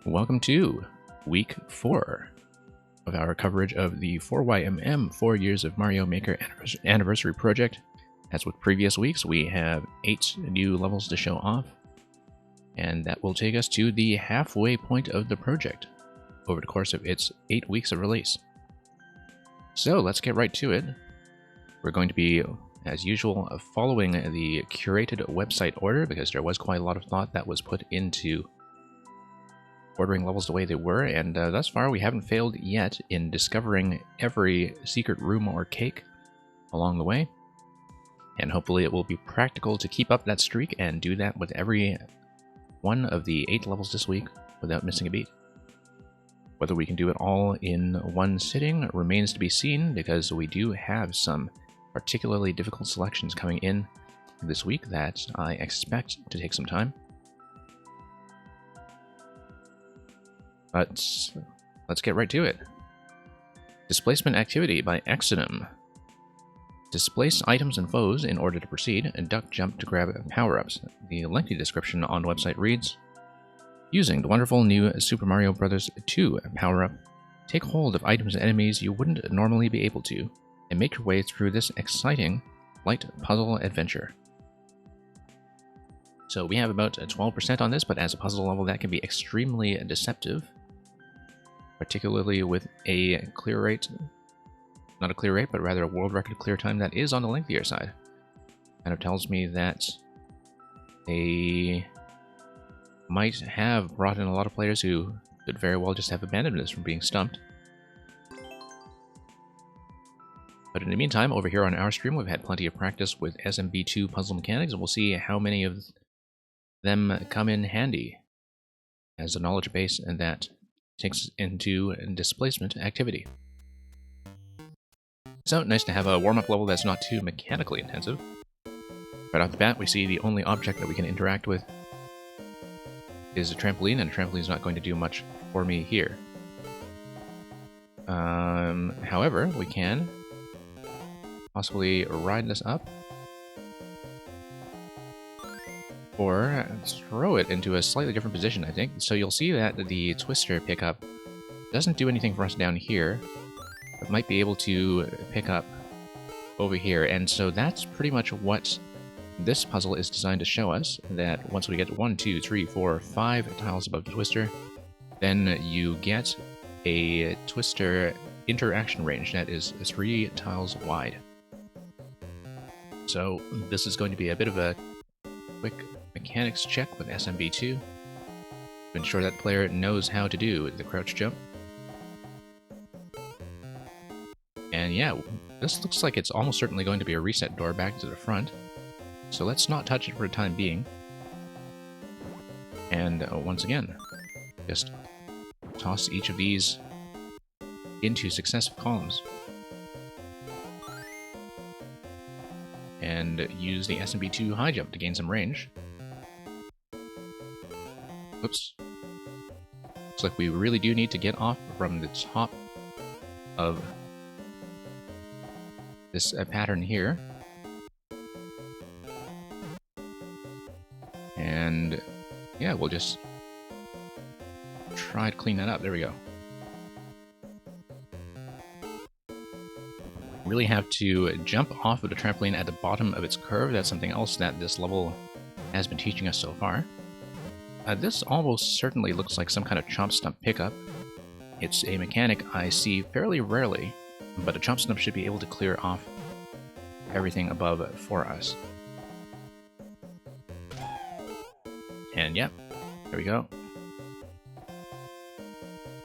Welcome to week 4 of our coverage of the 4YMM 4 Years of Mario Maker Anniversary Project. As with previous weeks, we have 8 new levels to show off, and that will take us to the halfway point of the project over the course of its 8 weeks of release. So let's get right to it. We're going to be, as usual, following the curated website order because there was quite a lot of thought that was put into ordering levels the way they were, and thus far we haven't failed yet in discovering every secret room or cake along the way, and hopefully it will be practical to keep up that streak and do that with every one of the 8 levels this week without missing a beat. Whether we can do it all in one sitting remains to be seen, because we do have some particularly difficult selections coming in this week that I expect to take some time. But let's get right to it. Displacement activity by Exodum. Displace items and foes in order to proceed, and duck jump to grab power-ups. The lengthy description on the website reads, using the wonderful new Super Mario Bros. 2 power-up, take hold of items and enemies you wouldn't normally be able to, and make your way through this exciting, light puzzle adventure. So we have about 12% on this, but as a puzzle level that can be extremely deceptive, particularly with a clear rate, not a clear rate, but rather a world record clear time that is on the lengthier side. Kind of tells me that they might have brought in a lot of players who could very well just have abandoned this from being stumped. But in the meantime, over here on our stream, we've had plenty of practice with SMB2 puzzle mechanics, and we'll see how many of them come in handy as a knowledge base, and that takes into displacement activity. So, nice to have a warm-up level that's not too mechanically intensive. Right off the bat, we see the only object that we can interact with is a trampoline, and a trampoline is not going to do much for me here. However, we can possibly ride this up, or throw it into a slightly different position, I think. So you'll see that the twister pickup doesn't do anything for us down here, but might be able to pick up over here. And so that's pretty much what this puzzle is designed to show us, that once we get 1, 2, 3, 4, 5 tiles above the twister, then you get a twister interaction range that is 3 tiles wide. So this is going to be a bit of a quick mechanics check with SMB2 to ensure that the player knows how to do the crouch jump. And yeah, this looks like it's almost certainly going to be a reset door back to the front. So let's not touch it for the time being. And once again, just toss each of these into successive columns. And use the SMB2 high jump to gain some range. Oops. Looks like we really do need to get off from the top of this pattern here. And yeah, we'll just try to clean that up. There we go. Really have to jump off of the trampoline at the bottom of its curve. That's something else that this level has been teaching us so far. This almost certainly looks like some kind of chomp stump pickup. It's a mechanic I see fairly rarely, but a chomp stump should be able to clear off everything above for us. And yep, there we go.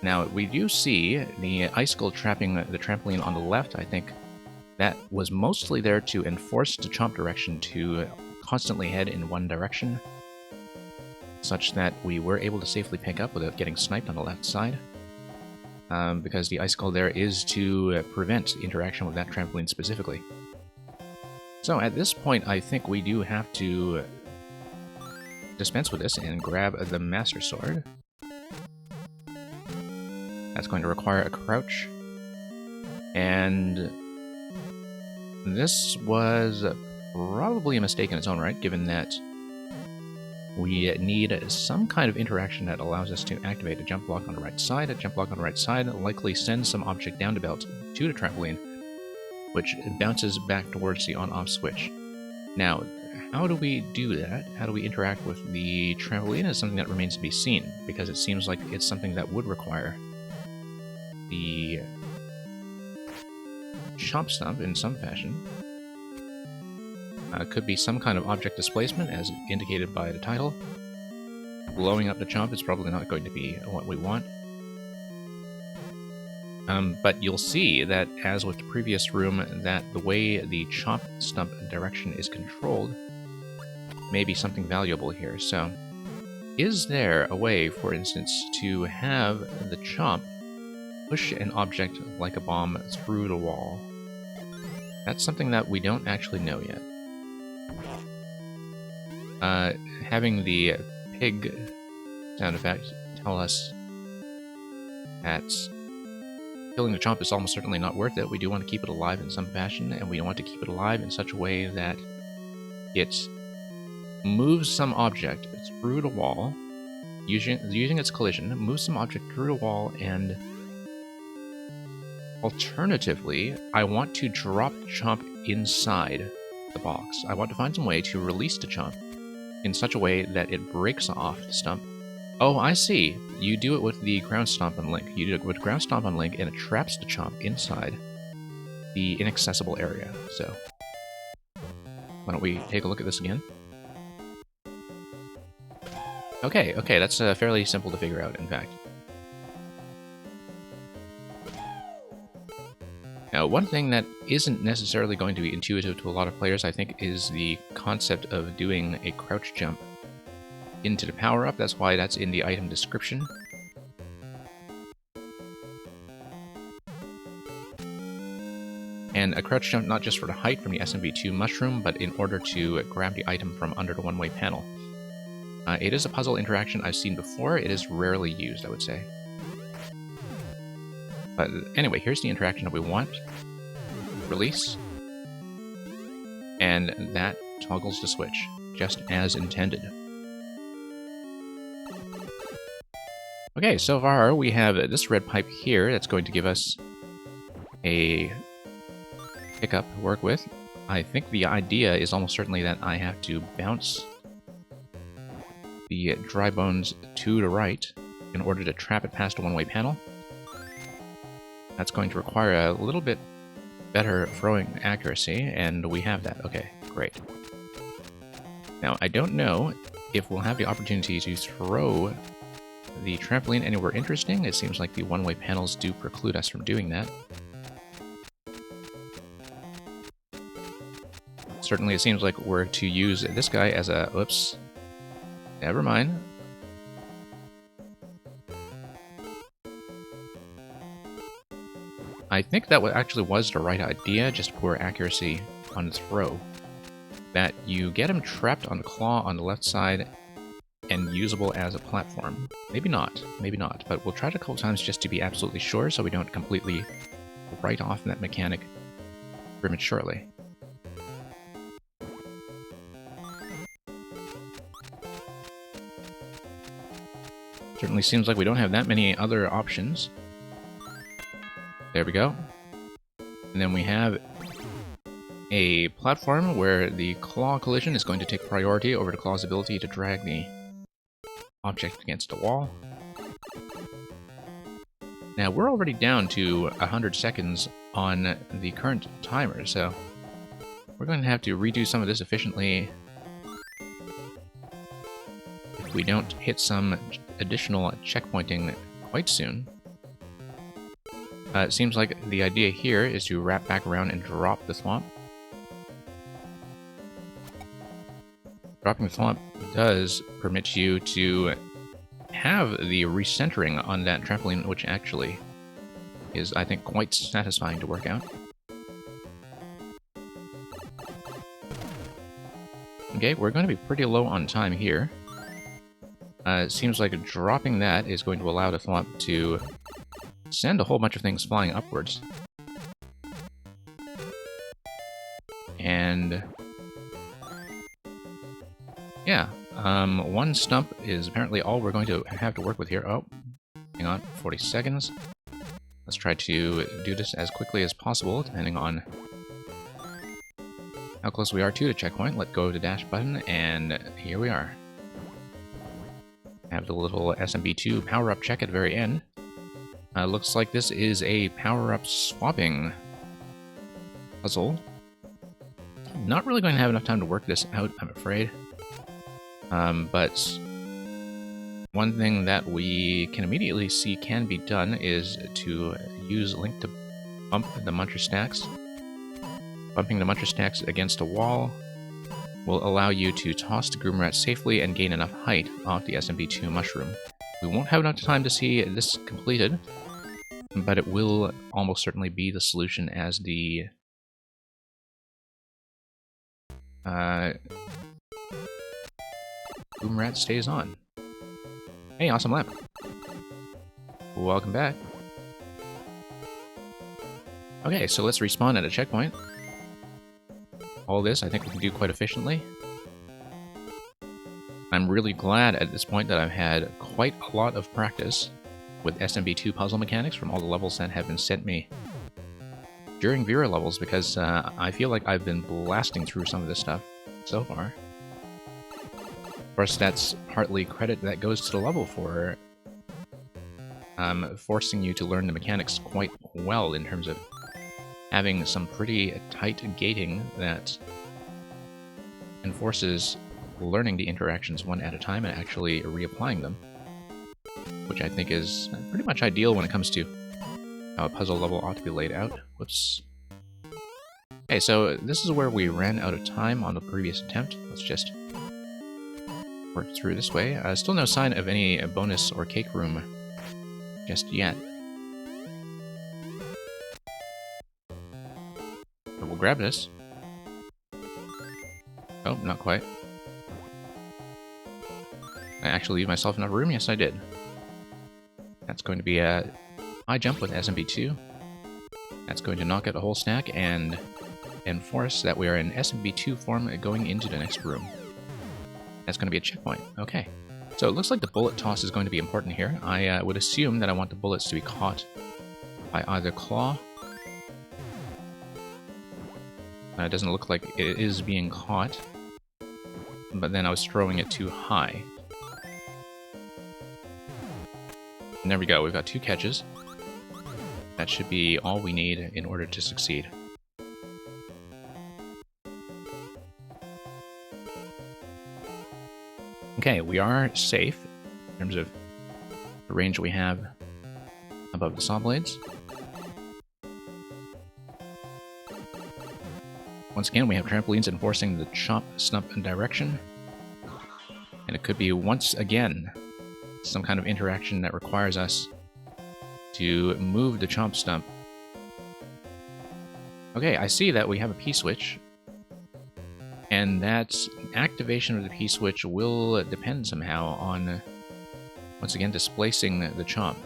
Now, we do see the icicle trapping the trampoline on the left. I think that was mostly there to enforce the chomp direction to constantly head in one direction, such that we were able to safely pick up without getting sniped on the left side, because the icicle there is to prevent interaction with that trampoline specifically. So at this point, I think we do have to dispense with this and grab the Master Sword. That's going to require a crouch, and this was probably a mistake in its own right, given that we need some kind of interaction that allows us to activate a jump block on the right side. A jump block on the right side likely sends some object down to belt to the trampoline, which bounces back towards the on-off switch. Now, how do we do that? How do we interact with the trampoline is something that remains to be seen, because it seems like it's something that would require the Chomp Stomp in some fashion. Could be some kind of object displacement, as indicated by the title. Blowing up the Chomp is probably not going to be what we want. But you'll see that, as with the previous room, that the way the Chomp Stomp direction is controlled may be something valuable here. So, is there a way, for instance, to have the Chomp push an object like a bomb through the wall? That's something that we don't actually know yet. Having the pig sound effect tell us that killing the Chomp is almost certainly not worth it. We do want to keep it alive in some fashion, and we want to keep it alive in such a way that it moves some object through the wall, using its collision, moves some object through the wall, and alternatively, I want to drop the Chomp inside the box. I want to find some way to release the Chomp in such a way that it breaks off the stump. Oh, I see. You do it with the ground stomp on Link. You do it with ground stomp on Link, and it traps the Chomp inside the inaccessible area. So, why don't we take a look at this again? Okay, that's fairly simple to figure out, in fact. Now, one thing that isn't necessarily going to be intuitive to a lot of players, I think, is the concept of doing a crouch jump into the power-up. That's why that's in the item description. And a crouch jump not just for the height from the SMB2 mushroom, but in order to grab the item from under the one-way panel. It is a puzzle interaction I've seen before. It is rarely used, I would say. But anyway, here's the interaction that we want. Release. And that toggles the switch, just as intended. Okay, so far we have this red pipe here that's going to give us a pickup to work with. I think the idea is almost certainly that I have to bounce the dry bones to the right in order to trap it past a one-way panel. That's going to require a little bit better throwing accuracy, and we have that. Okay, great. Now, I don't know if we'll have the opportunity to throw the trampoline anywhere interesting. It seems like the one-way panels do preclude us from doing that. Certainly it seems like we're to use this guy as a... Oops. Never mind. I think that actually was the right idea, just poor accuracy on throw. That you get him trapped on the claw on the left side and usable as a platform. Maybe not, but we'll try it a couple times just to be absolutely sure so we don't completely write off that mechanic prematurely. Certainly seems like we don't have that many other options. There we go. And then we have a platform where the claw collision is going to take priority over the claw's ability to drag the object against the wall. Now, we're already down to 100 seconds on the current timer, so we're going to have to redo some of this efficiently if we don't hit some additional checkpointing quite soon. It seems like the idea here is to wrap back around and drop the thwomp. Dropping the thwomp does permit you to have the recentering on that trampoline, which actually is, I think, quite satisfying to work out. Okay, we're going to be pretty low on time here. It seems like dropping that is going to allow the thwomp to send a whole bunch of things flying upwards. And yeah, One stump is apparently all we're going to have to work with here. Oh, hang on, 40 seconds. Let's try to do this as quickly as possible, depending on how close we are to the checkpoint. Let go of the dash button, and here we are. Have the little SMB2 power-up check at the very end. Looks like this is a power-up swapping puzzle. Not really going to have enough time to work this out, I'm afraid. But one thing that we can immediately see can be done is to use Link to bump the Muncher stacks. Bumping the Muncher stacks against a wall will allow you to toss the Groom Rat safely and gain enough height off the SMB2 mushroom. We won't have enough time to see this completed, but it will almost certainly be the solution as the Groom Rat stays on. Hey, awesome lap. Welcome back. Okay, so let's respawn at a checkpoint. All this I think we can do quite efficiently. I'm really glad at this point that I've had quite a lot of practice with SMB2 puzzle mechanics from all the levels that have been sent me during Vera levels, because I feel like I've been blasting through some of this stuff so far. Of course, that's partly credit that goes to the level for forcing you to learn the mechanics quite well in terms of having some pretty tight gating that enforces learning the interactions one at a time and actually reapplying them, which I think is pretty much ideal when it comes to how a puzzle level ought to be laid out. Whoops. Okay, so this is where we ran out of time on the previous attempt. Let's just work through this way. Still no sign of any bonus or cake room just yet. But we'll grab this. Oh, not quite. I actually leave myself enough room? Yes, I did. That's going to be a high jump with SMB2. That's going to knock out a whole stack and enforce that we are in SMB2 form going into the next room. That's going to be a checkpoint. Okay. So it looks like the bullet toss is going to be important here. I would assume that I want the bullets to be caught by either claw. It doesn't look like it is being caught, but then I was throwing it too high. And there we go, we've got 2 catches. That should be all we need in order to succeed. Okay, we are safe in terms of the range we have above the saw blades. Once again, we have trampolines enforcing the chop, stump, and direction. And it could be, once again, some kind of interaction that requires us to move the chomp stump. Okay, I see that we have a P-switch, and that activation of the P-switch will depend somehow on, once again, displacing the chomp.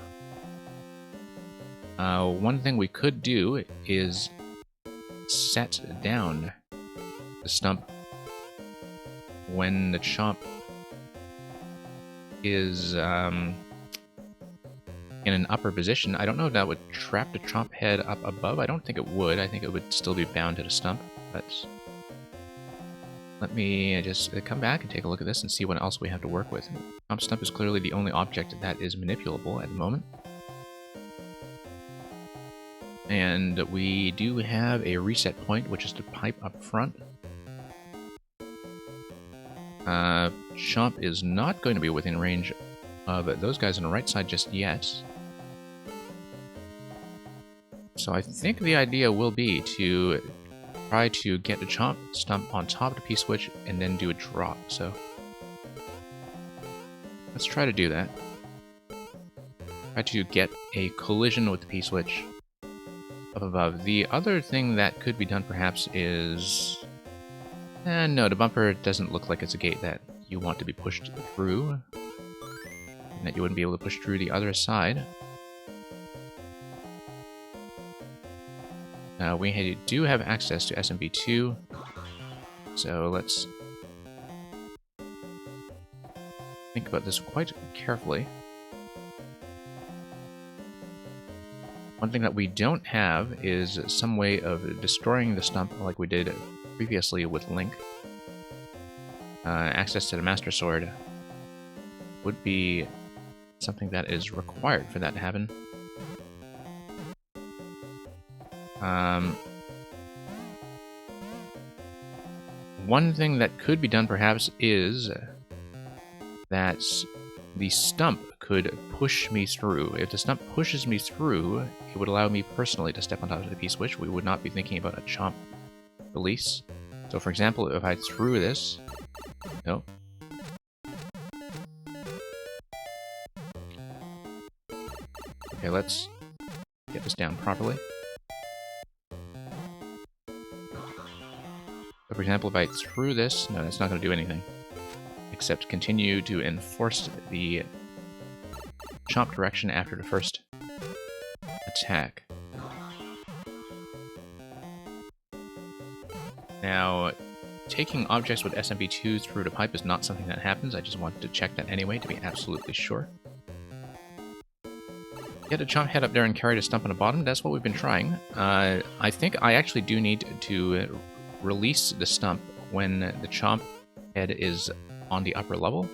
One thing we could do is set down the stump when the chomp is in an upper position. I don't know if that would trap the chomp head up above. I don't think it would. I think it would still be bound to the stump. But let me just come back and take a look at this and see what else we have to work with. Chomp stump is clearly the only object that is manipulable at the moment. And we do have a reset point, which is the pipe up front. Chomp is not going to be within range of those guys on the right side just yet. So I think the idea will be to try to get the chomp stump on top of the P-switch and then do a drop. So let's try to do that. Try to get a collision with the P-switch up above. The other thing that could be done perhaps is... no, the bumper doesn't look like it's a gate that you want to be pushed through, and that you wouldn't be able to push through the other side. We do have access to SMB2, so let's think about this quite carefully. One thing that we don't have is some way of destroying the stump like we did previously with Link. Access to the Master Sword would be something that is required for that to happen. One thing that could be done perhaps is that the stump could push me through. If the stump pushes me through, it would allow me personally to step on top of the P-switch. We would not be thinking about a chomp release. So for example, if I threw this... No. Okay, let's get this down properly. So for example, if I threw this... No, that's not going to do anything. Except continue to enforce the chomp direction after the first attack. Now, taking objects with SMB2 through the pipe is not something that happens. I just wanted to check that anyway to be absolutely sure. Get a chomp head up there and carry the stump on the bottom. That's what we've been trying. I think I actually do need to release the stump when the chomp head is on the upper level,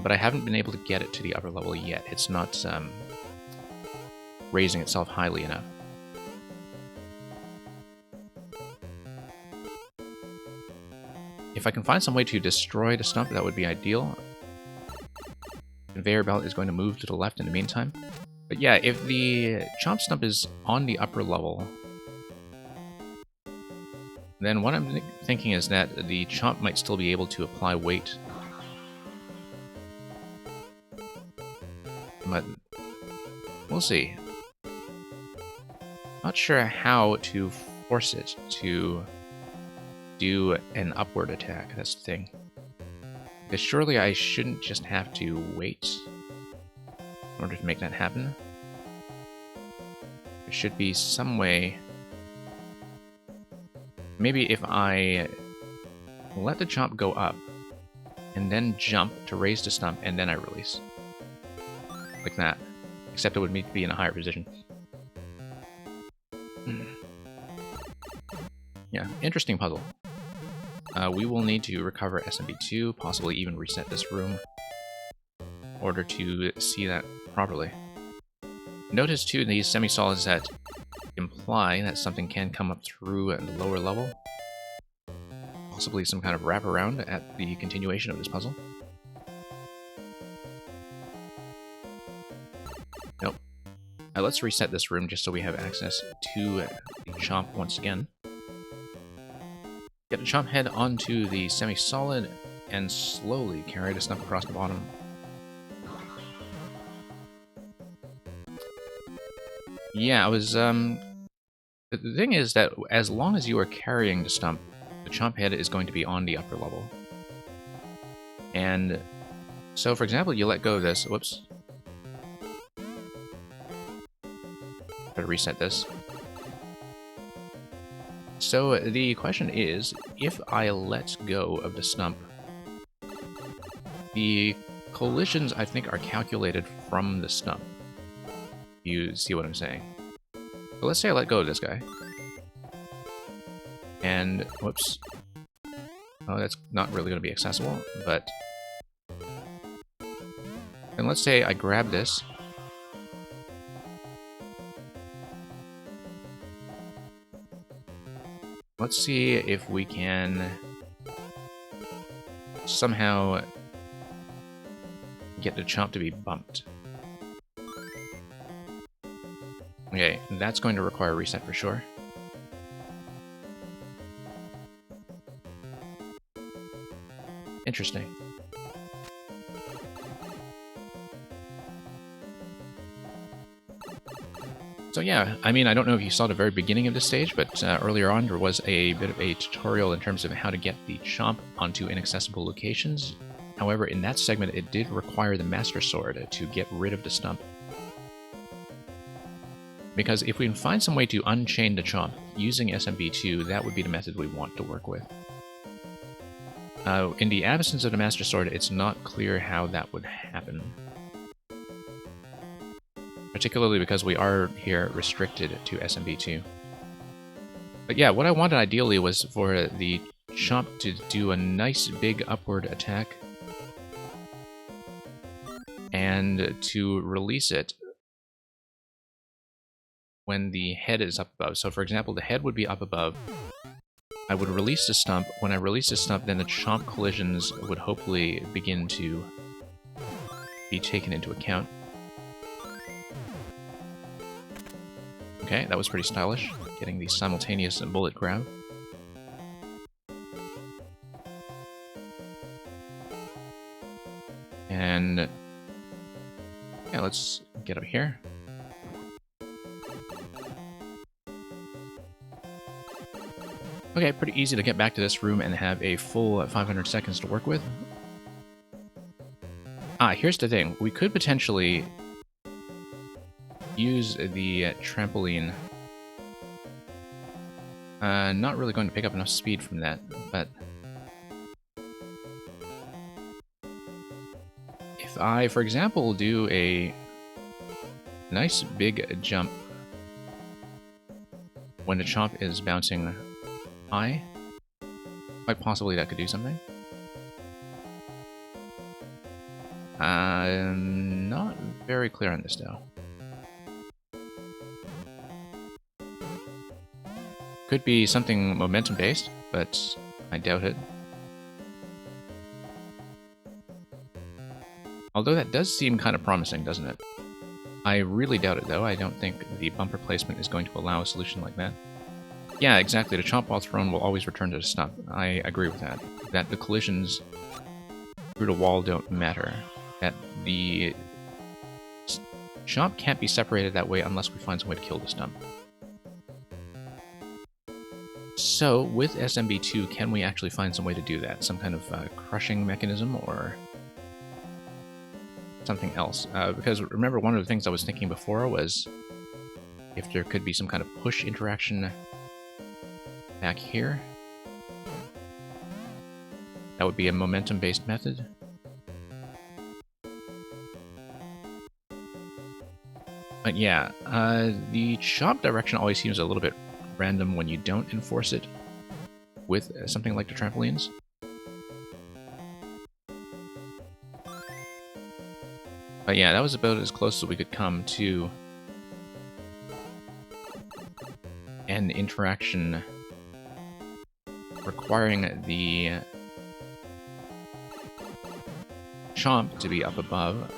but I haven't been able to get it to the upper level yet. It's not raising itself highly enough. If I can find some way to destroy the stump, that would be ideal. Conveyor belt is going to move to the left in the meantime. But yeah, if the chomp stump is on the upper level, then what I'm thinking is that the chomp might still be able to apply weight. But we'll see. Not sure how to force it to do an upward attack, that's the thing. Because surely I shouldn't just have to wait in order to make that happen. There should be some way. Maybe if I let the chomp go up and then jump to raise the stump and then I release. Like that. Except it would need to be in a higher position. Yeah, interesting puzzle. We will need to recover SMB2, possibly even reset this room in order to see that properly. Notice too these semi-solids that imply that something can come up through at the lower level. Possibly some kind of wraparound at the continuation of this puzzle. Nope. Let's reset this room just so we have access to the chomp once again. Get the chomp head onto the semi-solid and slowly carry the stump across the bottom. Yeah, I was, the thing is that as long as you are carrying the stump, the chomp head is going to be on the upper level. And so, for example, you let go of this. Whoops. Gotta reset this. So the question is, if I let go of the stump, the collisions, I think, are calculated from the stump. You see what I'm saying? So let's say I let go of this guy. And, whoops. Oh, that's not really going to be accessible, but... And let's say I grab this. Let's see if we can somehow get the chomp to be bumped. Okay, that's going to require a reset for sure. Interesting. So yeah, I mean, I don't know if you saw the very beginning of this stage, but earlier on there was a bit of a tutorial in terms of how to get the chomp onto inaccessible locations. However, in that segment it did require the Master Sword to get rid of the stump. Because if we can find some way to unchain the chomp using SMB2, that would be the method we want to work with. In the absence of the Master Sword, it's not clear how that would happen. Particularly because we are here restricted to SMB2. But yeah, what I wanted ideally was for the Chomp to do a nice big upward attack and to release it when the head is up above. So for example, the head would be up above. I would release the stump. When I release the stump, then the Chomp collisions would hopefully begin to be taken into account. Okay, that was pretty stylish, getting the simultaneous bullet grab. And yeah, let's get up here. Okay, pretty easy to get back to this room and have a full 500 seconds to work with. Here's the thing. We could potentially use the trampoline. Not really going to pick up enough speed from that, but if I, for example, do a nice big jump when the Chomp is bouncing high, quite possibly that could do something. Not very clear on this though. Could be something momentum based, but I doubt it. Although that does seem kind of promising, doesn't it? I really doubt it though. I don't think the bumper placement is going to allow a solution like that. Yeah, exactly. The Chomp while thrown will always return to the stump. I agree with that. That the collisions through the wall don't matter. That the Chomp can't be separated that way unless we find some way to kill the stump. So, with SMB2, can we actually find some way to do that? Some kind of crushing mechanism or something else? Because remember, one of the things I was thinking before was if there could be some kind of push interaction back here. That would be a momentum-based method. But yeah, the Chomp direction always seems a little bit random when you don't enforce it with something like the trampolines. But yeah, that was about as close as we could come to an interaction requiring the Chomp to be up above.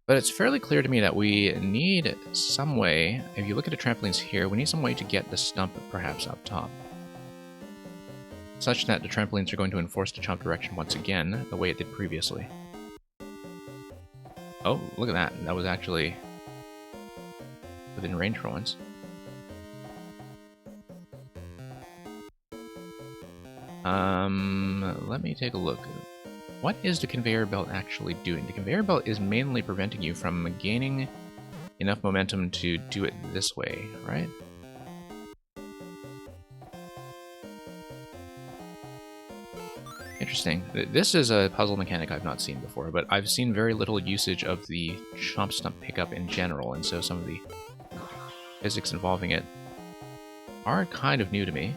But it's fairly clear to me that we need some way, if you look at the trampolines here, we need some way to get the stump perhaps up top. Such that the trampolines are going to enforce the Chomp direction once again, the way it did previously. Oh, look at that. That was actually within range for once. Let me take a look. What is the conveyor belt actually doing? The conveyor belt is mainly preventing you from gaining enough momentum to do it this way, right? Interesting. This is a puzzle mechanic I've not seen before, but I've seen very little usage of the Chomp Stump pickup in general, and so some of the physics involving it are kind of new to me.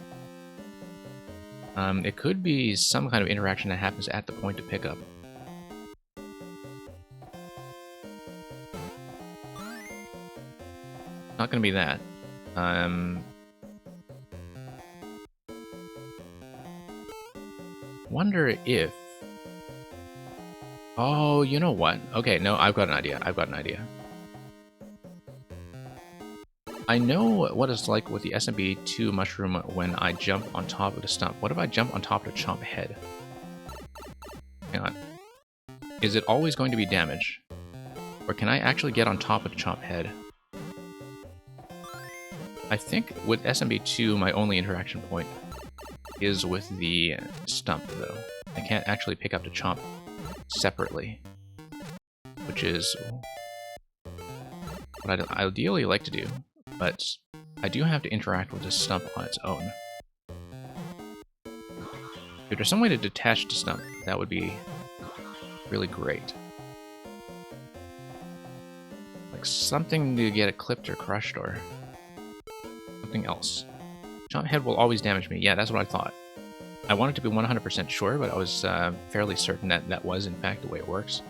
It could be some kind of interaction that happens at the point of pickup. Not gonna be that. Wonder if... Oh, you know what? Okay, no, I've got an idea. I've got an idea. I know what it's like with the SMB2 mushroom when I jump on top of the stump. What if I jump on top of the Chomp head? Hang on. Is it always going to be damage? Or can I actually get on top of the Chomp head? I think with SMB2, my only interaction point is with the stump, though. I can't actually pick up the Chomp separately, which is what I'd ideally like to do. But I do have to interact with this stump on its own. If there's some way to detach the stump, that would be really great. Like something to get it clipped or crushed or something else. Chomp head will always damage me. Yeah, that's what I thought. I wanted to be 100% sure, but I was fairly certain that that was in fact the way it works.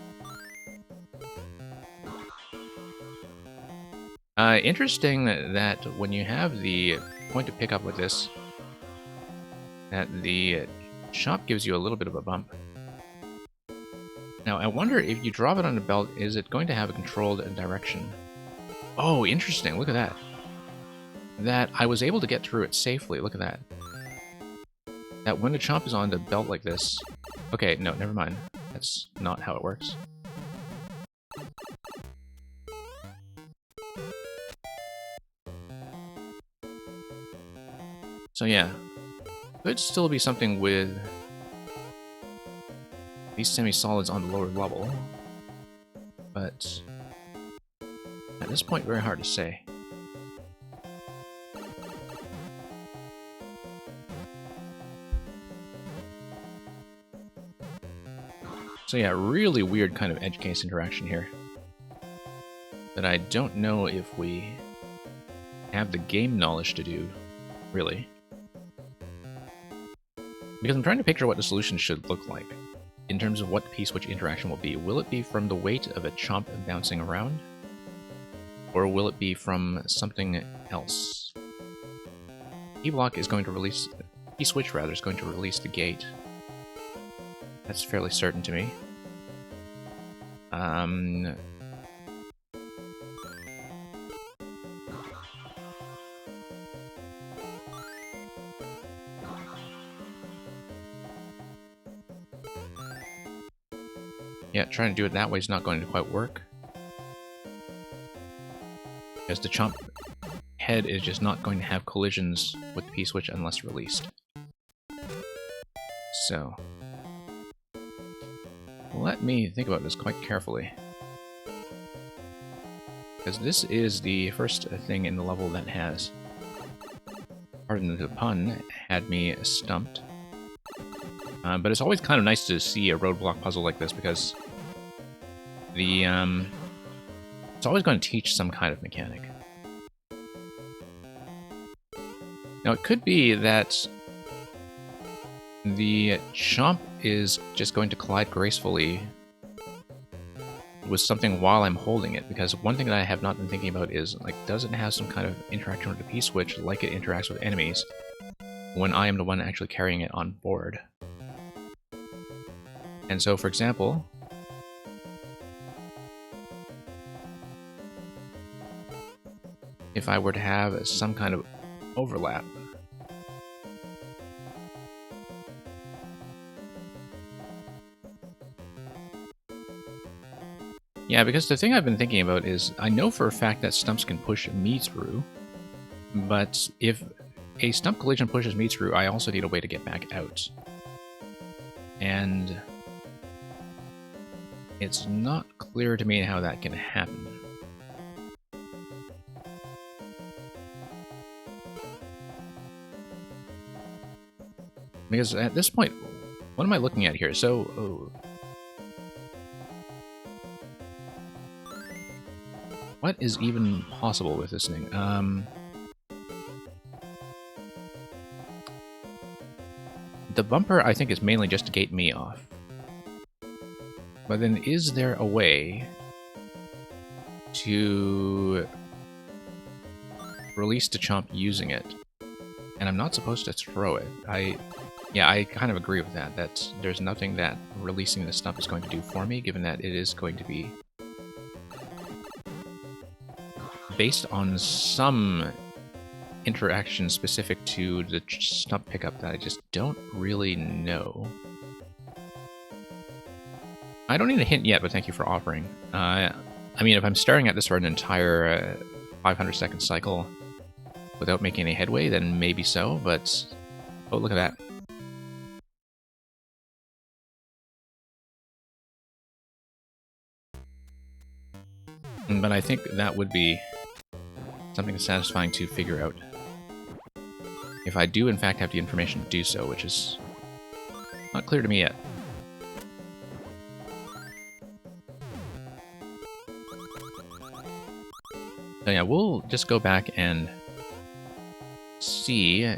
Interesting that when you have the point to pick up with this, that the Chomp gives you a little bit of a bump. Now, I wonder if you drop it on the belt, is it going to have a controlled direction? Oh, interesting. Look at that. That I was able to get through it safely. Look at that. That when the Chomp is on the belt like this... Okay, no, never mind. That's not how it works. So yeah, could still be something with these semi-solids on the lower level, but at this point, very hard to say. So yeah, really weird kind of edge case interaction here that I don't know if we have the game knowledge to do, really. Because I'm trying to picture what the solution should look like in terms of what the P-switch interaction will be. Will it be from the weight of a Chomp bouncing around? Or will it be from something else? P-block is going to release... P-switch, rather, is going to release the gate. That's fairly certain to me. Yeah, trying to do it that way is not going to quite work. Because the Chomp head is just not going to have collisions with the P-switch unless released. So... let me think about this quite carefully. Because this is the first thing in the level that has, pardon the pun, had me stumped. But it's always kind of nice to see a roadblock puzzle like this because the it's always going to teach some kind of mechanic. Now it could be that the Chomp is just going to collide gracefully with something while I'm holding it, because one thing that I have not been thinking about is, like, does it have some kind of interaction with the P-switch like it interacts with enemies when I am the one actually carrying it on board? And so, for example, if I were to have some kind of overlap, yeah, because the thing I've been thinking about is, I know for a fact that stumps can push me through, but if a stump collision pushes me through, I also need a way to get back out. And it's not clear to me how that can happen. Because at this point, what am I looking at here? So, what is even possible with this thing? The bumper, I think, is mainly just to gate me off. But then, is there a way to release the Chomp using it? And I'm not supposed to throw it. Yeah, I kind of agree with that. That there's nothing that releasing the stump is going to do for me, given that it is going to be based on some interaction specific to the stump pickup that I just don't really know. I don't need a hint yet, but thank you for offering. I mean, if I'm staring at this for an entire 500-second cycle without making any headway, then maybe so, but... oh, look at that. But I think that would be something satisfying to figure out. If I do, in fact, have the information to do so, which is Not clear to me yet. So yeah, we'll just go back and see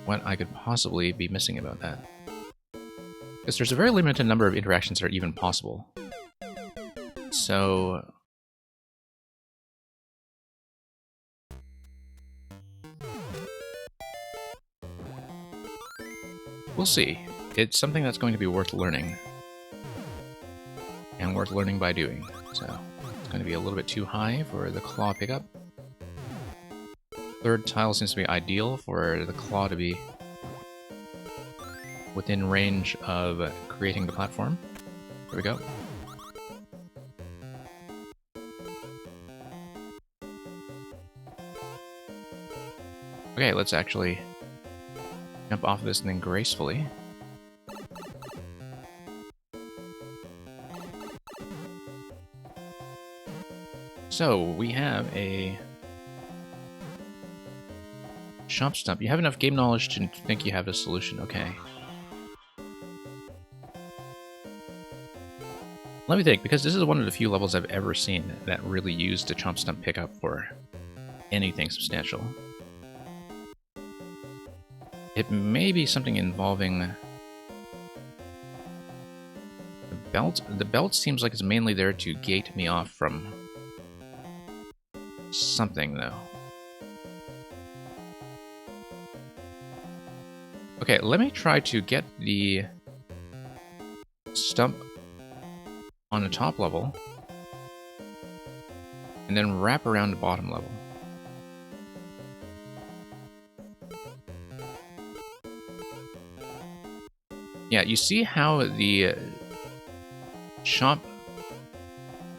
what I could possibly be missing about that. Because there's a very limited number of interactions that are even possible. So we'll see. It's something that's going to be worth learning. And worth learning by doing. So it's going to be a little bit too high for the claw pickup. Third tile seems to be ideal for the claw to be within range of creating the platform. There we go. Okay, let's actually jump off of this thing gracefully. So, we have a Chomp Stump. You have enough game knowledge to think you have a solution, okay. Let me think, because this is one of the few levels I've ever seen that really used the Chomp Stump pickup for anything substantial. It may be something involving the belt. The belt seems like it's mainly there to gate me off from something, though. Okay, let me try to get the stump on the top level and then wrap around the bottom level. Yeah, you see how the Chomp,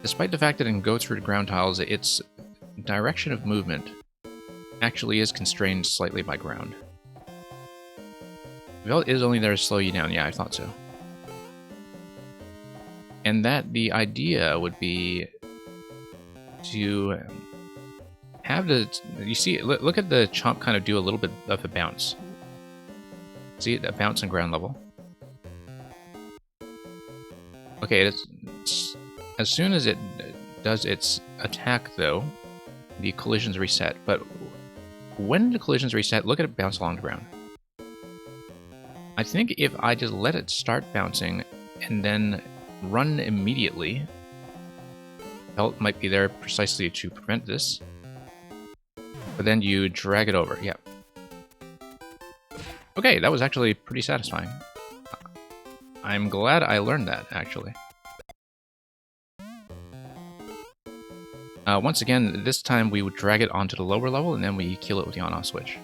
despite the fact that it can go through the ground tiles, its direction of movement actually is constrained slightly by ground. The belt is only there to slow you down. Yeah, I thought so. And that the idea would be to have the... You see, look at the Chomp kind of do a little bit of a bounce. See, a bounce on ground level. Okay, it's as soon as it does its attack, though, the collisions reset. But when the collisions reset, look at it bounce along the ground. I think if I just let it start bouncing and then run immediately, belt might be there precisely to prevent this. But then you drag it over. Yep. Okay, that was actually pretty satisfying. I'm glad I learned that, actually. Once again, this time we would drag it onto the lower level, and then we kill it with the on-off switch.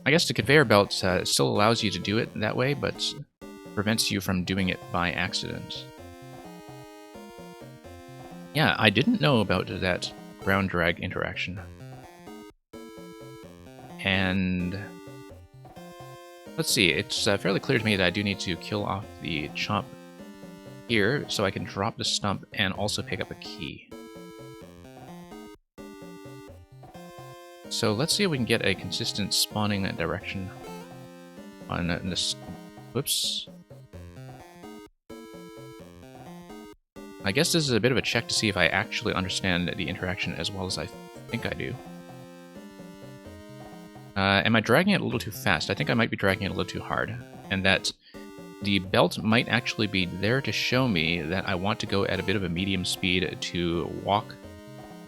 I guess the conveyor belt still allows you to do it that way, but prevents you from doing it by accident. Yeah, I didn't know about that ground drag interaction. And... let's see, it's fairly clear to me that I do need to kill off the Chomp here, so I can drop the stump and also pick up a key. So let's see if we can get a consistent spawning direction on this. Whoops. I guess this is a bit of a check to see if I actually understand the interaction as well as I think I do. Am I dragging it a little too fast? I think I might be dragging it a little too hard, and that the belt might actually be there to show me that I want to go at a bit of a medium speed to walk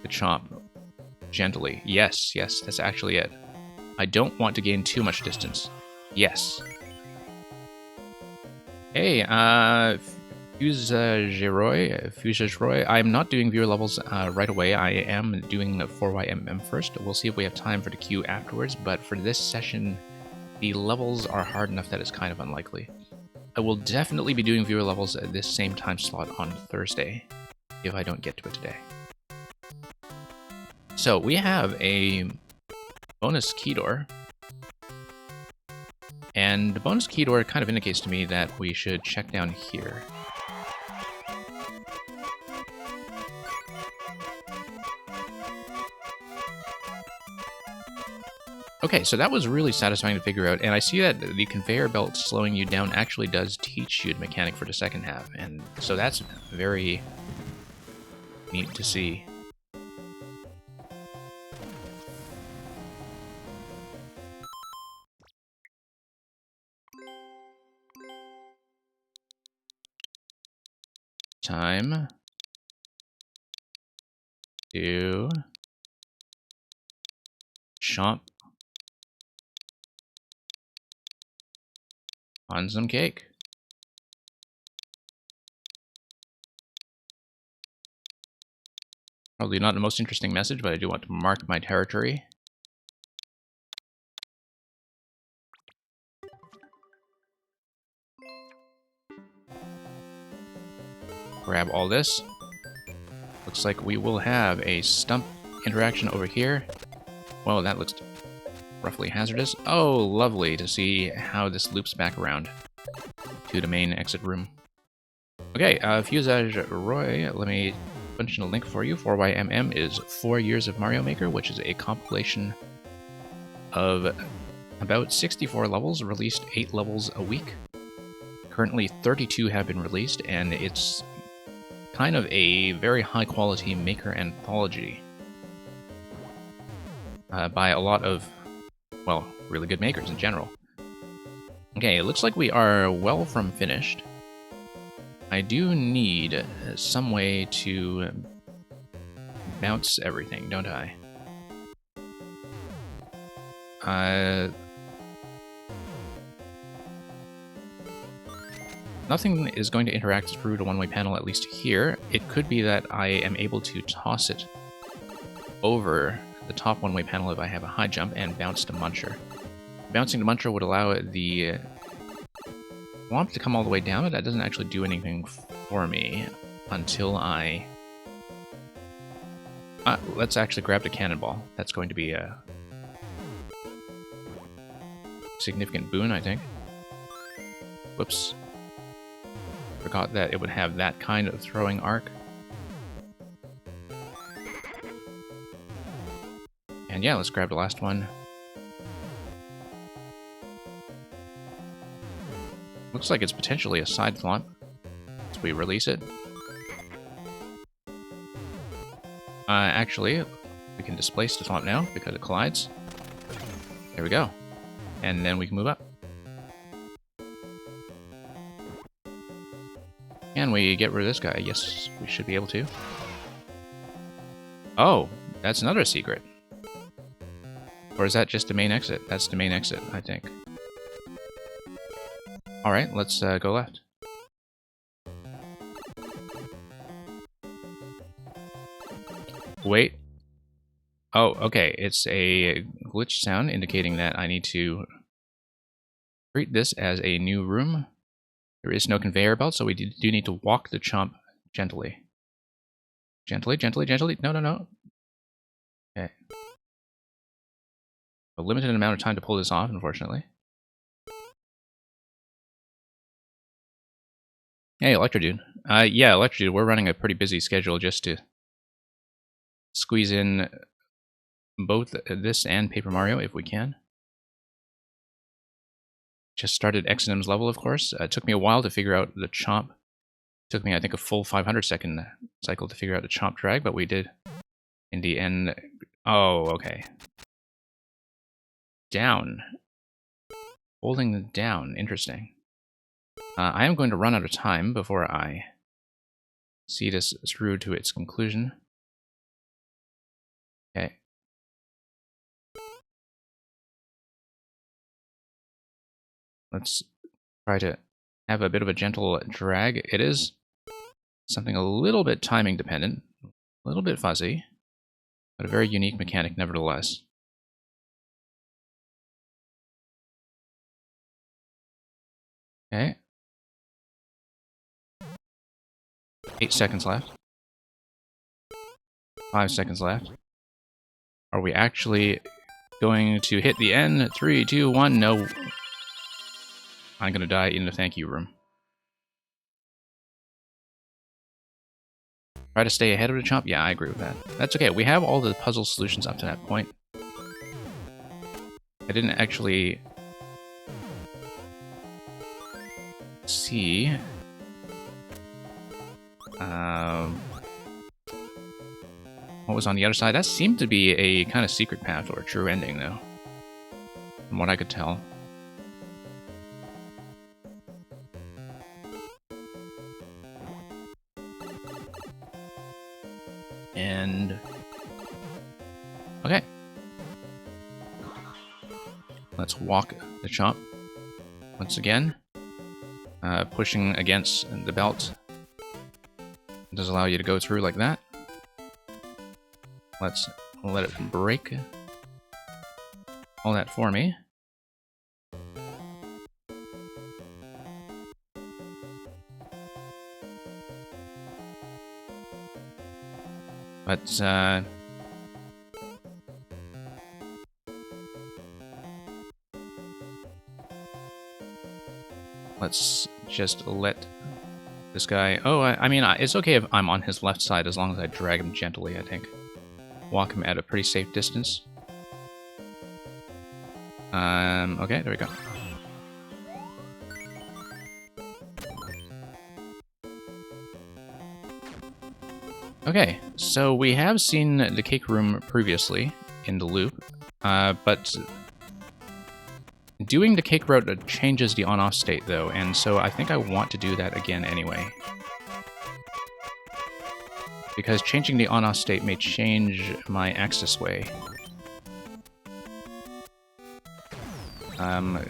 the Chomp gently. Yes, that's actually it. I don't want to gain too much distance. Yes. Hey, Fusageroy, I'm not doing viewer levels right away. I am doing 4YMM first. We'll see if we have time for the queue afterwards, but for this session, the levels are hard enough that it's kind of unlikely. I will definitely be doing viewer levels at this same time slot on Thursday, if I don't get to it today. So, we have a bonus key door, and the bonus key door kind of indicates to me that we should check down here. Okay, so that was really satisfying to figure out, and I see that the conveyor belt slowing you down actually does teach you the mechanic for the second half, and so that's very neat to see. Time to chomp on some cake. Probably not the most interesting message, but I do want to mark my territory. Grab all this. Looks like we will have a stump interaction over here. Well, that looks roughly hazardous. Oh, lovely to see how this loops back around to the main exit room. Okay, Fusage Roy, let me punch in a link for you. 4YMM is 4 Years of Mario Maker, which is a compilation of about 64 levels, released 8 levels a week. Currently 32 have been released, and it's kind of a very high-quality maker anthology by a lot of, well, really good makers in general. Okay, it looks like we are well from finished. I do need some way to bounce everything, don't I? Nothing is going to interact through the one-way panel, at least here. It could be that I am able to toss it over the top one-way panel if I have a high jump and bounce to Muncher. Bouncing to Muncher would allow the Womp to come all the way down, but that doesn't actually do anything for me until I... let's actually grab the cannonball. That's going to be a significant boon, I think. Whoops. Forgot that it would have that kind of throwing arc. And yeah, let's grab the last one. Looks like it's potentially a side thwomp. So we release it. Actually, we can displace the thwomp now because it collides. There we go. And then we can move up. Can we get rid of this guy? Yes, we should be able to. Oh, that's another secret. Or is that just the main exit? That's the main exit, I think. Alright, let's go left. Wait. Oh, okay. It's a glitch sound indicating that I need to treat this as a new room. There is no conveyor belt, so we do need to walk the chomp gently. Gently, gently, gently. No, no, no. Okay. A limited amount of time to pull this off, unfortunately. Hey, Electrodude. Yeah, Electrodude, we're running a pretty busy schedule just to squeeze in both this and Paper Mario if we can. Just started Exodum's level, of course. It took me a while to figure out the chomp. It took me, I think, a full 500-second cycle to figure out the chomp drag, but we did in the end. Oh, okay. Down. Holding down. Interesting. I am going to run out of time before I see this through to its conclusion. Okay. Let's try to have a bit of a gentle drag. It is something a little bit timing dependent, a little bit fuzzy, but a very unique mechanic nevertheless. Okay. 8 seconds left. 5 seconds left. Are we actually going to hit the end? 3, 2, 1, no. I'm gonna die in the thank you room. Try to stay ahead of the chomp? Yeah, I agree with that. That's okay. We have all the puzzle solutions up to that point. I didn't actually see what was on the other side. That seemed to be a kind of secret path or a true ending, though, from what I could tell. And okay, let's walk the Chomp once again. Pushing against the belt does allow you to go through like that. Let's let it break all that for me. But let's just let this guy... Oh, I mean, it's okay if I'm on his left side as long as I drag him gently, I think. Walk him at a pretty safe distance. Okay, there we go. Okay, so we have seen the cake room previously in the loop, but doing the cake route changes the on-off state, though, and so I think I want to do that again anyway. Because changing the on-off state may change my access way.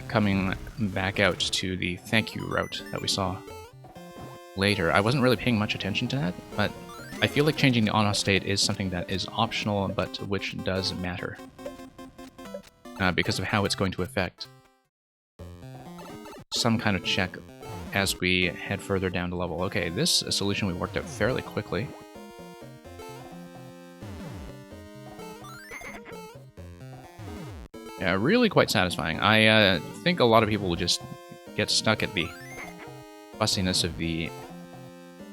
Coming back out to the thank you route that we saw later. I wasn't really paying much attention to that, but I feel like changing the on-off state is something that is optional, but which does matter. Because of how it's going to affect some kind of check as we head further down the level. Okay, this solution we worked out fairly quickly. Yeah, really quite satisfying. I think a lot of people will just get stuck at the fussiness of the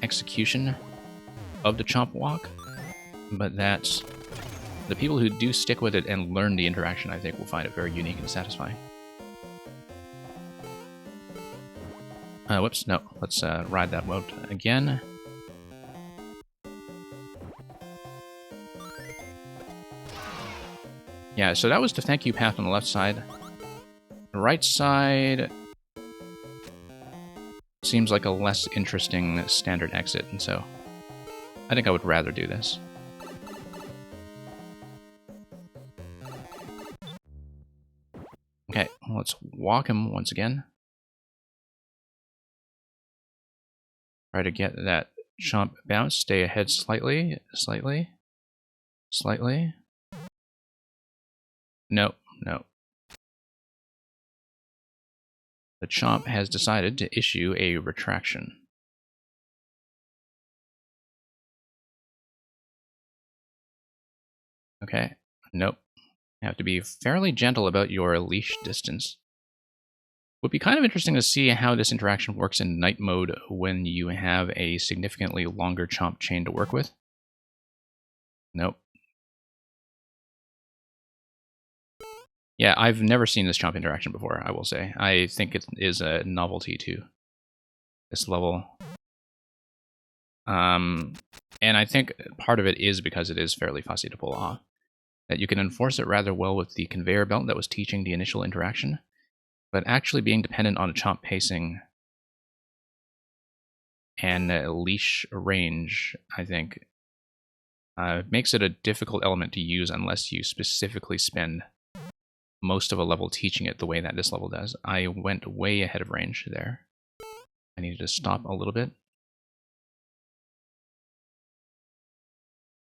execution of the Chomp Walk, but that's the people who do stick with it and learn the interaction, I think, will find it very unique and satisfying. Whoops, no, let's ride that boat again. Yeah, so that was the thank you path on the left side. The right side seems like a less interesting standard exit, and so I think I would rather do this. Okay, let's walk him once again. Try to get that Chomp bounce, stay ahead slightly. Nope. The Chomp has decided to issue a retraction. Okay, nope. You have to be fairly gentle about your leash distance. Would be kind of interesting to see how this interaction works in night mode when you have a significantly longer Chomp chain to work with. Nope. Yeah, I've never seen this Chomp interaction before, I will say. I think it is a novelty to this level. And I think part of it is because it is fairly fussy to pull off. That you can enforce it rather well with the conveyor belt that was teaching the initial interaction, but actually being dependent on a Chomp pacing and leash range, I think, makes it a difficult element to use unless you specifically spend most of a level teaching it the way that this level does. I went way ahead of range there. I needed to stop a little bit.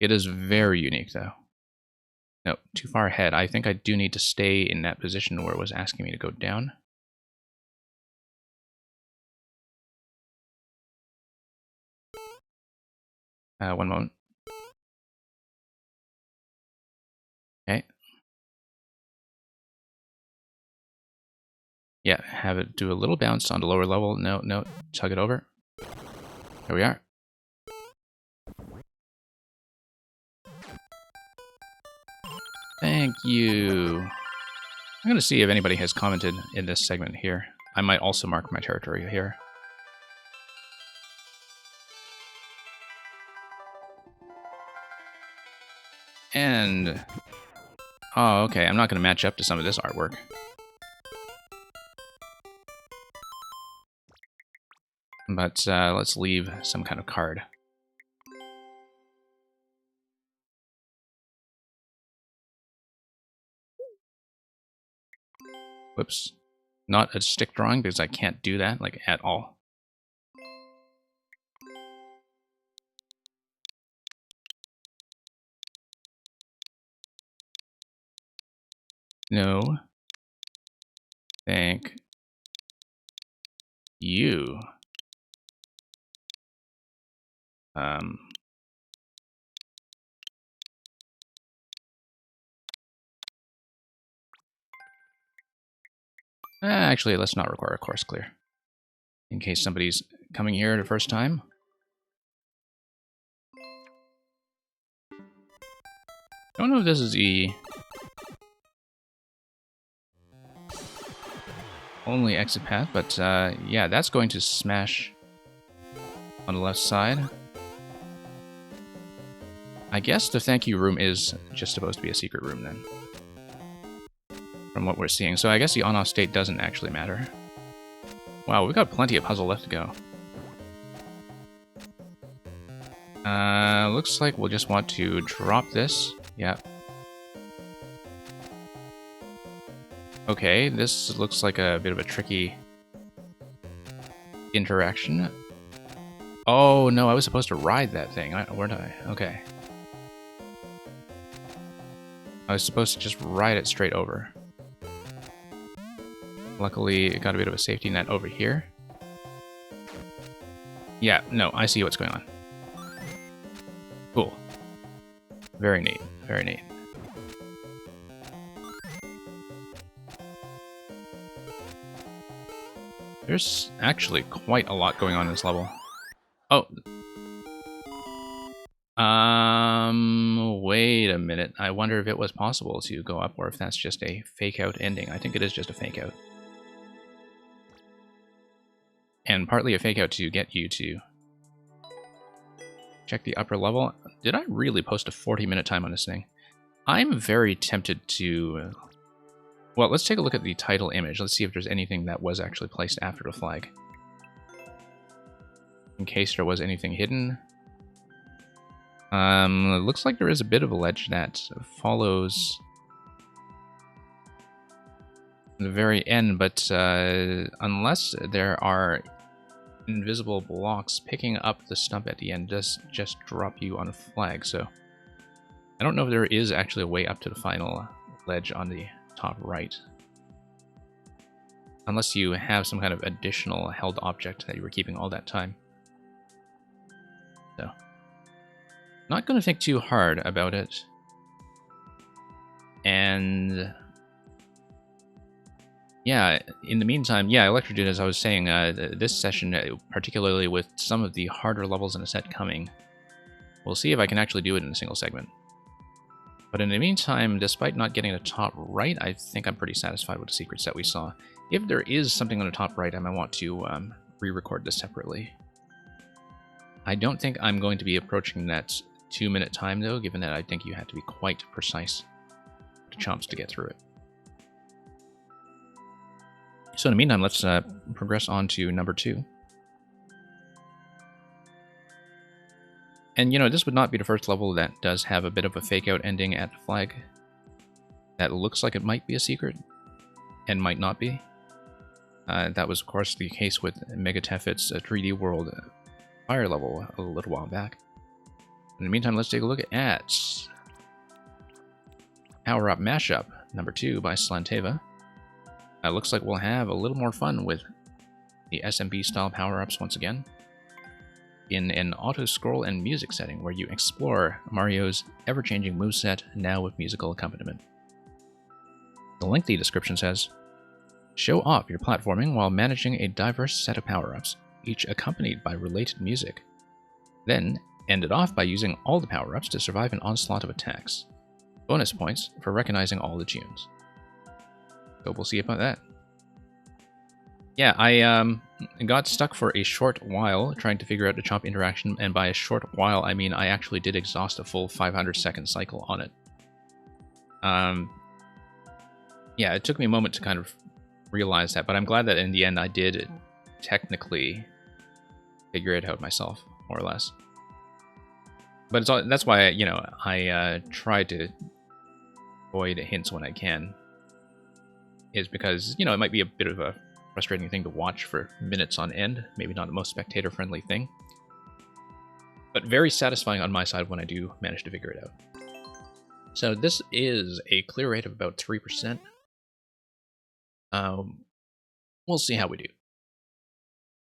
It is very unique, though. No, too far ahead. I think I do need to stay in that position where it was asking me to go down. One moment. Okay. Yeah, have it do a little bounce on the lower level. No, tug it over. There we are. Thank you. I'm going to see if anybody has commented in this segment here. I might also mark my territory here. And... oh, okay, I'm not going to match up to some of this artwork. But let's leave some kind of card. Whoops. Not a stick drawing, because I can't do that, like, at all. No. Thank you. Actually, let's not require a course clear. In case somebody's coming here the first time. Don't know if this is the only exit path, but yeah, that's going to smash on the left side. I guess the thank you room is just supposed to be a secret room then, from what we're seeing. So I guess the on-off state doesn't actually matter. Wow, we've got plenty of puzzle left to go. Looks like we'll just want to drop this. Yep. Okay, this looks like a bit of a tricky interaction. Oh no, I was supposed to ride that thing, weren't I? Okay. I was supposed to just ride it straight over. Luckily, it got a bit of a safety net over here. Yeah, no, I see what's going on. Cool. Very neat, very neat. There's actually quite a lot going on in this level. Oh. Wait a minute. I wonder if it was possible to go up, or if that's just a fake-out ending. I think it is just a fake-out. And partly a fake-out to get you to check the upper level. Did I really post a 40-minute time on this thing? I'm very tempted to... well, let's take a look at the title image. Let's see if there's anything that was actually placed after the flag. In case there was anything hidden. It looks like there is a bit of a ledge that follows the very end, but unless there are invisible blocks, picking up the stump at the end does just drop you on a flag, so I don't know if there is actually a way up to the final ledge on the top right. Unless you have some kind of additional held object that you were keeping all that time. So, not going to think too hard about it. And yeah, in the meantime, yeah, Electrodude, as I was saying, this session, particularly with some of the harder levels in the set coming, we'll see if I can actually do it in a single segment. But in the meantime, despite not getting the top right, I think I'm pretty satisfied with the secrets that we saw. If there is something on the top right, I might want to re-record this separately. I don't think I'm going to be approaching that 2-minute time, though, given that I think you have to be quite precise to chomps to get through it. So in the meantime, let's progress on to number 2. And, you know, this would not be the first level that does have a bit of a fake-out ending at the flag. That looks like it might be a secret, and might not be. That was, of course, the case with Mega Tefit's 3D World Fire level a little while back. In the meantime, let's take a look at Power Up Mashup, number 2 by Slanteva. Looks like we'll have a little more fun with the SMB-style power-ups once again, in an auto-scroll and music setting where you explore Mario's ever-changing moveset, now with musical accompaniment. The lengthy description says, show off your platforming while managing a diverse set of power-ups, each accompanied by related music. Then, end it off by using all the power-ups to survive an onslaught of attacks. Bonus points for recognizing all the tunes. So we'll see about that. Yeah, I got stuck for a short while trying to figure out the chomp interaction, and by a short while, I mean I actually did exhaust a full 500-second cycle on it. Yeah, it took me a moment to kind of realize that, but I'm glad that in the end I did technically figure it out myself, more or less. But it's all, that's why, you know, I try to avoid hints when I can. Is because, you know, it might be a bit of a frustrating thing to watch for minutes on end. Maybe not the most spectator-friendly thing. But very satisfying on my side when I do manage to figure it out. So this is a clear rate of about 3%. We'll see how we do.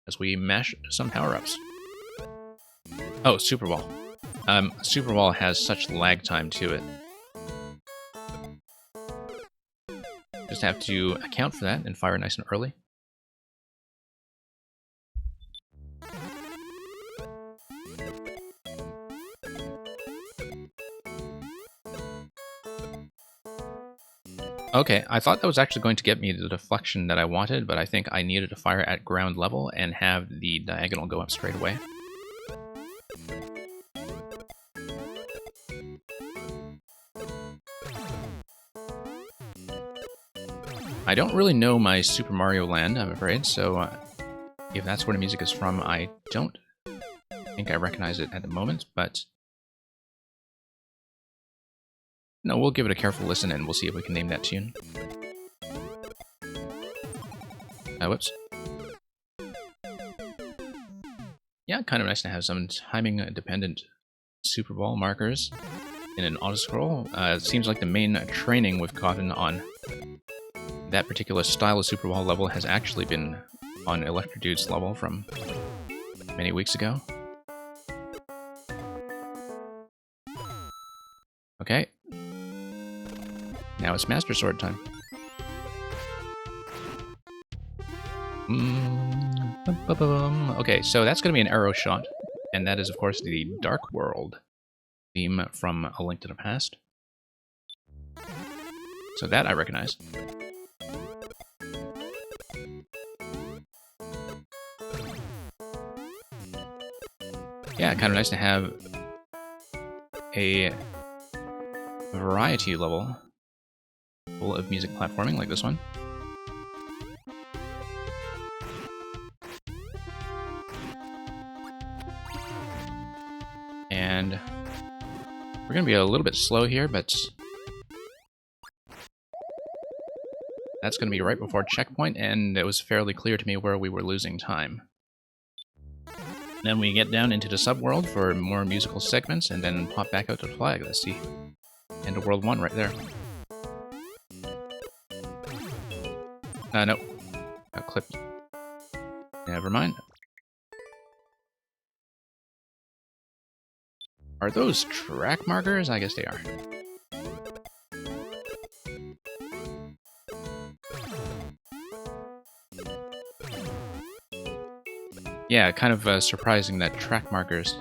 As we mash some power-ups. Oh, Super Ball. Super Ball has such lag time to it. Just have to account for that and fire nice and early. Okay, I thought that was actually going to get me the deflection that I wanted, but I think I needed to fire at ground level and have the diagonal go up straight away. I don't really know my Super Mario Land, I'm afraid, so if that's where the music is from, I don't think I recognize it at the moment, but no, we'll give it a careful listen and we'll see if we can name that tune. Whoops. Yeah, kind of nice to have some timing-dependent Super Ball markers in an auto-scroll. It seems like the main training we've gotten on that particular style of Super Ball level has actually been on Electrodude's level from many weeks ago. Okay. Now it's Master Sword time. Okay, so that's going to be an arrow shot. And that is, of course, the Dark World theme from A Link to the Past. So that I recognize. Yeah, kind of nice to have a variety level full of music platforming like this one. And we're going to be a little bit slow here, but that's going to be right before checkpoint, and it was fairly clear to me where we were losing time. Then we get down into the subworld for more musical segments, and then pop back out to the flag. Let's see. End of World 1 right there. Nope. Got clipped. Never mind. Are those track markers? I guess they are. Yeah, kind of surprising that track markers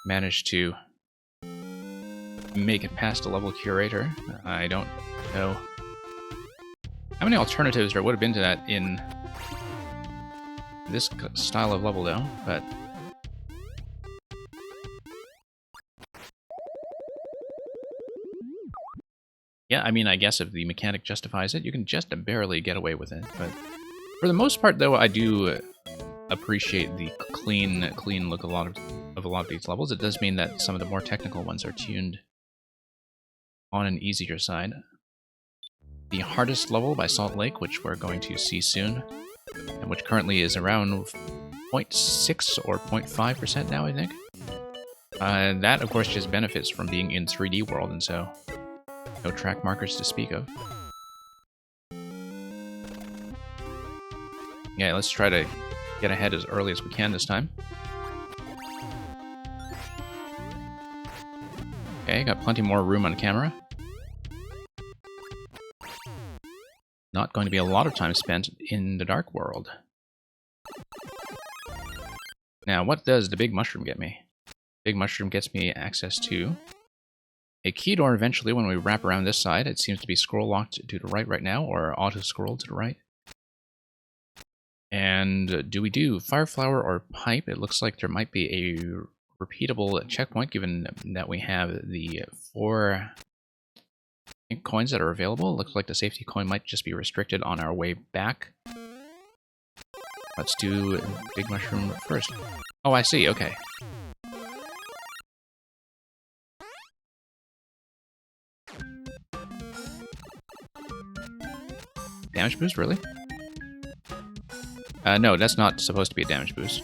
managed to make it past a level curator. I don't know how many alternatives there would have been to that in this style of level, though, but yeah, I mean, I guess if the mechanic justifies it, you can just barely get away with it. But for the most part, though, I do appreciate the clean look of a lot of these levels. It does mean that some of the more technical ones are tuned on an easier side. The hardest level by Salt Lake, which we're going to see soon, and which currently is around 0.6 or 0.5% now, I think. That, of course, just benefits from being in 3D world, and so no track markers to speak of. Yeah, let's try to get ahead as early as we can this time. Okay, got plenty more room on camera. Not going to be a lot of time spent in the Dark World. Now, what does the Big Mushroom get me? Big Mushroom gets me access to a key door eventually when we wrap around this side. It seems to be scroll locked to the right now, or auto scroll to the right. And do we do fire flower or pipe? It looks like there might be a repeatable checkpoint given that we have the 4 coins that are available. It looks like the safety coin might just be restricted on our way back. Let's do Big Mushroom first. Oh, I see. Okay. Damage boost, really? No, that's not supposed to be a damage boost.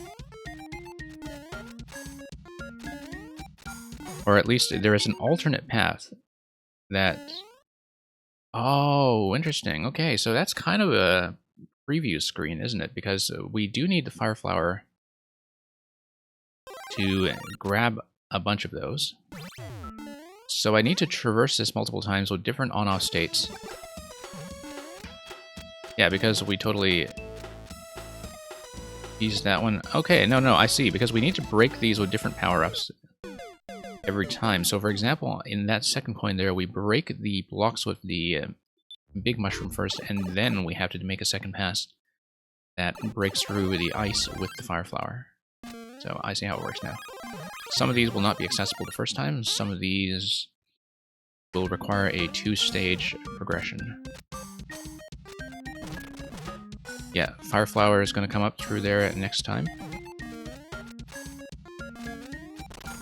Or at least there is an alternate path that... Oh, interesting. Okay, so that's kind of a preview screen, isn't it? Because we do need the fire flower to grab a bunch of those. So I need to traverse this multiple times with different on-off states. Yeah, because we totally used that one. Okay, no, I see. Because we need to break these with different power-ups every time. So for example, in that second coin there, we break the blocks with the big mushroom first, and then we have to make a second pass that breaks through the ice with the fire flower. So I see how it works now. Some of these will not be accessible the first time. Some of these will require a 2-stage progression. Yeah, fire flower is going to come up through there next time.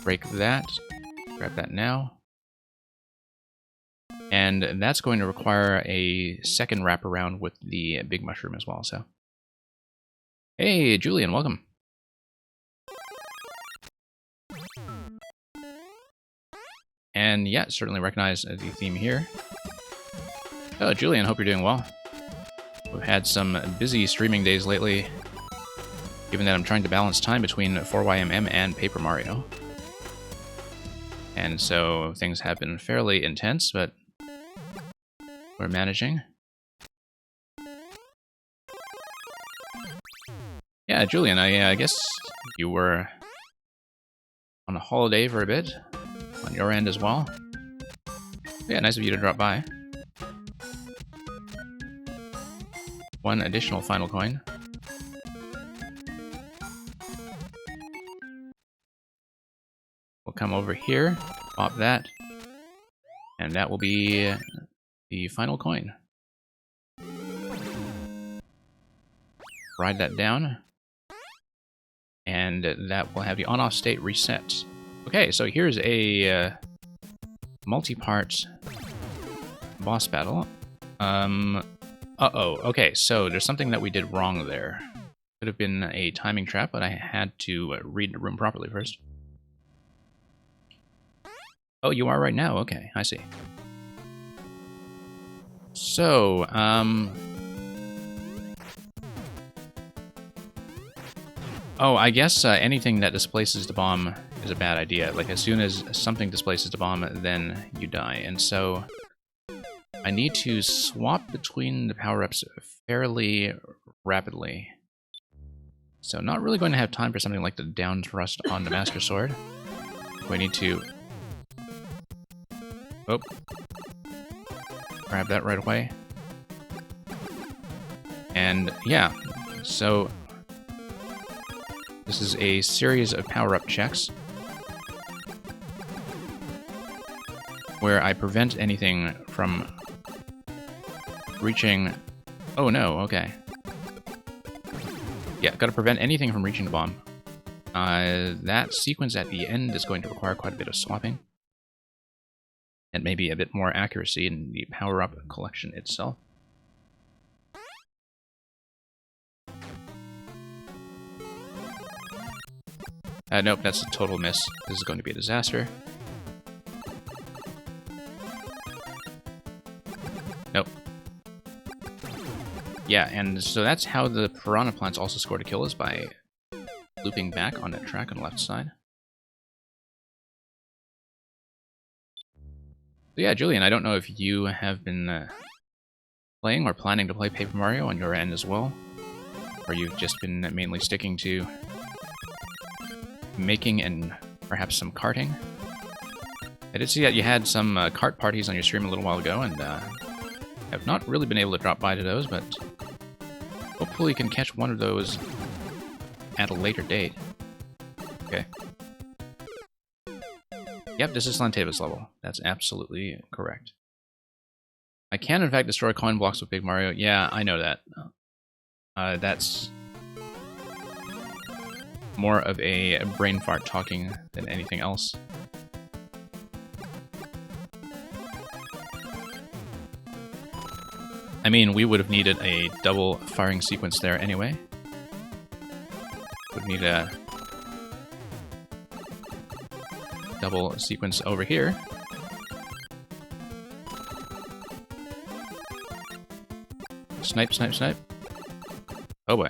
Break that. Grab that now. And that's going to require a second wraparound with the big mushroom as well, so. Hey, Julian, welcome. And yeah, certainly recognize the theme here. Oh, Julian, hope you're doing well. We've had some busy streaming days lately, given that I'm trying to balance time between 4YMM and Paper Mario. And so things have been fairly intense, but we're managing. Yeah, Julian, I guess you were on a holiday for a bit, on your end as well. Yeah, nice of you to drop by. One additional final coin. We'll come over here, pop that, and that will be the final coin. Ride that down, and that will have the on-off state reset. Okay, so here's a multi-part boss battle. Uh-oh, okay, so there's something that we did wrong there. Could have been a timing trap, but I had to read the room properly first. Oh, you are right now? Okay, I see. So, oh, I guess anything that displaces the bomb is a bad idea. Like, as soon as something displaces the bomb, then you die. And so, I need to swap between the power-ups fairly rapidly. So, not really going to have time for something like the down thrust on the Master Sword. We need to... Oh. Grab that right away. And, yeah. So... this is a series of power-up checks where I prevent anything from reaching... Oh no, okay. Yeah, gotta prevent anything from reaching the bomb. That sequence at the end is going to require quite a bit of swapping. And maybe a bit more accuracy in the power-up collection itself. Nope, that's a total miss. This is going to be a disaster. Nope. Yeah, and so that's how the Piranha Plants also scored a kill, is by looping back on that track on the left side. So yeah, Julian, I don't know if you have been playing or planning to play Paper Mario on your end as well, or you've just been mainly sticking to making and perhaps some karting. I did see that you had some kart parties on your stream a little while ago, and have not really been able to drop by to those, but hopefully you can catch one of those at a later date. Okay. Yep, this is Lantavis level. That's absolutely correct. I can, in fact, destroy coin blocks with Big Mario. Yeah, I know that. That's more of a brain fart talking than anything else. I mean, we would have needed a double firing sequence there anyway. Would need a double sequence over here. Snipe, snipe, snipe. Oh boy.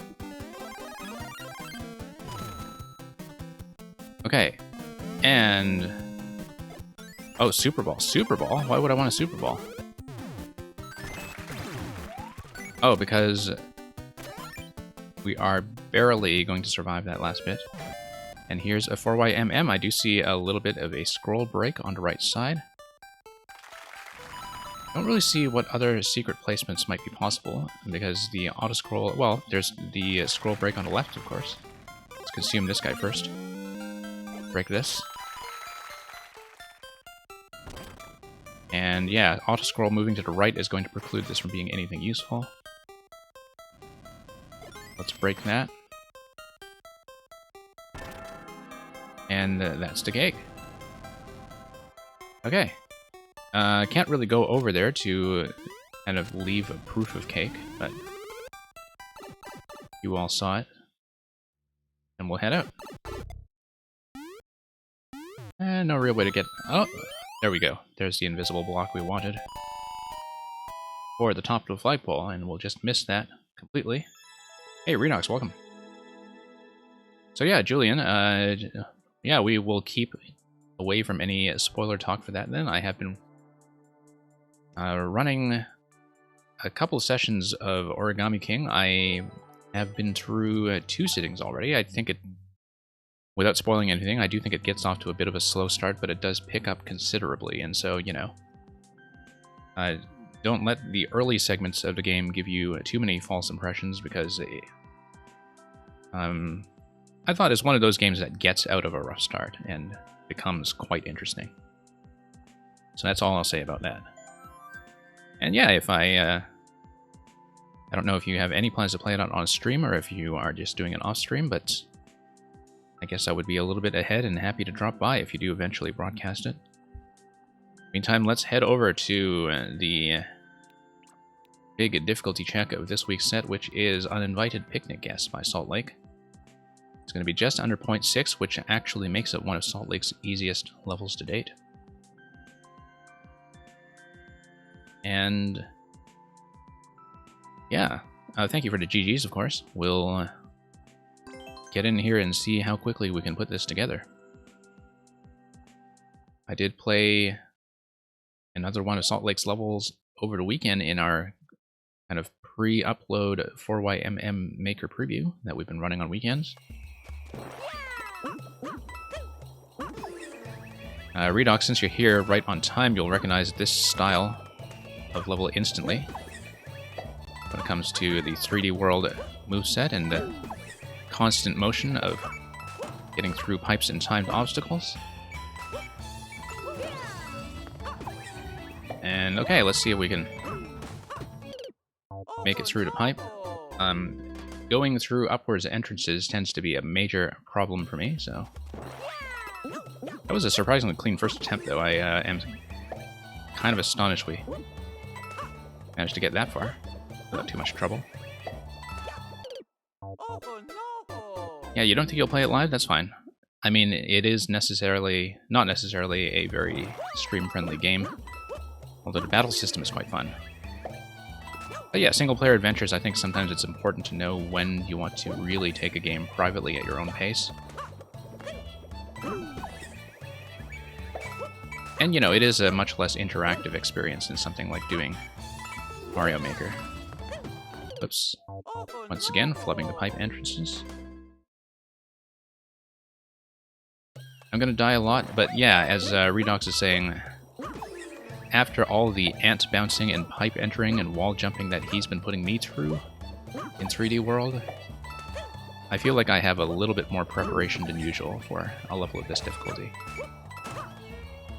Okay. And... oh, Super Ball. Super Ball? Why would I want a Super Ball? Oh, because we are barely going to survive that last bit. And here's a 4YMM. I do see a little bit of a scroll break on the right side. I don't really see what other secret placements might be possible, because the auto-scroll... well, there's the scroll break on the left, of course. Let's consume this guy first. Break this. And yeah, auto-scroll moving to the right is going to preclude this from being anything useful. Let's break that. And that's the cake. Okay. Can't really go over there to kind of leave a proof of cake, but you all saw it. And we'll head out. And no real way to get... oh, there we go. There's the invisible block we wanted. For the top of the flagpole, and we'll just miss that completely. Hey, Redox, welcome. So yeah, Julian, yeah, we will keep away from any spoiler talk for that then. I have been running a couple of sessions of Origami King. I have been through 2 sittings already. I think it, without spoiling anything, I do think it gets off to a bit of a slow start, but it does pick up considerably, and so, you know, don't let the early segments of the game give you too many false impressions, because I thought it's one of those games that gets out of a rough start and becomes quite interesting. So that's all I'll say about that. And yeah, if I don't know if you have any plans to play it on stream, or if you are just doing it off stream, but I guess I would be a little bit ahead and happy to drop by if you do eventually broadcast it. Meantime, let's head over to the big difficulty check of this week's set, which is Uninvited Picnic Guests by Salt Lake. It's going to be just under 0.6, which actually makes it one of Salt Lake's easiest levels to date. And yeah, thank you for the GGs, of course. We'll get in here and see how quickly we can put this together. I did play another one of Salt Lake's levels over the weekend in our kind of pre-upload 4YMM Maker preview that we've been running on weekends. Redox, since you're here right on time, you'll recognize this style of level instantly when it comes to the 3D World moveset and the constant motion of getting through pipes and timed obstacles. And okay, let's see if we can make it through the pipe. Going through upwards entrances tends to be a major problem for me, so... that was a surprisingly clean first attempt, though. I am kind of astonished we managed to get that far without too much trouble. Yeah, you don't think you'll play it live? That's fine. I mean, it is not necessarily a very stream-friendly game, although the battle system is quite fun. But yeah, single-player adventures, I think sometimes it's important to know when you want to really take a game privately at your own pace. And, you know, it is a much less interactive experience than something like doing Mario Maker. Oops. Once again, flubbing the pipe entrances. I'm gonna die a lot, but yeah, as Redox is saying, after all the ant bouncing and pipe entering and wall jumping that he's been putting me through in 3D World, I feel like I have a little bit more preparation than usual for a level of this difficulty.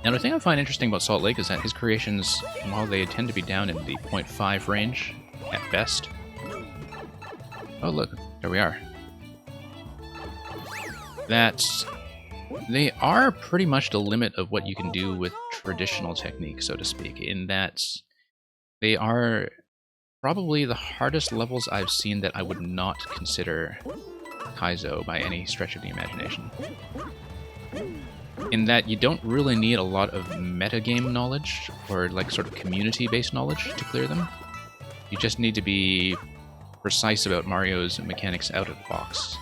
Now, the thing I find interesting about Salt Lake is that his creations, while they tend to be down in the 0.5 range at best... Oh look, there we are. They are pretty much the limit of what you can do with traditional technique, so to speak, in that they are probably the hardest levels I've seen that I would not consider Kaizo by any stretch of the imagination. In that you don't really need a lot of metagame knowledge, or like sort of community-based knowledge to clear them. You just need to be precise about Mario's mechanics out of the box.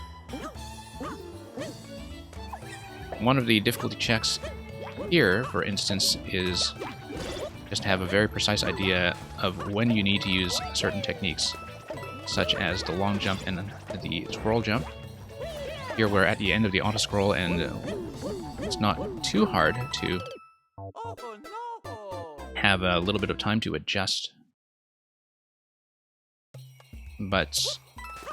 One of the difficulty checks here, for instance, is just to have a very precise idea of when you need to use certain techniques, such as the long jump and the scroll jump. Here we're at the end of the auto-scroll, and it's not too hard to have a little bit of time to adjust. But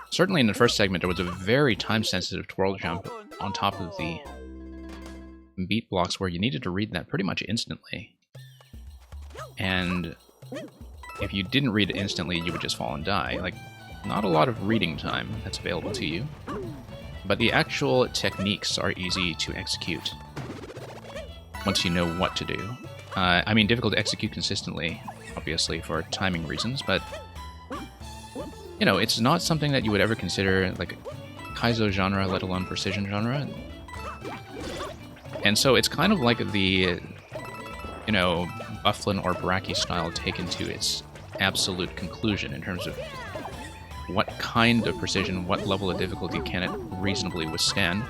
certainly in the first segment, there was a very time-sensitive twirl jump on top of the beat blocks where you needed to read that pretty much instantly. And if you didn't read it instantly, you would just fall and die. Like, not a lot of reading time that's available to you. But the actual techniques are easy to execute once you know what to do. I mean, difficult to execute consistently, obviously, for timing reasons, but you know, it's not something that you would ever consider like Kaizo genre, let alone precision genre. And so it's kind of like the, you know, Bufflin or Baraki style taken to its absolute conclusion in terms of what kind of precision, what level of difficulty can it reasonably withstand,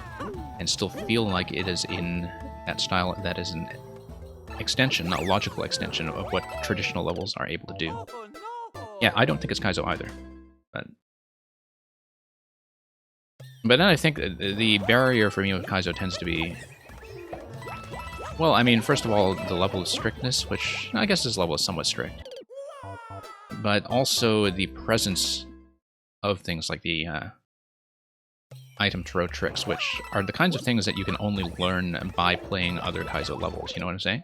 and still feel like it is in that style that is an extension, a logical extension of what traditional levels are able to do. Yeah, I don't think it's Kaizo either. But then I think the barrier for me with Kaizo tends to be... Well, I mean, first of all, the level of strictness, which I guess this level is somewhat strict. But also the presence of things like the item throw tricks, which are the kinds of things that you can only learn by playing other Kaizo levels, you know what I'm saying?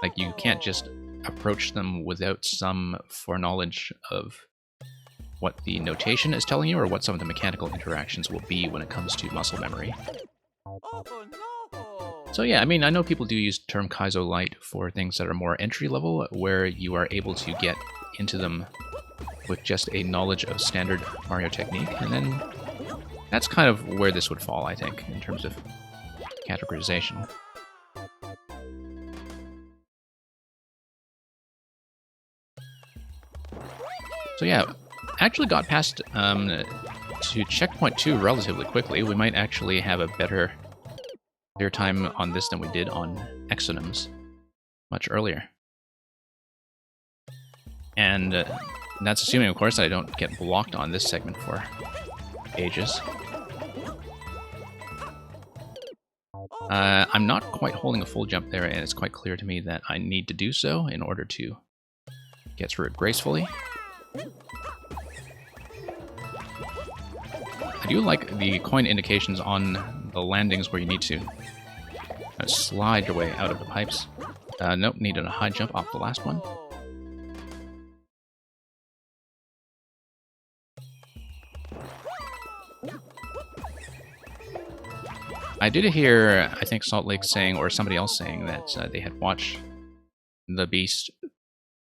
Like, you can't just approach them without some foreknowledge of what the notation is telling you, or what some of the mechanical interactions will be when it comes to muscle memory. So yeah, I mean, I know people do use the term Kaizo Light for things that are more entry-level, where you are able to get into them with just a knowledge of standard Mario technique, and then that's kind of where this would fall, I think, in terms of categorization. So yeah, actually got past to checkpoint 2 relatively quickly. We might actually have a better clear time on this than we did on Exonyms much earlier. And that's assuming, of course, that I don't get blocked on this segment for ages. I'm not quite holding a full jump there, and it's quite clear to me that I need to do so in order to get through it gracefully. I do like the coin indications on the landings where you need to slide your way out of the pipes. Nope, needed a high jump off the last one. I did hear, I think, Salt Lake saying, or somebody else saying, that they had watched the Beast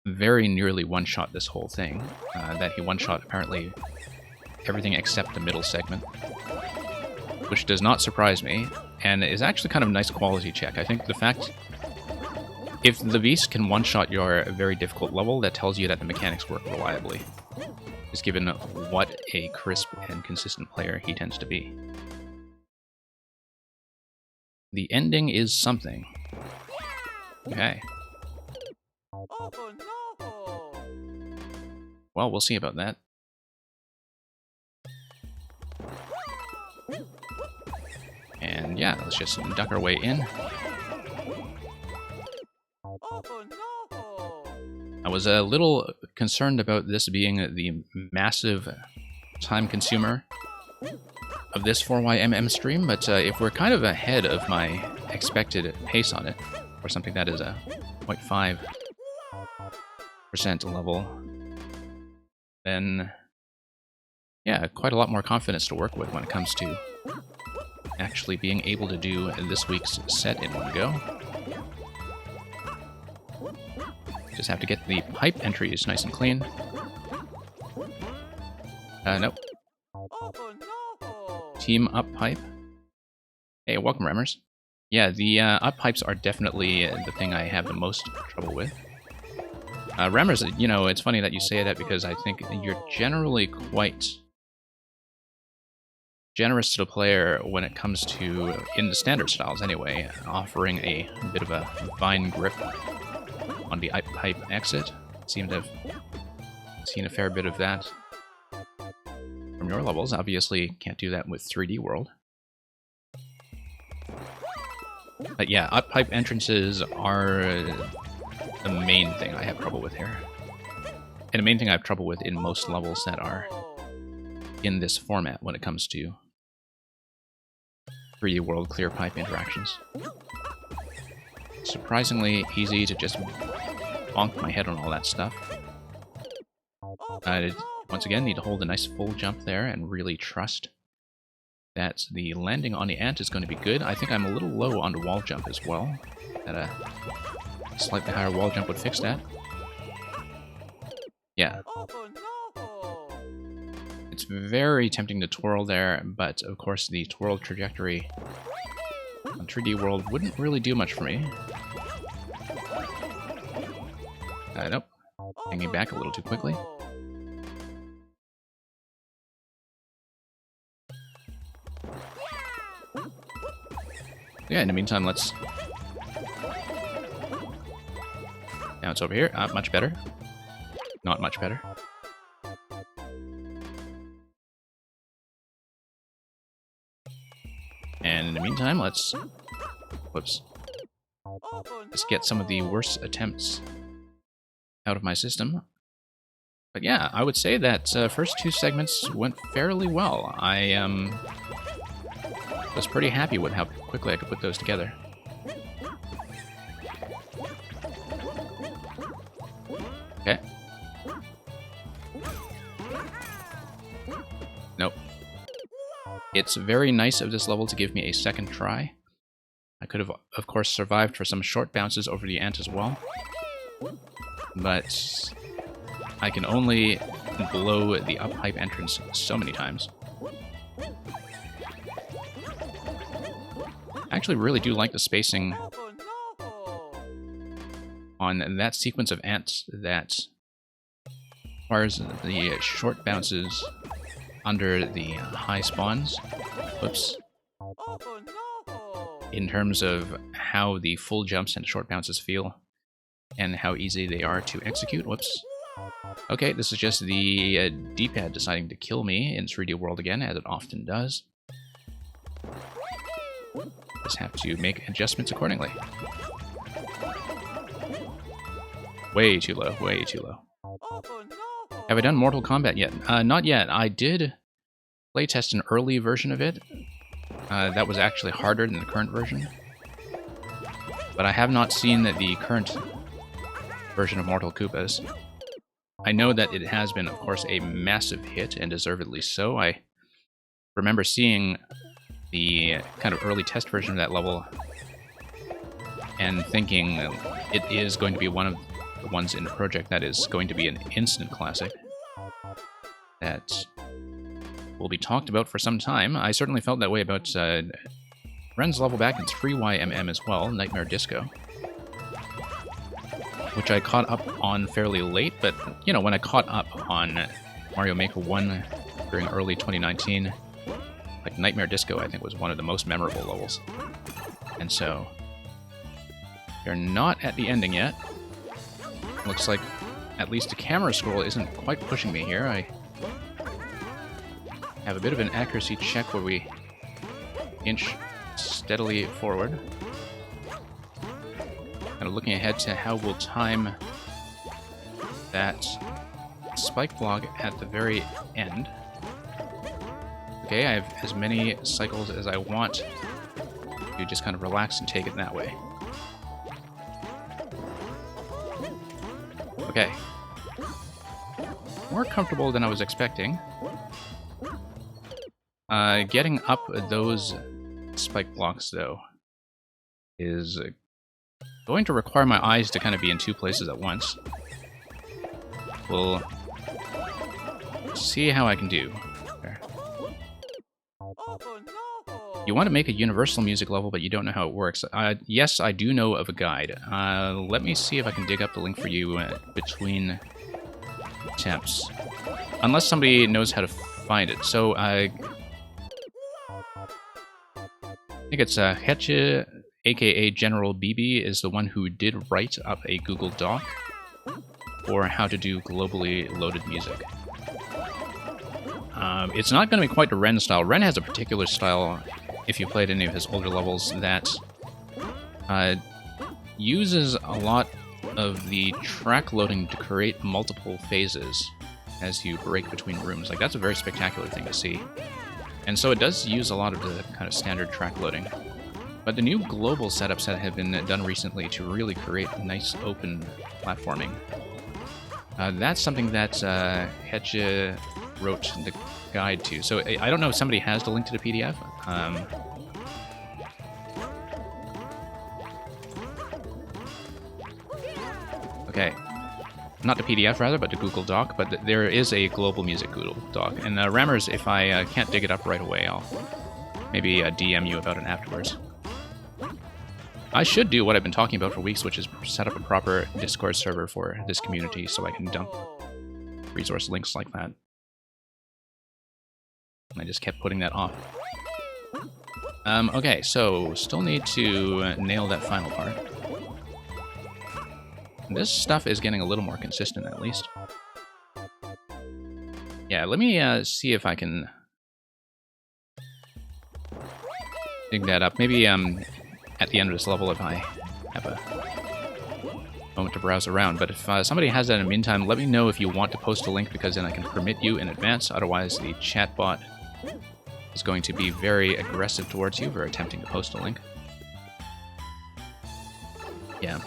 very nearly one-shot this whole thing. That he one-shot, apparently, everything except the middle segment. Which does not surprise me, and is actually kind of a nice quality check. I think the fact... If the Beast can one-shot your very difficult level, that tells you that the mechanics work reliably. Just given what a crisp and consistent player he tends to be. The ending is something. Okay. Well, we'll see about that. And yeah, let's just duck our way in. I was a little concerned about this being the massive time consumer of this 4YMM stream, but if we're kind of ahead of my expected pace on it, or something that is a 0.5% level, then yeah, quite a lot more confidence to work with when it comes to actually being able to do this week's set in one go. Just have to get the pipe entries nice and clean. Nope. Team up pipe. Hey, welcome, Remmers. Yeah, the up pipes are definitely the thing I have the most trouble with. Remmers, you know, it's funny that you say that because I think you're generally quite generous to the player when it comes to, in the standard styles anyway, offering a bit of a vine grip on the pipe exit. Seem to have seen a fair bit of that from your levels. Obviously, can't do that with 3D World. But yeah, up pipe entrances are the main thing I have trouble with here. And the main thing I have trouble with in most levels that are in this format when it comes to 3D World clear pipe interactions. Surprisingly easy to just bonk my head on all that stuff. Once again, need to hold a nice full jump there and really trust that the landing on the ant is going to be good. I think I'm a little low on the wall jump as well. That a slightly higher wall jump would fix that. Yeah. It's very tempting to twirl there, but of course the twirl trajectory on 3D World wouldn't really do much for me. Nope. Hanging back a little too quickly. Yeah, in the meantime, let's... Now it's over here. Much better. Not much better. And in the meantime, let's... Whoops. Let's get some of the worst attempts out of my system. But yeah, I would say that first two segments went fairly well. I was pretty happy with how quickly I could put those together. Okay. Nope. It's very nice of this level to give me a second try. I could have, of course, survived for some short bounces over the ant as well. But I can only blow the up pipe entrance so many times. I actually really do like the spacing on that sequence of ants that requires the short bounces under the high spawns. Whoops. In terms of how the full jumps and short bounces feel and how easy they are to execute. Whoops. Okay, this is just the D-pad deciding to kill me in 3D World again, as it often does. Just have to make adjustments accordingly. Way too low, way too low. Have I done Mortal Kombat yet? Not yet. I did playtest an early version of it. That was actually harder than the current version. But I have not seen the current version of Mortal Koopas. I know that it has been, of course, a massive hit, and deservedly so. I remember seeing the kind of early test version of that level and thinking it is going to be one of the ones in the project that is going to be an instant classic that will be talked about for some time. I certainly felt that way about Ren's level back in 3YMM as well, Nightmare Disco, which I caught up on fairly late, but, you know, when I caught up on Mario Maker 1 during early 2019, like, Nightmare Disco, I think, was one of the most memorable levels. And so, they're not at the ending yet. Looks like at least the camera scroll isn't quite pushing me here. I have a bit of an accuracy check where we inch steadily forward. Kind of looking ahead to how we'll time that spike block at the very end. Okay, I have as many cycles as I want. You just kind of relax and take it that way. Okay. More comfortable than I was expecting. Getting up those spike blocks, though, is going to require my eyes to kind of be in two places at once. We'll see how I can do. There. You want to make a universal music level, but you don't know how it works. Yes, I do know of a guide. Let me see if I can dig up the link for you between attempts. Unless somebody knows how to find it. So, I think it's Hetche, aka General BB, is the one who did write up a Google Doc for how to do globally loaded music. It's not going to be quite the Ren style. Ren has a particular style, if you played any of his older levels, that uses a lot of the track loading to create multiple phases as you break between rooms. Like, that's a very spectacular thing to see. And so it does use a lot of the kind of standard track loading. But the new global setups that have been done recently to really create nice open platforming, that's something that Hetche wrote the guide to. So I don't know if somebody has the link to the PDF. Okay. Not the PDF, rather, but the Google Doc. But there is a global music Google Doc. And Rammers, if I can't dig it up right away, I'll maybe DM you about it afterwards. I should do what I've been talking about for weeks, which is set up a proper Discord server for this community so I can dump resource links like that. And I just kept putting that off. Okay, so still need to nail that final part. This stuff is getting a little more consistent, at least. Yeah, let me see if I can dig that up. Maybe at the end of this level, if I have a moment to browse around. But if somebody has that in the meantime, let me know if you want to post a link, because then I can permit you in advance. Otherwise, the chatbot is going to be very aggressive towards you for attempting to post a link. Yeah.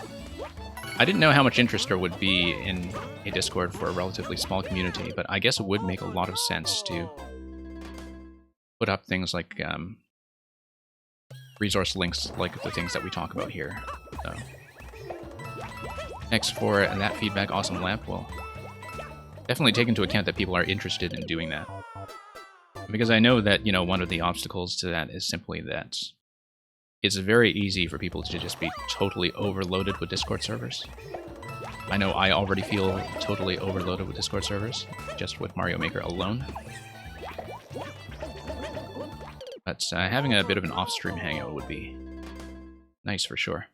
I didn't know how much interest there would be in a Discord for a relatively small community, but I guess it would make a lot of sense to put up things like resource links, like the things that we talk about here. So, next, for that feedback, Awesome Lamp will definitely take into account that people are interested in doing that. Because I know that, you know, one of the obstacles to that is simply that it's very easy for people to just be totally overloaded with Discord servers. I know I already feel totally overloaded with Discord servers, just with Mario Maker alone. But having a bit of an off-stream hangout would be nice for sure.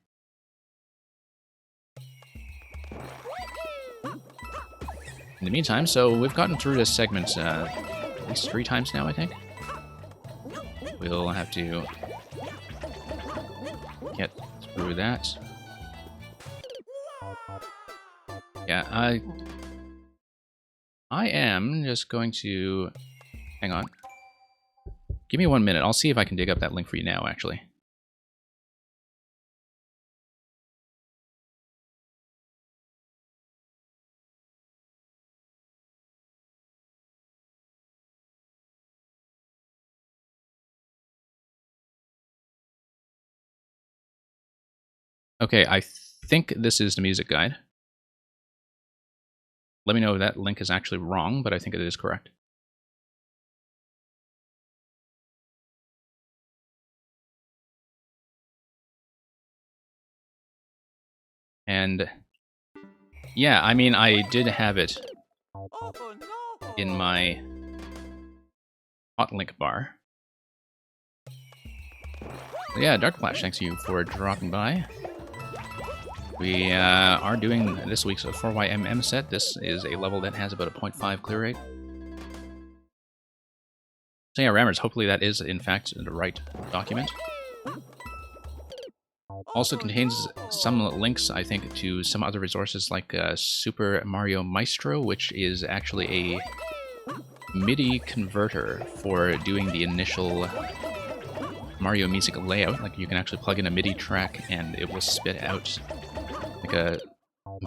In the meantime, so we've gotten through this segment at least 3 times now, I think. We'll have to get through that. Yeah, I am just going to... Hang on. Give me 1 minute. I'll see if I can dig up that link for you now, actually. Okay, I think this is the music guide. Let me know if that link is actually wrong, but I think it is correct. And yeah, I mean, I did have it in my hotlink bar. Yeah, Dark Flash, thanks you for dropping by. We are doing this week's 4YMM set. This is a level that has about a 0.5 clear rate. So yeah, Rammers, hopefully that is, in fact, the right document. Also contains some links, I think, to some other resources like Super Mario Maestro, which is actually a MIDI converter for doing the initial Mario music layout. Like, you can actually plug in a MIDI track and it will spit out like a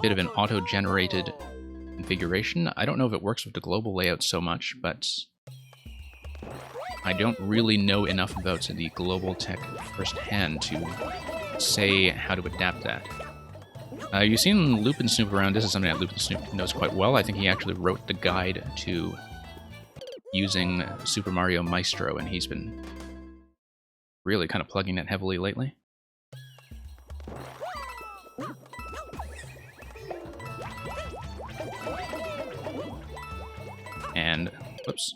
bit of an auto-generated configuration. I don't know if it works with the global layout so much, but I don't really know enough about the global tech firsthand to say how to adapt that. You've seen Lupin snoop around. This is something that Lupin Snoop knows quite well. I think he actually wrote the guide to using Super Mario Maestro, and he's been really kind of plugging it heavily lately. And, whoops.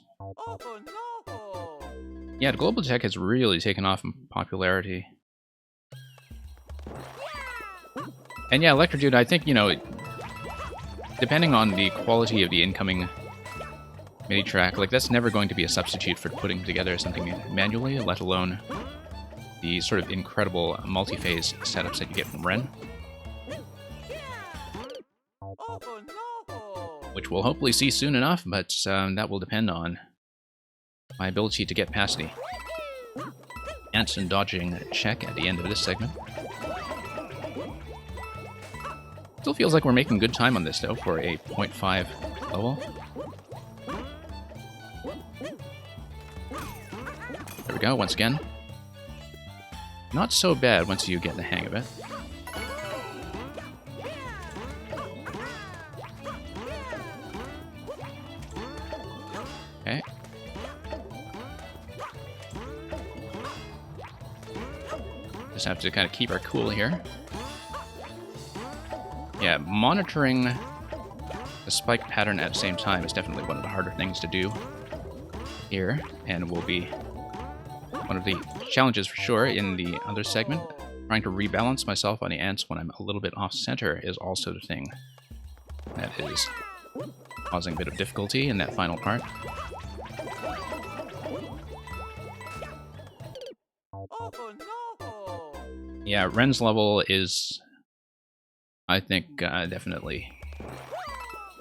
Yeah, the global tech has really taken off in popularity. And yeah, Electrodude, I think, you know, depending on the quality of the incoming MIDI track, like, that's never going to be a substitute for putting together something manually, let alone the sort of incredible multi-phase setups that you get from Ren. Which we'll hopefully see soon enough, but that will depend on my ability to get past the ants and dodging check at the end of this segment. Still feels like we're making good time on this, though, for a 0.5 level. There we go, once again. Not so bad once you get the hang of it. Okay. Just have to kind of keep our cool here. Yeah, monitoring the spike pattern at the same time is definitely one of the harder things to do here, and will be one of the challenges for sure in the other segment. Trying to rebalance myself on the ants when I'm a little bit off-center is also the thing that is causing a bit of difficulty in that final part. Yeah, Ren's level is, I think, definitely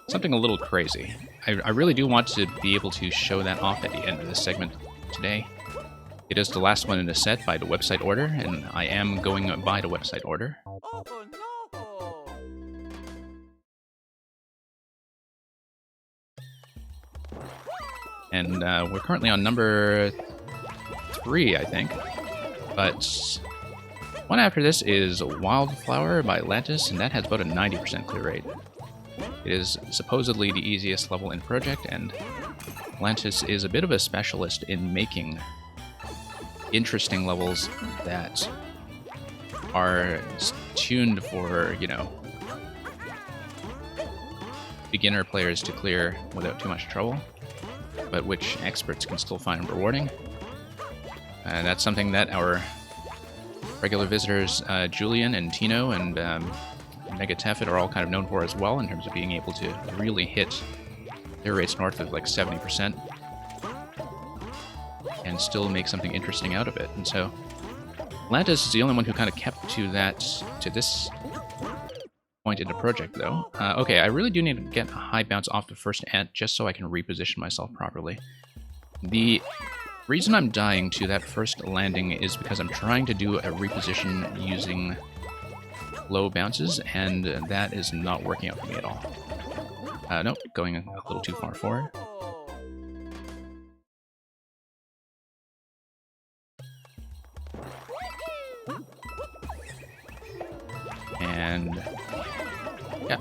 something a little crazy. I really do want to be able to show that off at the end of this segment today. It is the last one in the set by the website order, and I am going by the website order. And we're currently on number 3, I think. But one after this is Wildflower by Lantis, and that has about a 90% clear rate. It is supposedly the easiest level in Project, and Lantis is a bit of a specialist in making interesting levels that are tuned for, you know, beginner players to clear without too much trouble, but which experts can still find rewarding. And that's something that our regular visitors, Julian and Tino and Mega Tefit, are all kind of known for as well, in terms of being able to really hit their rates north of like 70% and still make something interesting out of it. And so Lantis is the only one who kind of kept to that, to this point in the project, though. Okay, I really do need to get a high bounce off the first ant just so I can reposition myself properly. The reason I'm dying to that first landing is because I'm trying to do a reposition using low bounces, and that is not working out for me at all. Nope, going a little too far forward. And yeah.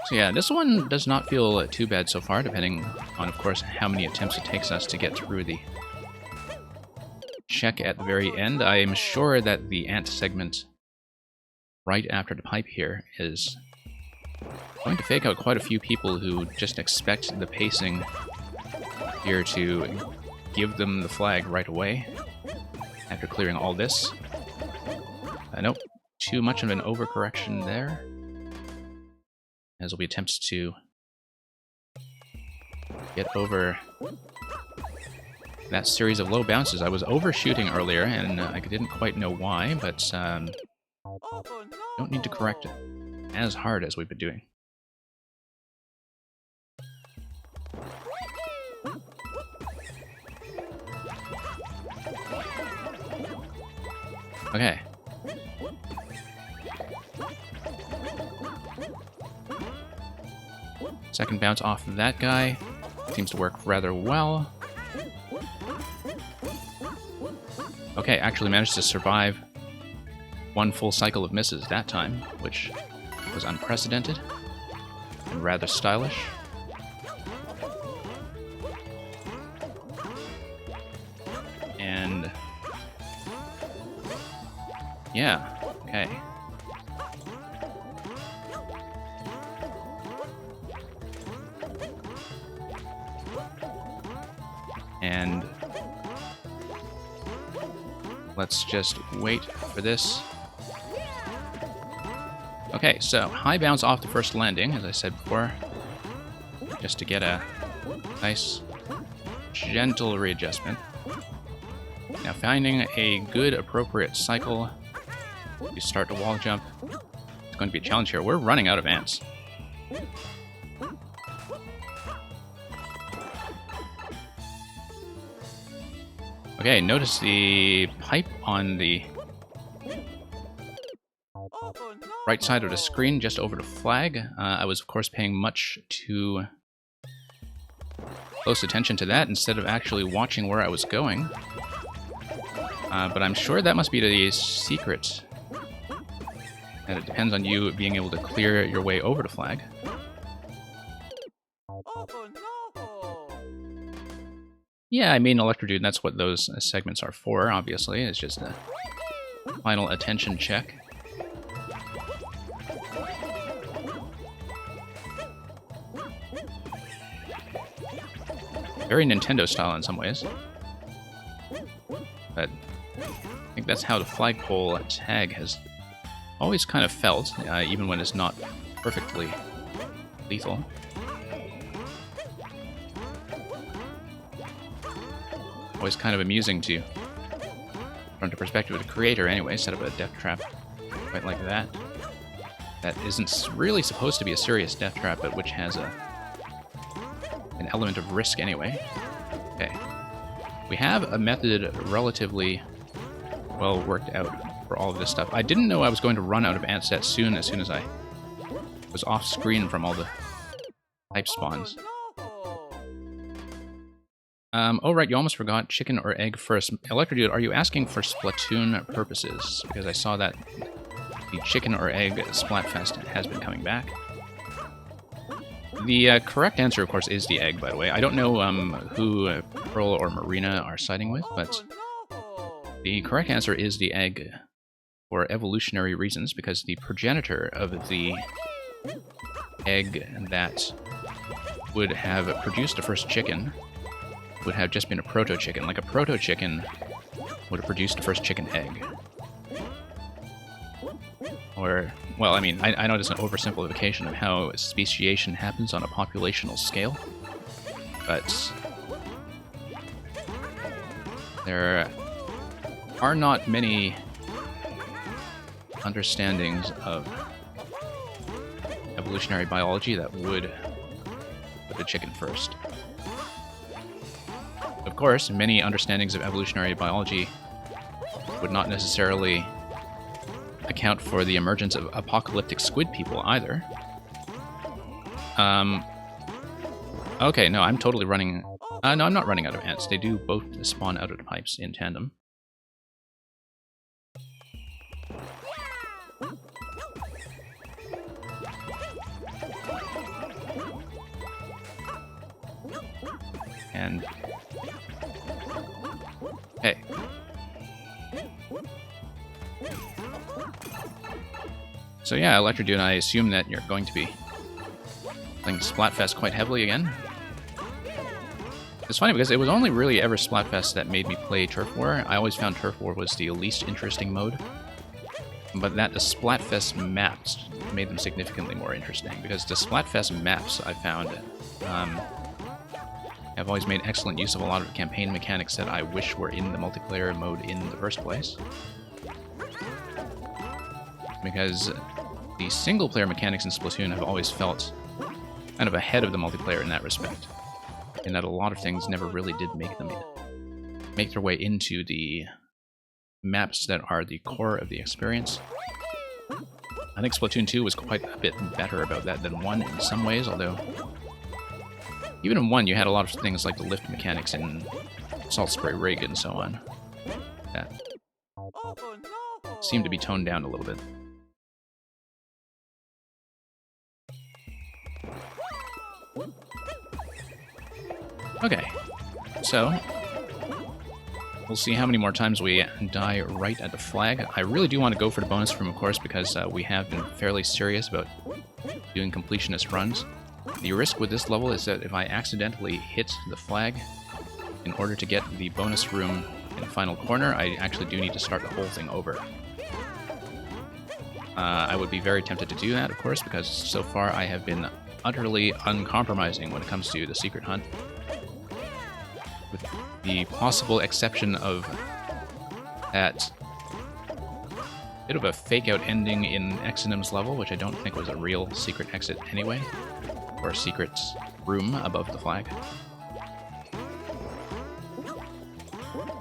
So yeah, this one does not feel too bad so far, depending on, of course, how many attempts it takes us to get through the check at the very end. I am sure that the ant segment right after the pipe here is going to fake out quite a few people who just expect the pacing here to give them the flag right away after clearing all this. Nope, too much of an overcorrection there. as we attempt to get over that series of low bounces. I was overshooting earlier, and I didn't quite know why, but don't need to correct it as hard as we've been doing. Okay. Second bounce off of that guy. Seems to work rather well. Okay, actually managed to survive one full cycle of misses that time, which was unprecedented and rather stylish. And yeah, okay. And let's just wait for this. Okay, so high bounce off the first landing, as I said before, just to get a nice, gentle readjustment. Now finding a good, appropriate cycle to start the wall jump. It's going to be a challenge here. We're running out of ants. Okay, notice the pipe on the right side of the screen, just over the flag. I was, of course, paying much too close attention to that instead of actually watching where I was going. But I'm sure that must be the secret. And it depends on you being able to clear your way over the flag. Yeah, I mean, Electrodude, that's what those segments are for, obviously. It's just a final attention check. Very Nintendo style in some ways. But I think that's how the flagpole tag has always kind of felt, even when it's not perfectly lethal. Always kind of amusing to, from the perspective of the creator anyway, set up a death trap quite like that. That isn't really supposed to be a serious death trap, but which has an element of risk anyway. Okay. We have a method relatively well worked out for all of this stuff. I didn't know I was going to run out of ant sets as soon as I was off screen from all the type spawns. Oh right, you almost forgot chicken or egg first. Electrodude, are you asking for Splatoon purposes? Because I saw that the chicken or egg Splatfest has been coming back. The correct answer, of course, is the egg, by the way. I don't know who Pearl or Marina are siding with, but the correct answer is the egg for evolutionary reasons, because the progenitor of the egg that would have produced the first chicken would have just been a proto-chicken. Like a proto-chicken would have produced the first chicken egg. Or, well, I mean, I know it's an oversimplification of how speciation happens on a populational scale, but there are not many understandings of evolutionary biology that would put the chicken first. Of course, many understandings of evolutionary biology would not necessarily account for the emergence of apocalyptic squid people either. Okay, no, I'm totally running... no, I'm not running out of ants. They do both spawn out of the pipes in tandem. And... hey. So yeah, Electrodude, I assume that you're going to be playing Splatfest quite heavily again. It's funny because it was only really ever Splatfest that made me play Turf War. I always found Turf War was the least interesting mode. but that the Splatfest maps made them significantly more interesting, because the Splatfest maps, I found, have always made excellent use of a lot of campaign mechanics that I wish were in the multiplayer mode in the first place. Because the single-player mechanics in Splatoon have always felt kind of ahead of the multiplayer in that respect, in that a lot of things never really did make their way into the maps that are the core of the experience. I think Splatoon 2 was quite a bit better about that than 1 in some ways, although even in 1 you had a lot of things like the lift mechanics in Salt Spray Rig and so on that seemed to be toned down a little bit. Okay, so we'll see how many more times we die right at the flag. I really do want to go for the bonus room, of course, because we have been fairly serious about doing completionist runs. The risk with this level is that if I accidentally hit the flag in order to get the bonus room in the final corner, I actually do need to start the whole thing over. I would be very tempted to do that, of course, because so far I have been utterly uncompromising when it comes to the secret hunt. With the possible exception of that bit of a fake-out ending in Exodum's level, which I don't think was a real secret exit anyway, or a secret room above the flag.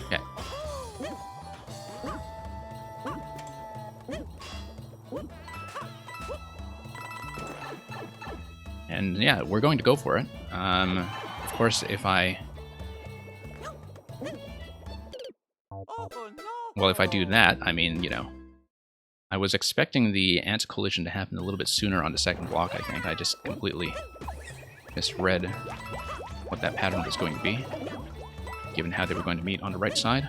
Okay. And yeah, we're going to go for it. Of course, if I... Well, if I do that, I mean, you know, I was expecting the ant collision to happen a little bit sooner on the second block, I think. I just completely misread what that pattern was going to be, given how they were going to meet on the right side.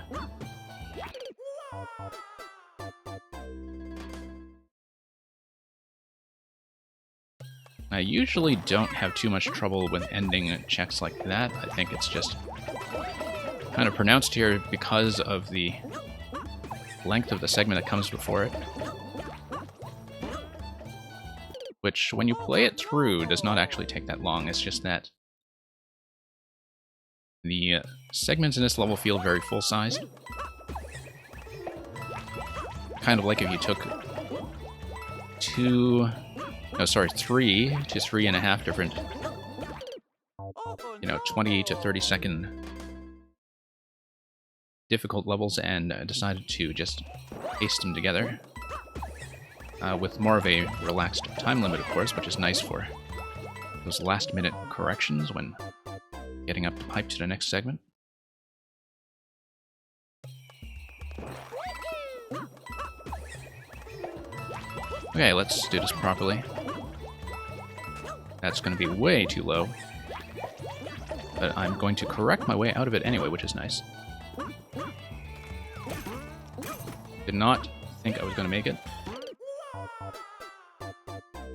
I usually don't have too much trouble with ending checks like that. I think it's just kind of pronounced here because of the length of the segment that comes before it, which, when you play it through, does not actually take that long. It's just that the segments in this level feel very full-sized. Kind of like if you took 3 to 3.5 different, 20 to 30 second difficult levels and decided to just paste them together with more of a relaxed time limit, of course, which is nice for those last-minute corrections when getting up the pipe to the next segment. Okay, let's do this properly. That's going to be way too low, but I'm going to correct my way out of it anyway, which is nice. Did not think I was going to make it.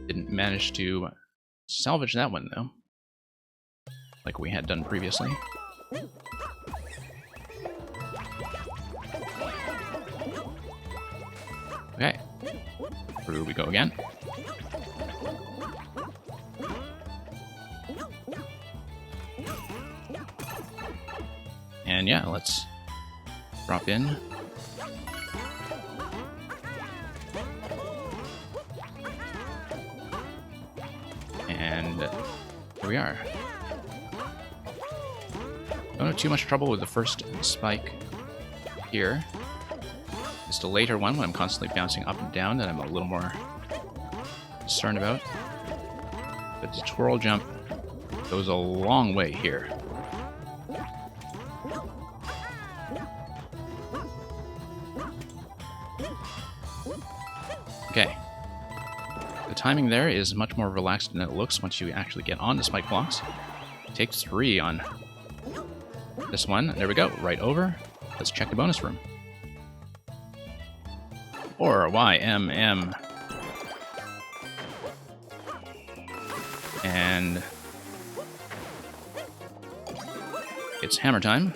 Didn't manage to salvage that one, though, like we had done previously. Okay, through we go again. And yeah, let's drop in. And here we are. Don't have too much trouble with the first spike here. It's the later one, when I'm constantly bouncing up and down, that I'm a little more concerned about. But the twirl jump goes a long way here. Okay. The timing there is much more relaxed than it looks once you actually get on the spike blocks. Take 3 on this one. There we go. Right over. Let's check the bonus room. Or YMM. And it's hammer time.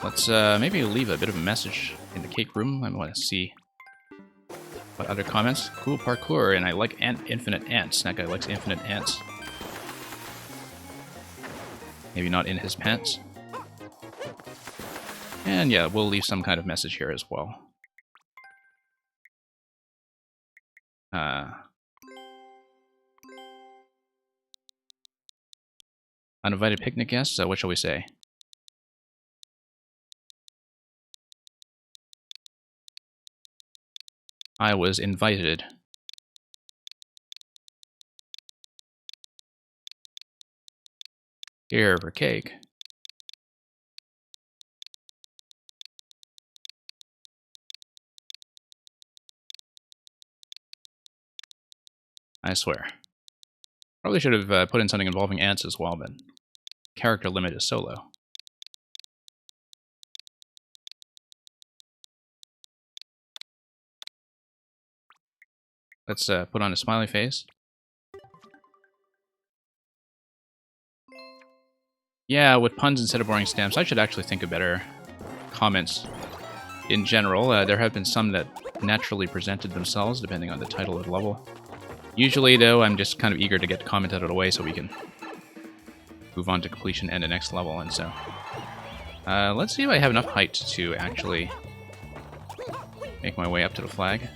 Let's maybe leave a bit of a message in the cake room. I want to see But other comments? Cool parkour, and I like infinite ants. That guy likes infinite ants. Maybe not in his pants. And yeah, we'll leave some kind of message here as well. Uninvited picnic guests, what shall we say? I was invited. Here for cake. I swear. Probably should have put in something involving ants as well, but character limit is so low. Let's put on a smiley face. Yeah, with puns instead of boring stamps, I should actually think of better comments. In general, there have been some that naturally presented themselves, depending on the title of the level. Usually, though, I'm just kind of eager to get the comment out of the way so we can move on to completion and the next level, and so... let's see if I have enough height to actually make my way up to the flag.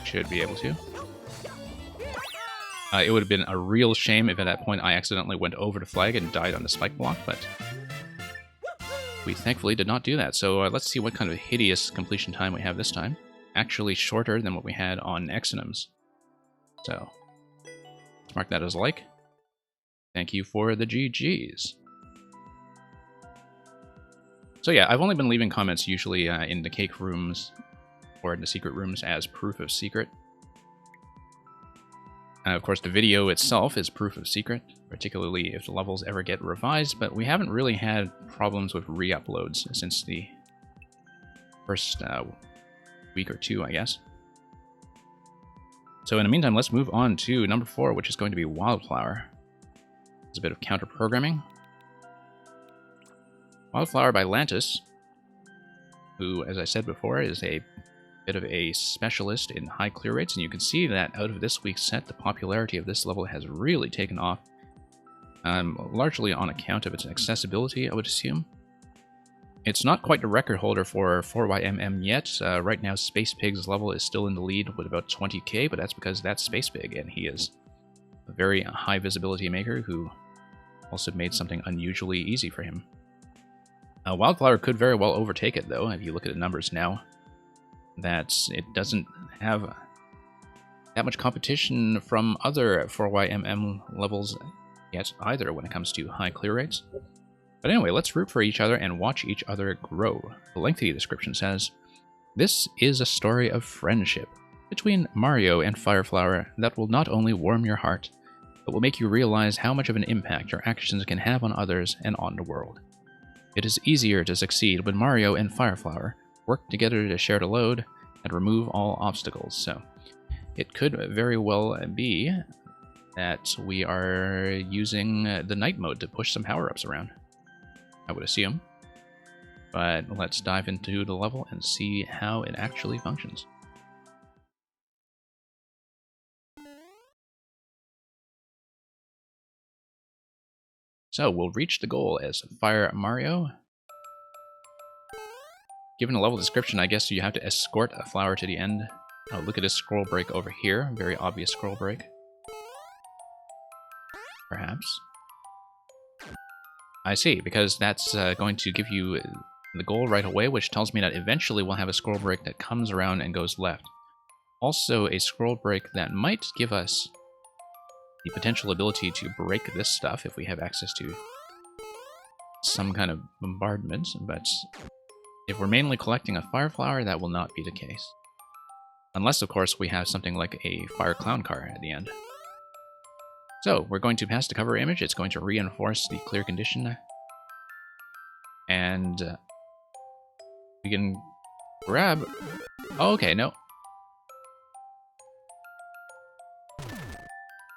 Should be able to. It would have been a real shame if at that point I accidentally went over the flag and died on the spike block, but we thankfully did not do that. So let's see what kind of hideous completion time we have this time. Actually shorter than what we had on Exonyms. So, let's mark that as a like. Thank you for the GGs. So yeah, I've only been leaving comments usually in the cake rooms or in the secret rooms as proof of secret. Of course, the video itself is proof of secret, particularly if the levels ever get revised, but we haven't really had problems with re-uploads since the first week or two, I guess. So in the meantime, let's move on to number 4, which is going to be Wildflower. It's a bit of counter-programming. Wildflower by Lantis, who, as I said before, is a bit of a specialist in high clear rates, and you can see that out of this week's set, the popularity of this level has really taken off, largely on account of its accessibility, I would assume. It's not quite the record holder for 4YMM yet. Right now, Space Pig's level is still in the lead with about 20k, but that's because that's Space Pig, and he is a very high visibility maker who also made something unusually easy for him. Wildflower could very well overtake it, though, if you look at the numbers now. That it doesn't have that much competition from other 4YMM levels yet either when it comes to high clear rates. But anyway, let's root for each other and watch each other grow. The lengthy description says, "This is a story of friendship between Mario and Fireflower that will not only warm your heart, but will make you realize how much of an impact your actions can have on others and on the world. It is easier to succeed when Mario and Fireflower work together to share the load and remove all obstacles." So it could very well be that we are using the night mode to push some power-ups around, I would assume. But let's dive into the level and see how it actually functions. So we'll reach the goal as Fire Mario. Given a level description, I guess you have to escort a flower to the end. Oh, look at this scroll break over here. Very obvious scroll break. Perhaps. I see, because that's going to give you the goal right away, which tells me that eventually we'll have a scroll break that comes around and goes left. Also, a scroll break that might give us the potential ability to break this stuff if we have access to some kind of bombardment, but if we're mainly collecting a fire flower, that will not be the case. Unless, of course, we have something like a fire clown car at the end. So, we're going to pass the cover image. It's going to reinforce the clear condition. And we can grab... Oh, okay, no.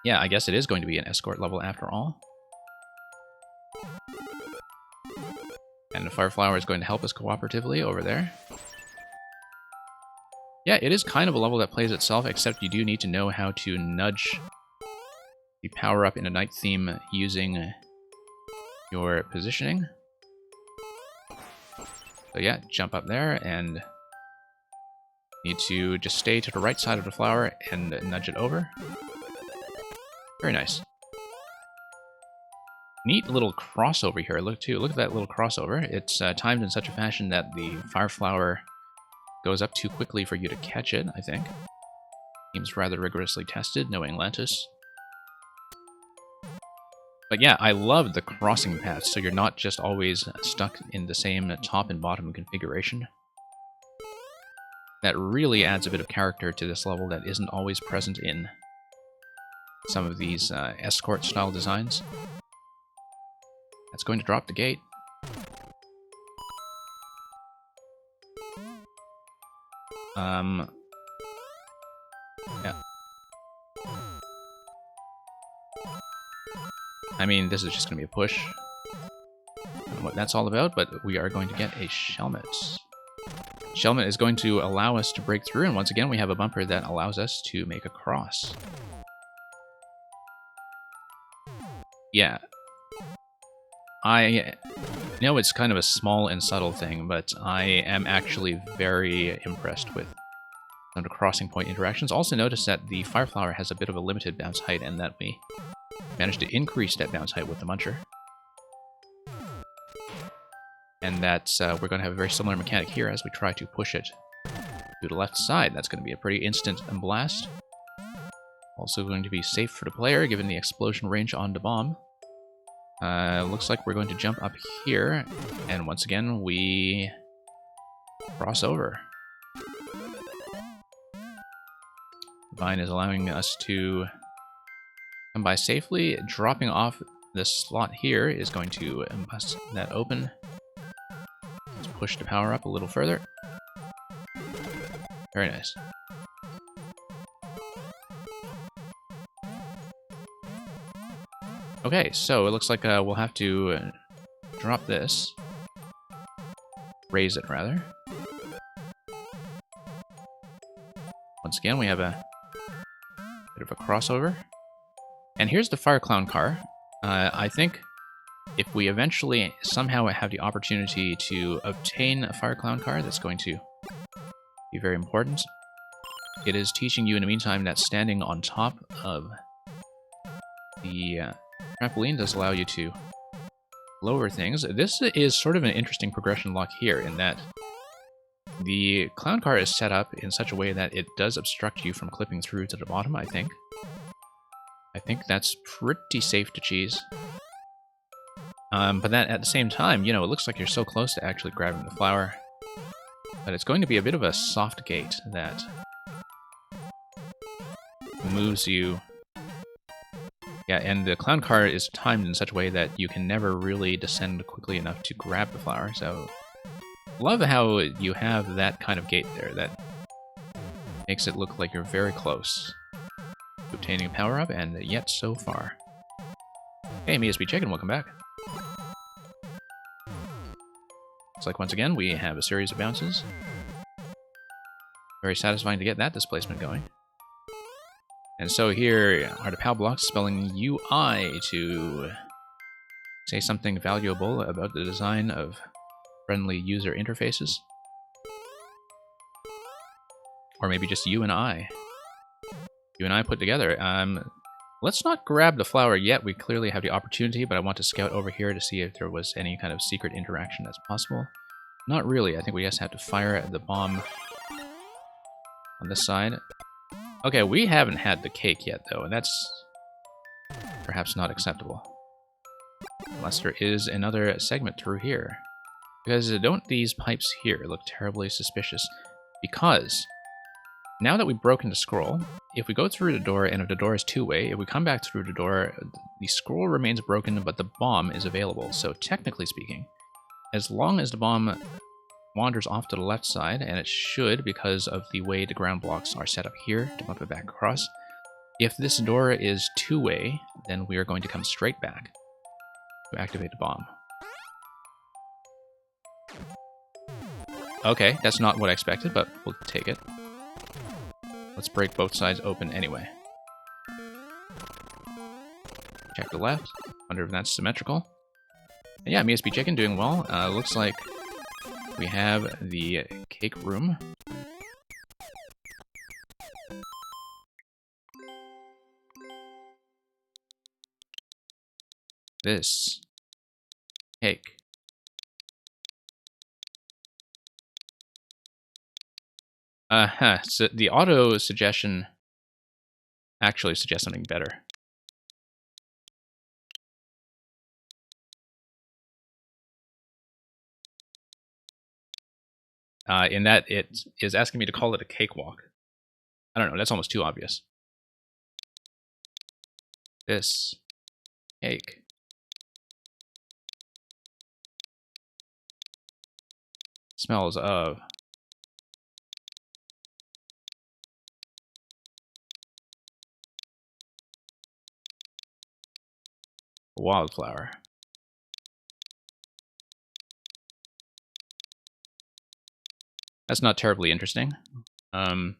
Yeah, I guess it is going to be an escort level after all. And the Fireflower is going to help us cooperatively over there. Yeah, it is kind of a level that plays itself, except you do need to know how to nudge the power-up in a night theme using your positioning. So yeah, jump up there and need to just stay to the right side of the flower and nudge it over. Very nice. Neat little crossover here. Look at that little crossover. It's timed in such a fashion that the fire flower goes up too quickly for you to catch it, I think. Seems rather rigorously tested, knowing Lantis. But yeah, I love the crossing paths, so you're not just always stuck in the same top and bottom configuration. That really adds a bit of character to this level that isn't always present in some of these escort-style designs. That's going to drop the gate. Yeah. I mean, this is just going to be a push. I don't know what that's all about, but we are going to get a Shelmet. Shelmet is going to allow us to break through, and once again we have a bumper that allows us to make a cross. Yeah. I know it's kind of a small and subtle thing, but I am actually very impressed with some of the crossing point interactions. Also notice that the Fire Flower has a bit of a limited bounce height, and that we managed to increase that bounce height with the Muncher. And that we're going to have a very similar mechanic here as we try to push it to the left side. That's going to be a pretty instant blast. Also going to be safe for the player, given the explosion range on the bomb. Looks like we're going to jump up here, and once again, we cross over. Vine is allowing us to come by safely. Dropping off this slot here is going to bust that open. Let's push the power up a little further. Very nice. Okay, so it looks like we'll have to drop this. Raise it, rather. Once again, we have a bit of a crossover. And here's the Fire Clown car. I think if we eventually somehow have the opportunity to obtain a Fire Clown car, that's going to be very important. It is teaching you in the meantime that standing on top of the trampoline does allow you to lower things. This is sort of an interesting progression lock here in that the clown car is set up in such a way that it does obstruct you from clipping through to the bottom, I think. I think that's pretty safe to cheese. But then at the same time, you know, it looks like you're so close to actually grabbing the flower. But it's going to be a bit of a soft gate that moves you. Yeah, and the clown car is timed in such a way that you can never really descend quickly enough to grab the flower, so love how you have that kind of gate there that makes it look like you're very close to obtaining a power-up, and yet so far. Hey, MeSB Chicken, welcome back. Looks like once again we have a series of bounces. Very satisfying to get that displacement going. And so here are the PAL blocks spelling UI to say something valuable about the design of friendly user interfaces. Or maybe just you and I. You and I put together. Let's not grab the flower yet. We clearly have the opportunity, but I want to scout over here to see if there was any kind of secret interaction that's possible. Not really. I think we just have to fire the bomb on this side. Okay, we haven't had the cake yet, though, and that's perhaps not acceptable. Unless there is another segment through here. Because don't these pipes here look terribly suspicious? Because now that we've broken the scroll, if we go through the door, and if the door is two-way, if we come back through the door, the scroll remains broken, but the bomb is available. So technically speaking, as long as the bomb wanders off to the left side, and it should because of the way the ground blocks are set up here to bump it back across. If this door is two-way, then we are going to come straight back to activate the bomb. Okay, that's not what I expected, but we'll take it. let's break both sides open anyway. Check the left. Wonder if that's symmetrical. And yeah, MeSB Chicken doing well. Looks like we have the cake room. This cake. So the auto suggestion actually suggests something better. In that it is asking me to call it a cakewalk. I don't know, that's almost too obvious. This cake. Smells of wildflower. That's not terribly interesting. I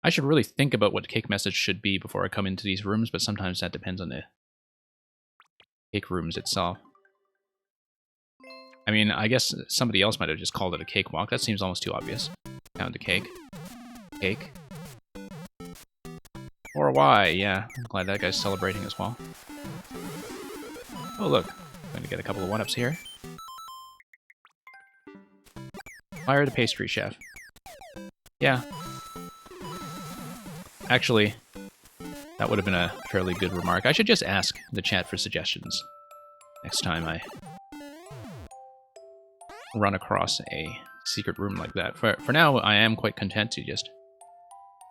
should really think about what the cake message should be before I come into these rooms, but sometimes that depends on the cake rooms itself. I mean, I guess somebody else might have just called it a cakewalk. That seems almost too obvious. Count the cake. Cake. Or why? Yeah, I'm glad that guy's celebrating as well. Oh, look. I'm going to get a couple of one-ups here. Fire the pastry chef. Yeah. Actually, that would have been a fairly good remark. I should just ask the chat for suggestions next time I run across a secret room like that. For now, I am quite content to just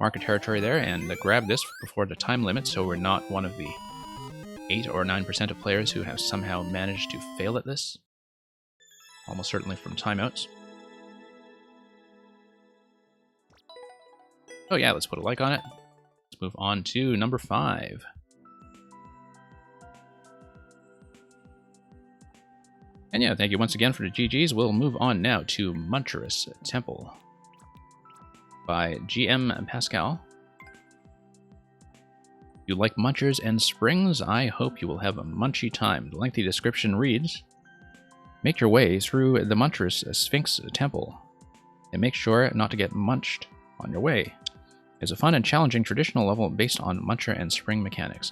mark a territory there and grab this before the time limit, so we're not one of the 8 or 9% of players who have somehow managed to fail at this. Almost certainly from timeouts. Oh yeah, let's put a like on it. Let's move on to number 5. And yeah, thank you once again for the GGs. We'll move on now to Muncherous Temple by GM Pascal. If you like munchers and springs, I hope you will have a munchy time. The lengthy description reads, make your way through the Muncherous Sphinx Temple and make sure not to get munched on your way. It's a fun and challenging traditional level based on muncher and spring mechanics.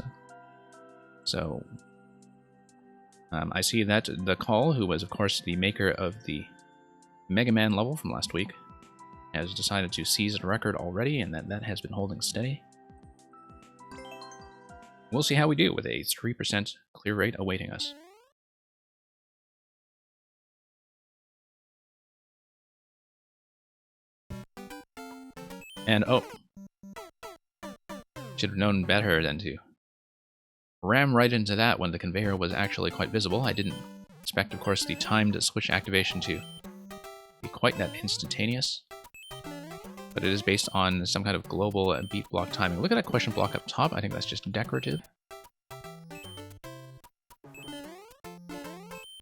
So, I see that the Call, who was of course the maker of the Mega Man level from last week, has decided to seize the record already, and that has been holding steady. We'll see how we do with a 3% clear rate awaiting us. And oh, should have known better than to ram right into that when the conveyor was actually quite visible. I didn't expect, of course, the timed switch activation to be quite that instantaneous. But it is based on some kind of global beat block timing. Look at that question block up top. I think that's just decorative.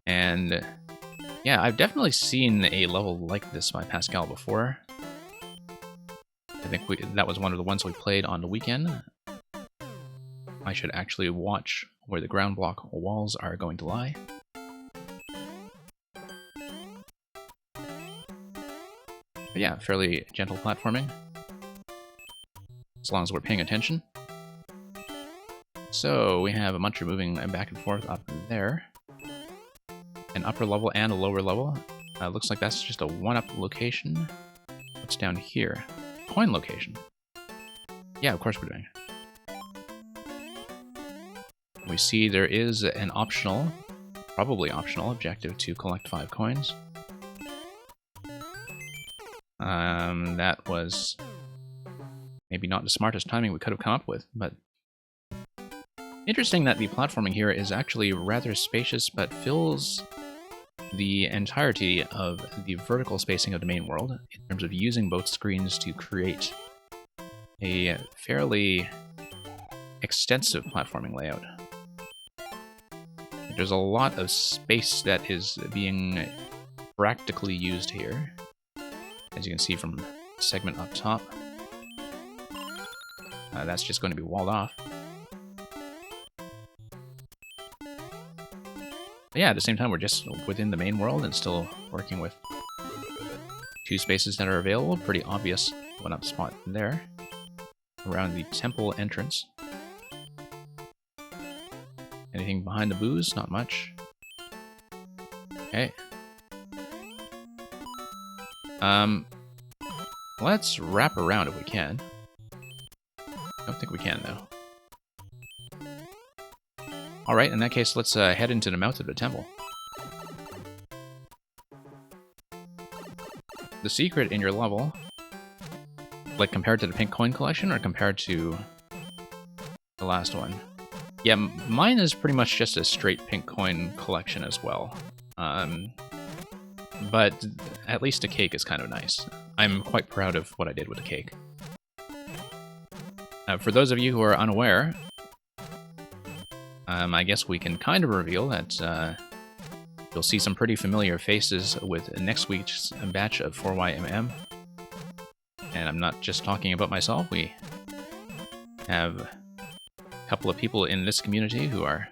And yeah, I've definitely seen a level like this by Pascal before. I think that was one of the ones we played on the weekend. I should actually watch where the ground block walls are going to lie. But yeah, fairly gentle platforming, as long as we're paying attention. So we have a muncher moving back and forth up there. An upper level and a lower level. Looks like that's just a one-up location. What's down here? Coin location. Yeah, of course we're doing. We see there is an optional, probably optional, objective to collect 5 coins. That was maybe not the smartest timing we could have come up with, but interesting that the platforming here is actually rather spacious, but fills the entirety of the vertical spacing of the main world in terms of using both screens to create a fairly extensive platforming layout. There's a lot of space that is being practically used here, as you can see from segment up top. That's just going to be walled off. But yeah, at the same time, we're just within the main world and still working with 2 spaces that are available. Pretty obvious one up spot there. Around the temple entrance. Anything behind the booze? Not much. Okay. Let's wrap around if we can. Don't think we can, though. Alright, in that case, let's head into the mouth of the temple. The secret in your level, like compared to the pink coin collection or compared to the last one? Yeah, mine is pretty much just a straight pink coin collection as well. But at least the cake is kind of nice. I'm quite proud of what I did with the cake. For those of you who are unaware, I guess we can kind of reveal that you'll see some pretty familiar faces with next week's batch of 4YMM. And I'm not just talking about myself, we have a couple of people in this community who are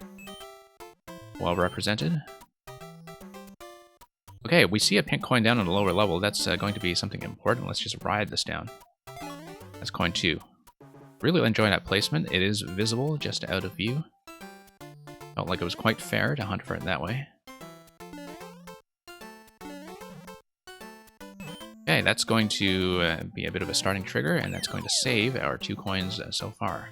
well represented. Okay, we see a pink coin down on the lower level. That's going to be something important. Let's just ride this down. That's coin 2. Really enjoy that placement. It is visible just out of view. Felt like it was quite fair to hunt for it that way. Okay, that's going to be a bit of a starting trigger, and that's going to save our 2 coins so far.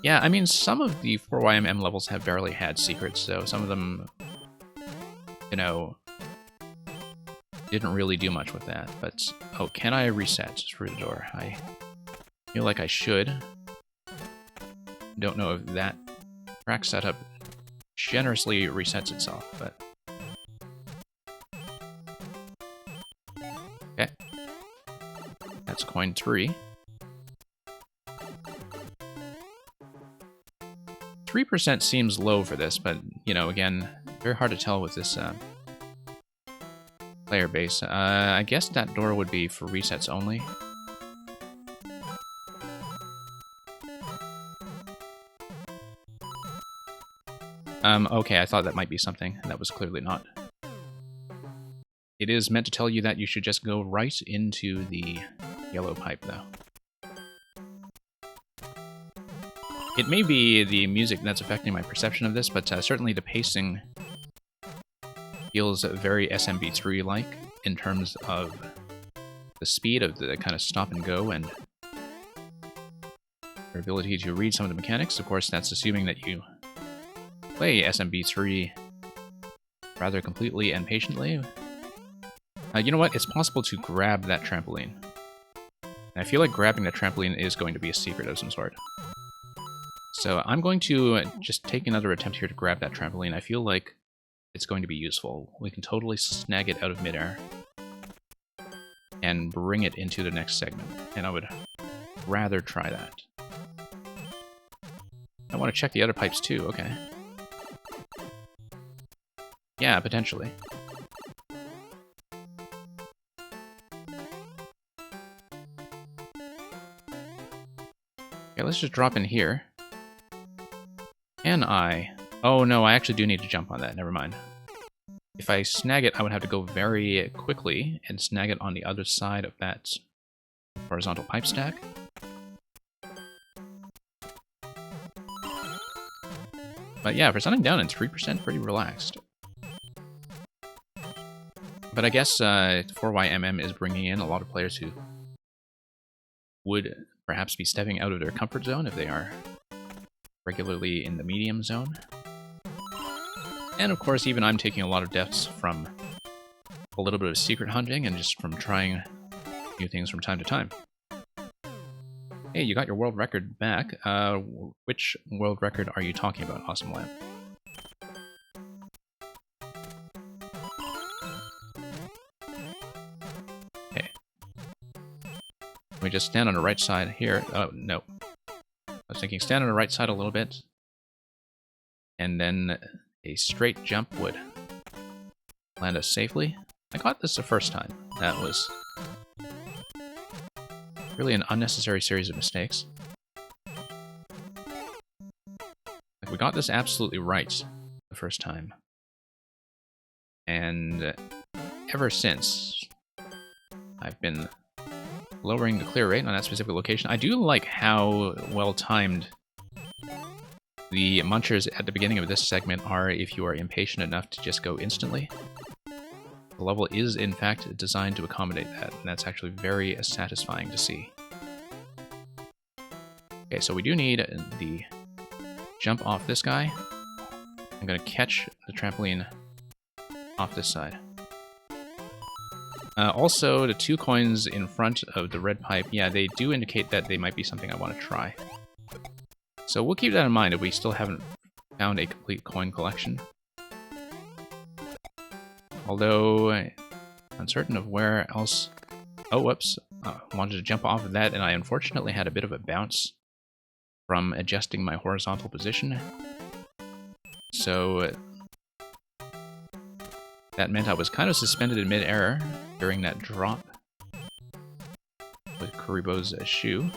Yeah, I mean, some of the 4YMM levels have barely had secrets, so some of them, you know, didn't really do much with that. But, oh, can I reset through the door? I feel like I should. Don't know if that track setup generously resets itself, but... Okay. That's coin 3. 3% seems low for this, but, you know, again, very hard to tell with this player base. I guess that door would be for resets only. Okay, I thought that might be something, and that was clearly not. It is meant to tell you that you should just go right into the yellow pipe, though. It may be the music that's affecting my perception of this, but certainly the pacing feels very SMB3-like in terms of the speed of the kind of stop and go and your ability to read some of the mechanics. Of course, that's assuming that you play SMB3 rather completely and patiently. You know what? It's possible to grab that trampoline. And I feel like grabbing that trampoline is going to be a secret of some sort. So I'm going to just take another attempt here to grab that trampoline. I feel like it's going to be useful. We can totally snag it out of midair and bring it into the next segment. And I would rather try that. I want to check the other pipes too, okay. Yeah, potentially. Okay, let's just drop in here. Can I? Oh no, I actually do need to jump on that, never mind. If I snag it, I would have to go very quickly and snag it on the other side of that horizontal pipe stack. But yeah, for something down in 3%, pretty relaxed. But I guess 4YMM is bringing in a lot of players who would perhaps be stepping out of their comfort zone if they are regularly in the medium zone. And of course, even I'm taking a lot of deaths from a little bit of secret hunting and just from trying new things from time to time. Hey, you got your world record back. Which world record are you talking about, Awesome Lamp? Okay. We just stand on the right side here. Oh, no. I was thinking stand on the right side a little bit. And then a straight jump would land us safely. I got this the first time. That was really an unnecessary series of mistakes. Like, we got this absolutely right the first time. And ever since, I've been lowering the clear rate on that specific location. I do like how well-timed the munchers at the beginning of this segment are if you are impatient enough to just go instantly. The level is, in fact, designed to accommodate that, and that's actually very satisfying to see. Okay, so we do need the jump off this guy. I'm going to catch the trampoline off this side. Also, the 2 coins in front of the red pipe, yeah, they do indicate that they might be something I want to try. So we'll keep that in mind if we still haven't found a complete coin collection. Although, uncertain of where else... Oh, whoops. Wanted to jump off of that, and I unfortunately had a bit of a bounce from adjusting my horizontal position. So that meant I was kind of suspended in mid-air during that drop with Kuribo's shoe.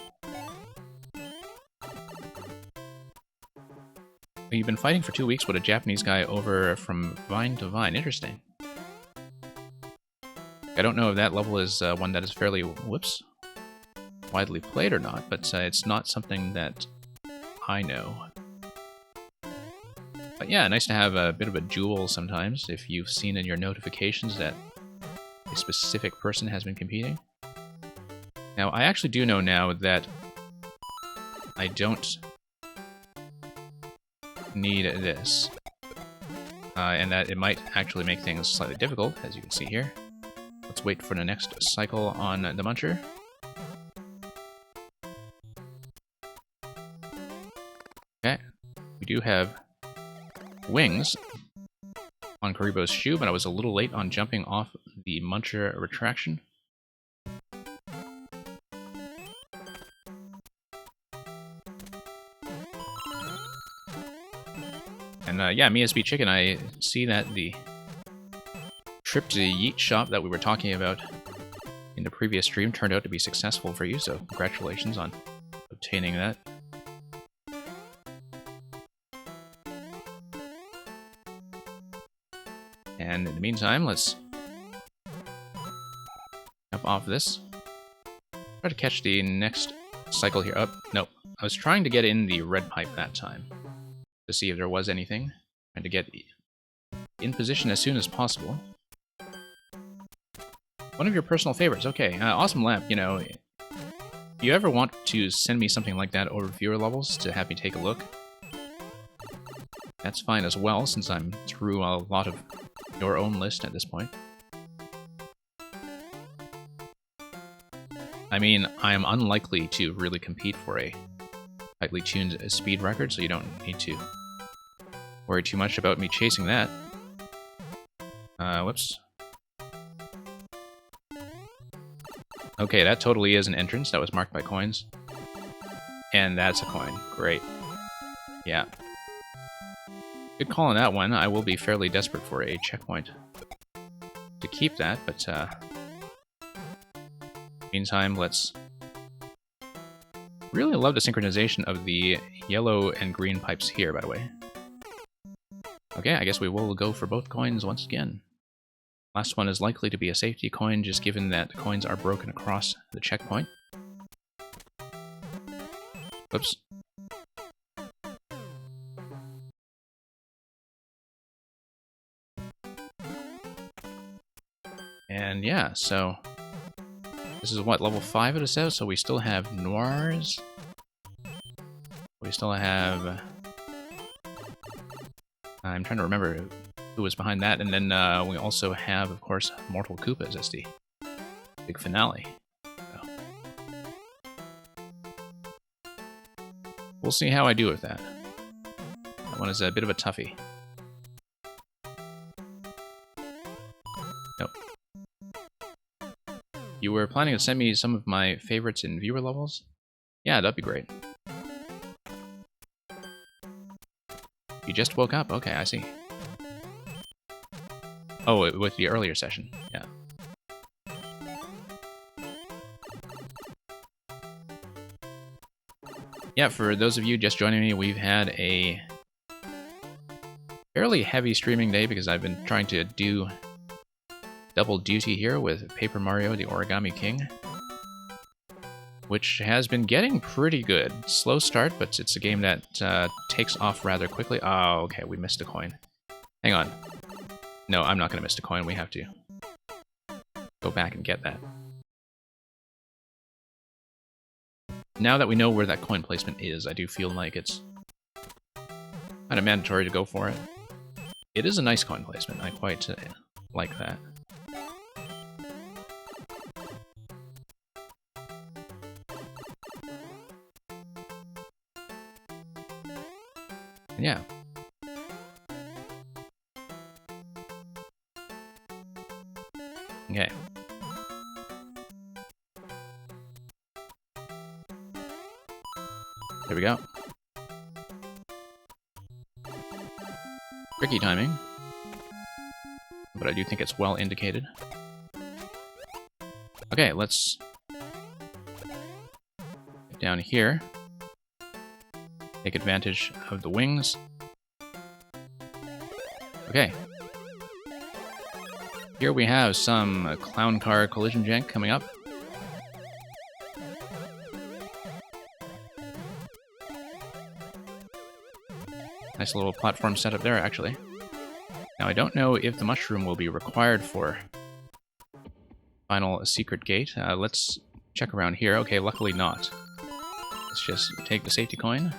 You've been fighting for 2 weeks with a Japanese guy over from vine to vine. Interesting. I don't know if that level is one that is fairly, whoops, widely played or not, but it's not something that I know. But yeah, nice to have a bit of a jewel sometimes if you've seen in your notifications that a specific person has been competing. Now, I actually do know now that I don't need this, and that it might actually make things slightly difficult, as you can see here. Let's wait for the next cycle on the muncher. Okay, we do have wings on Kuribo's shoe, but I was a little late on jumping off the muncher retraction. And yeah, MiaSpeed Chicken, I see that the trip to the Yeet Shop that we were talking about in the previous stream turned out to be successful for you, so congratulations on obtaining that. And in the meantime, let's jump off this. Try to catch the next cycle here. Oh, nope. I was trying to get in the red pipe that time to see if there was anything. Trying to get in position as soon as possible. One of your personal favorites. Okay, Awesome Lamp, you know, if you ever want to send me something like that over viewer levels to have me take a look, that's fine as well, since I'm through a lot of your own list at this point. I mean, I am unlikely to really compete for a tightly tuned speed record, so you don't need to worry too much about me chasing that. Whoops. Okay, that totally is an entrance that was marked by coins. And that's a coin. Great. Yeah. Good call on that one. I will be fairly desperate for a checkpoint to keep that, but meantime, let's... Really love the synchronization of the yellow and green pipes here, by the way. Okay, I guess we will go for both coins once again. Last one is likely to be a safety coin, just given that the coins are broken across the checkpoint. Whoops. And yeah, so this is what, level 5 it says, so we still have Noirs. We still have... I'm trying to remember who was behind that, and then we also have, of course, Mortal Koopas as the big finale. So we'll see how I do with that. That one is a bit of a toughie. Nope. You were planning to send me some of my favorites in viewer levels? Yeah, that'd be great. You just woke up? Okay, I see. Oh, with the earlier session, yeah. Yeah, for those of you just joining me, we've had a fairly heavy streaming day because I've been trying to do double duty here with Paper Mario, the Origami King, which has been getting pretty good. Slow start, but it's a game that takes off rather quickly. Oh, okay, we missed a coin. Hang on. No, I'm not going to miss a coin. We have to go back and get that. Now that we know where that coin placement is, I do feel like it's kind of mandatory to go for it. It is a nice coin placement. I quite like that. And yeah. Okay. There we go. Tricky timing, but I do think it's well indicated. Okay, let's get down here. Take advantage of the wings. Okay. Here we have some clown car collision jank coming up. Nice little platform setup there, actually. Now, I don't know if the mushroom will be required for final secret gate. Let's check around here. Okay, luckily not. Let's just take the safety coin.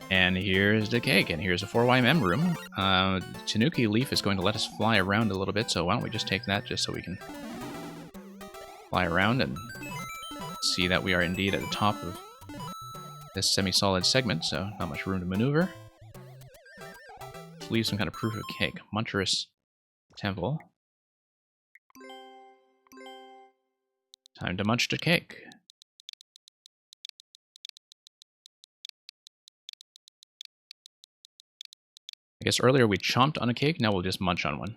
And here's the cake, and here's a 4YMM room. Tanuki Leaf is going to let us fly around a little bit, so why don't we just take that just so we can fly around and see that we are indeed at the top of this semi-solid segment, so not much room to maneuver. Let's leave some kind of proof of cake. Muncherous Temple. Time to munch the cake. I guess earlier we chomped on a cake, now we'll just munch on one.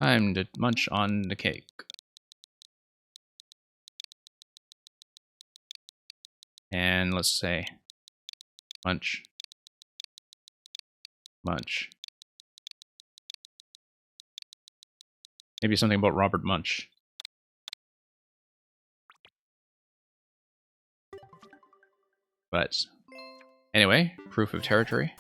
Time to munch on the cake. And let's say, munch, munch. Maybe something about Robert Munch. But anyway, proof of territory.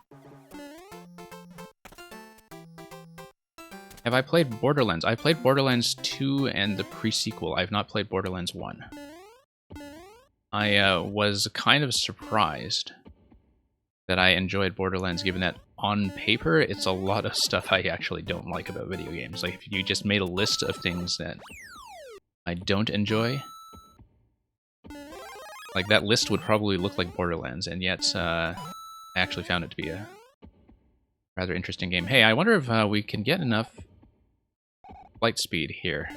Have I played Borderlands? I played Borderlands 2 and the pre-sequel. I've not played Borderlands 1. I was kind of surprised that I enjoyed Borderlands, given that on paper, it's a lot of stuff I actually don't like about video games. Like, if you just made a list of things that I don't enjoy, like, that list would probably look like Borderlands, and yet I actually found it to be a rather interesting game. Hey, I wonder if we can get enough flight speed here.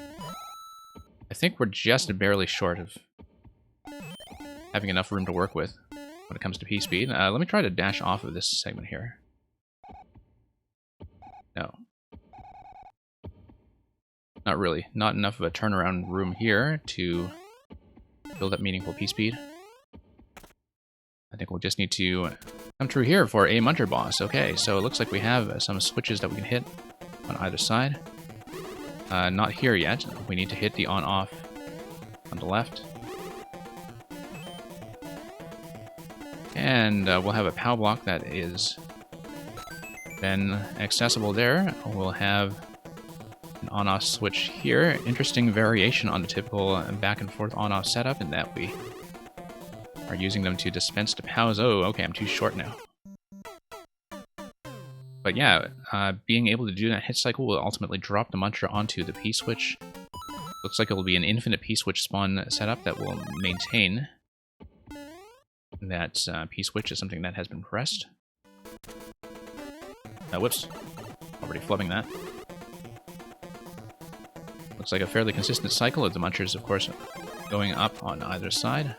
I think we're just barely short of having enough room to work with when it comes to P-speed. Let me try to dash off of this segment here. No. Not really. Not enough of a turnaround room here to build up meaningful P-speed. I think we'll just need to come through here for a Muncher boss. Okay, so it looks like we have some switches that we can hit on either side. Not here yet. We need to hit the on-off on the left. And we'll have a POW block that is then accessible there. We'll have an on-off switch here. Interesting variation on the typical back and forth on-off setup in that we are using them to dispense to POWs. Oh, okay, I'm too short now. But yeah, being able to do that hit cycle will ultimately drop the Muncher onto the P-switch. Looks like it will be an infinite P-switch spawn setup that will maintain that P-switch is something that has been pressed. Whoops. Already flubbing that. Looks like a fairly consistent cycle of the Munchers, of course, going up on either side.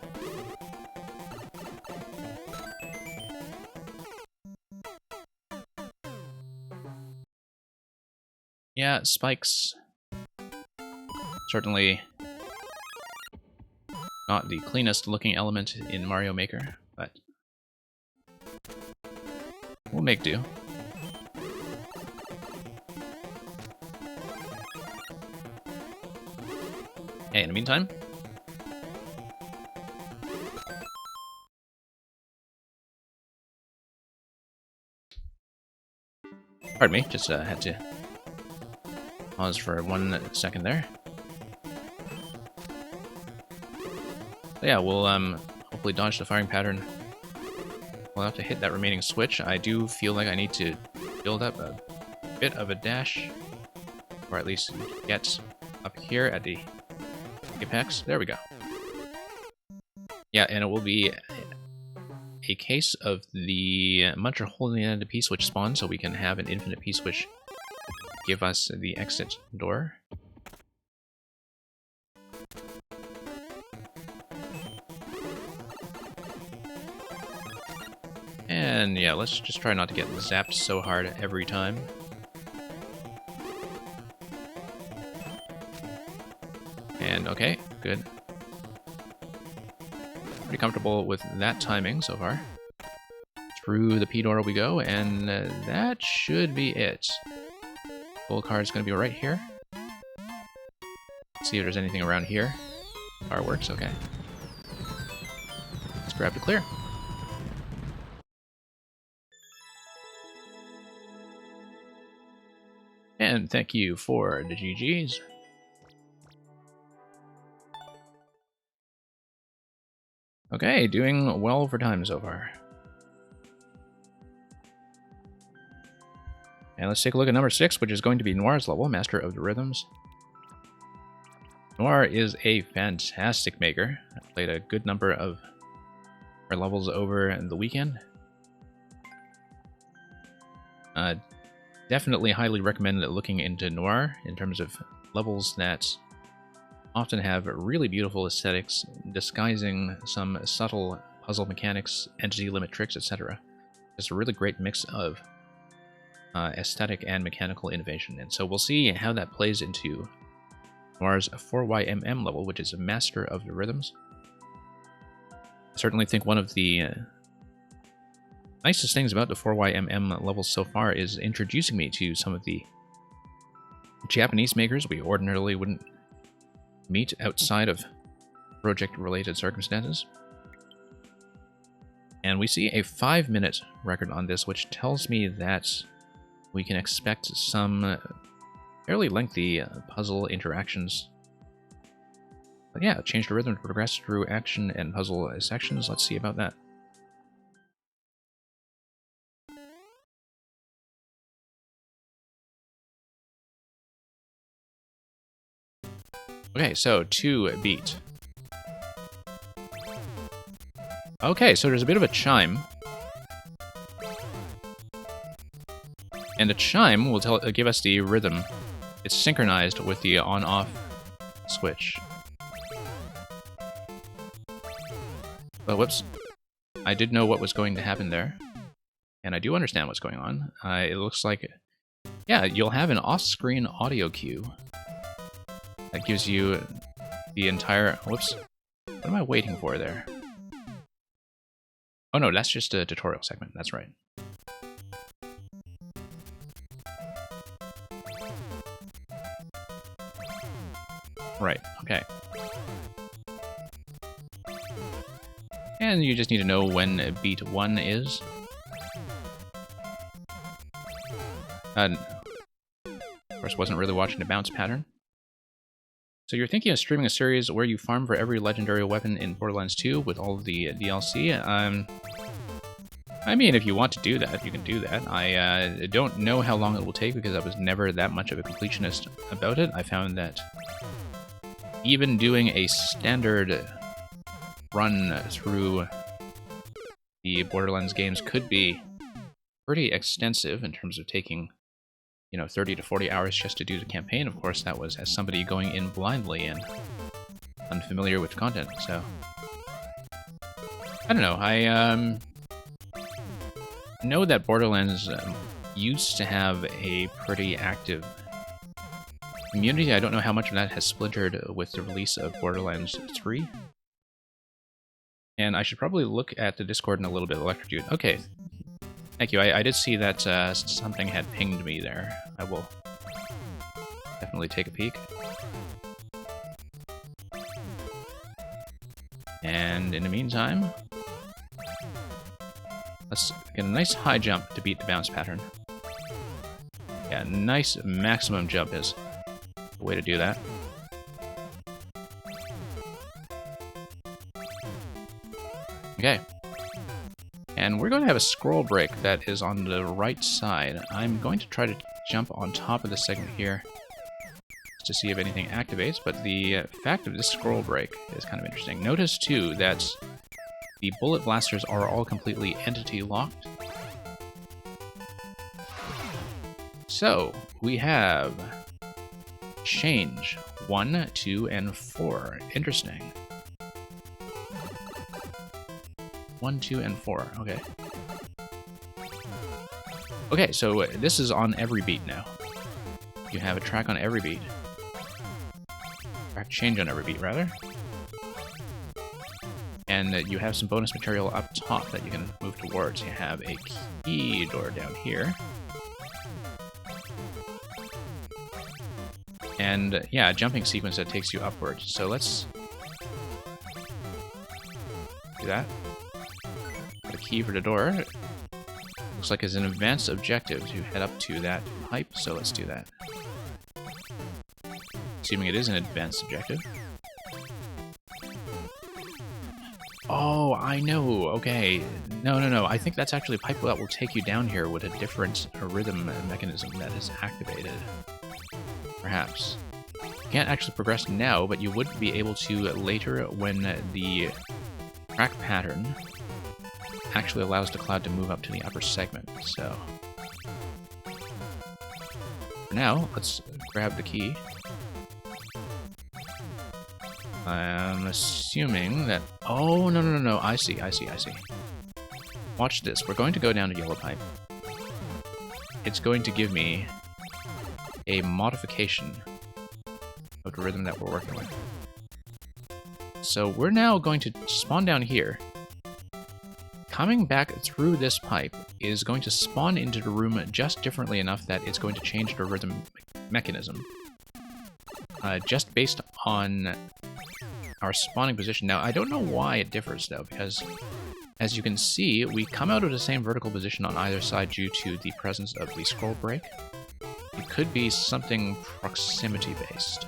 Yeah, spikes. Certainly not the cleanest looking element in Mario Maker, but we'll make do. Hey, in the meantime, pardon me, just had to pause for 1 second there. So yeah, we'll hopefully dodge the firing pattern. We'll have to hit that remaining switch. I do feel like I need to build up a bit of a dash, or at least get up here at the apex. There we go. Yeah, and it will be a case of the Muncher holding in the P-switch spawn, so we can have an infinite P-switch give us the exit door. And yeah, let's just try not to get zapped so hard every time. And okay, good. Pretty comfortable with that timing so far. Through the P-door we go, and that should be it. Full card's gonna be right here. See if there's anything around here. Fireworks, okay. Let's grab the clear. And thank you for the GGs. Okay, doing well for time so far. And let's take a look at number 6, which is going to be Noir's level, Master of the Rhythms. Noir is a fantastic maker. I played a good number of her levels over the weekend. Definitely highly recommend looking into Noir in terms of levels that often have really beautiful aesthetics, disguising some subtle puzzle mechanics, entity limit tricks, etc. Just a really great mix of aesthetic and mechanical innovation. And so we'll see how that plays into Noir's 4YMM level, which is a Master of the Rhythms. I certainly think one of the nicest things about the 4YMM levels so far is introducing me to some of the Japanese makers we ordinarily wouldn't meet outside of project-related circumstances. And we see a 5-minute record on this, which tells me that we can expect some fairly lengthy puzzle interactions. But yeah, change the rhythm to progress through action and puzzle sections. Let's see about that. Okay, so 2 beat. Okay, so there's a bit of a chime. And the chime will give us the rhythm. It's synchronized with the on-off switch. But whoops. I did know what was going to happen there. And I do understand what's going on. It looks like... Yeah, you'll have an off-screen audio cue. That gives you the entire... Whoops. What am I waiting for there? Oh no, that's just a tutorial segment. That's right. Right, okay. And you just need to know when beat 1 is. Of course, wasn't really watching the bounce pattern. So you're thinking of streaming a series where you farm for every legendary weapon in Borderlands 2 with all of the DLC? I mean, if you want to do that, you can do that. I don't know how long it will take because I was never that much of a completionist about it. I found that even doing a standard run through the Borderlands games could be pretty extensive in terms of taking, 30 to 40 hours just to do the campaign. Of course, that was as somebody going in blindly and unfamiliar with content, so... I don't know, I know that Borderlands used to have a pretty active community, I don't know how much of that has splintered with the release of Borderlands 3. And I should probably look at the Discord in a little bit. Electrodude. Okay. Thank you. I did see that something had pinged me there. I will definitely take a peek. And in the meantime, let's get a nice high jump to beat the bounce pattern. Yeah, nice maximum jump is the way to do that. Okay. And we're going to have a scroll break that is on the right side. I'm going to try to jump on top of this segment here to see if anything activates, but the fact of this scroll break is kind of interesting. Notice, too, that the bullet blasters are all completely entity locked. So, we have change 1, 2, and 4. Interesting. 1, 2, and 4. Okay. Okay, so this is on every beat now. You have a track on every beat. Track change on every beat, rather. And you have some bonus material up top that you can move towards. You have a key door down here. And, yeah, a jumping sequence that takes you upwards. So let's do that. Got a key for the door. Looks like it's an advanced objective to head up to that pipe, so let's do that. Assuming it is an advanced objective. Oh, I know. Okay. No. I think that's actually a pipe that will take you down here with a different rhythm mechanism that is activated. Perhaps. You can't actually progress now, but you would be able to later when the track pattern actually allows the cloud to move up to the upper segment. So, for now, let's grab the key. I'm assuming that... Oh, no. I see. Watch this. We're going to go down to Yellow Pipe. It's going to give me a modification of the rhythm that we're working with. So we're now going to spawn down here. Coming back through this pipe is going to spawn into the room just differently enough that it's going to change the rhythm mechanism. Just based on our spawning position. Now, I don't know why it differs, though, because as you can see, we come out of the same vertical position on either side due to the presence of the scroll break. It could be something proximity-based.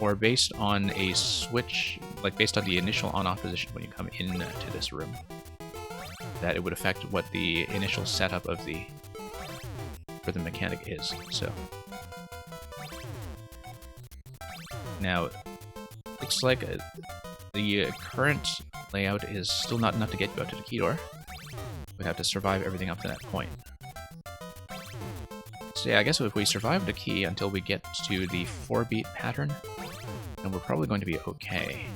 Or based on a switch, like based on the initial on-off position when you come into this room. That it would affect what the initial setup of the rhythm mechanic is, so. Now, looks like the current layout is still not enough to get you out to the key door. We'd have to survive everything up to that point. So yeah, I guess if we survive the key until we get to the 4-beat pattern, then we're probably going to be okay.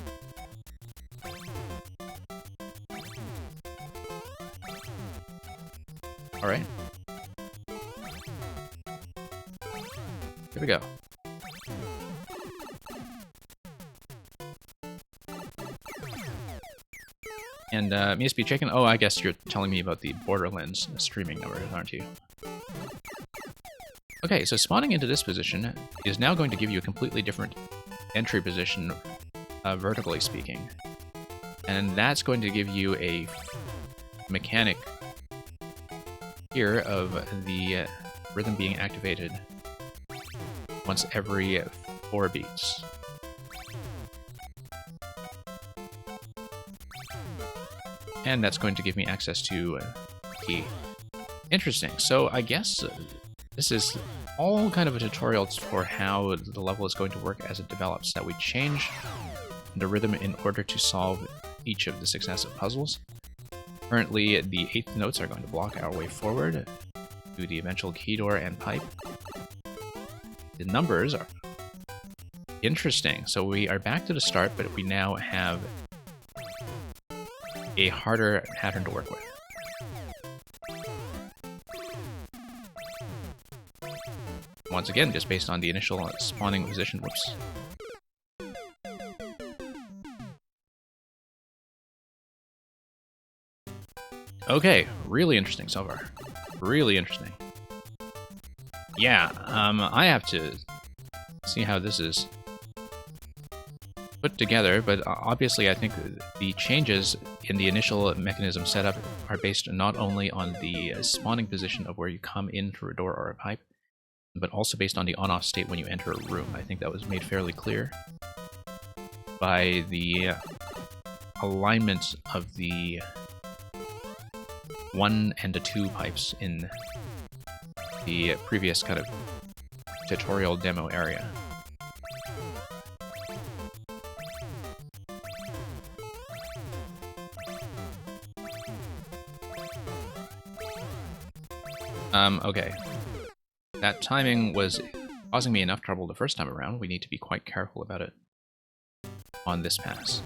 Alright. Here we go. And MSP Chicken, oh, I guess you're telling me about the Borderlands streaming numbers, aren't you? Okay, so spawning into this position is now going to give you a completely different entry position, vertically speaking. And that's going to give you a mechanic here of the rhythm being activated once every 4 beats. And that's going to give me access to key. Interesting. So I guess this is all kind of a tutorial for how the level is going to work as it develops, that we change the rhythm in order to solve each of the successive puzzles. Currently, the 8th notes are going to block our way forward to the eventual key door and pipe. The numbers are interesting. So we are back to the start, but we now have a harder pattern to work with. Once again, just based on the initial spawning position. Whoops. Okay, really interesting so far. Really interesting. Yeah, I have to see how this is put together, but obviously I think the changes in the initial mechanism setup are based not only on the spawning position of where you come in through a door or a pipe, but also based on the on-off state when you enter a room. I think that was made fairly clear by the alignment of the 1 and the 2 pipes in the previous kind of tutorial demo area. Okay. That timing was causing me enough trouble the first time around. We need to be quite careful about it on this pass.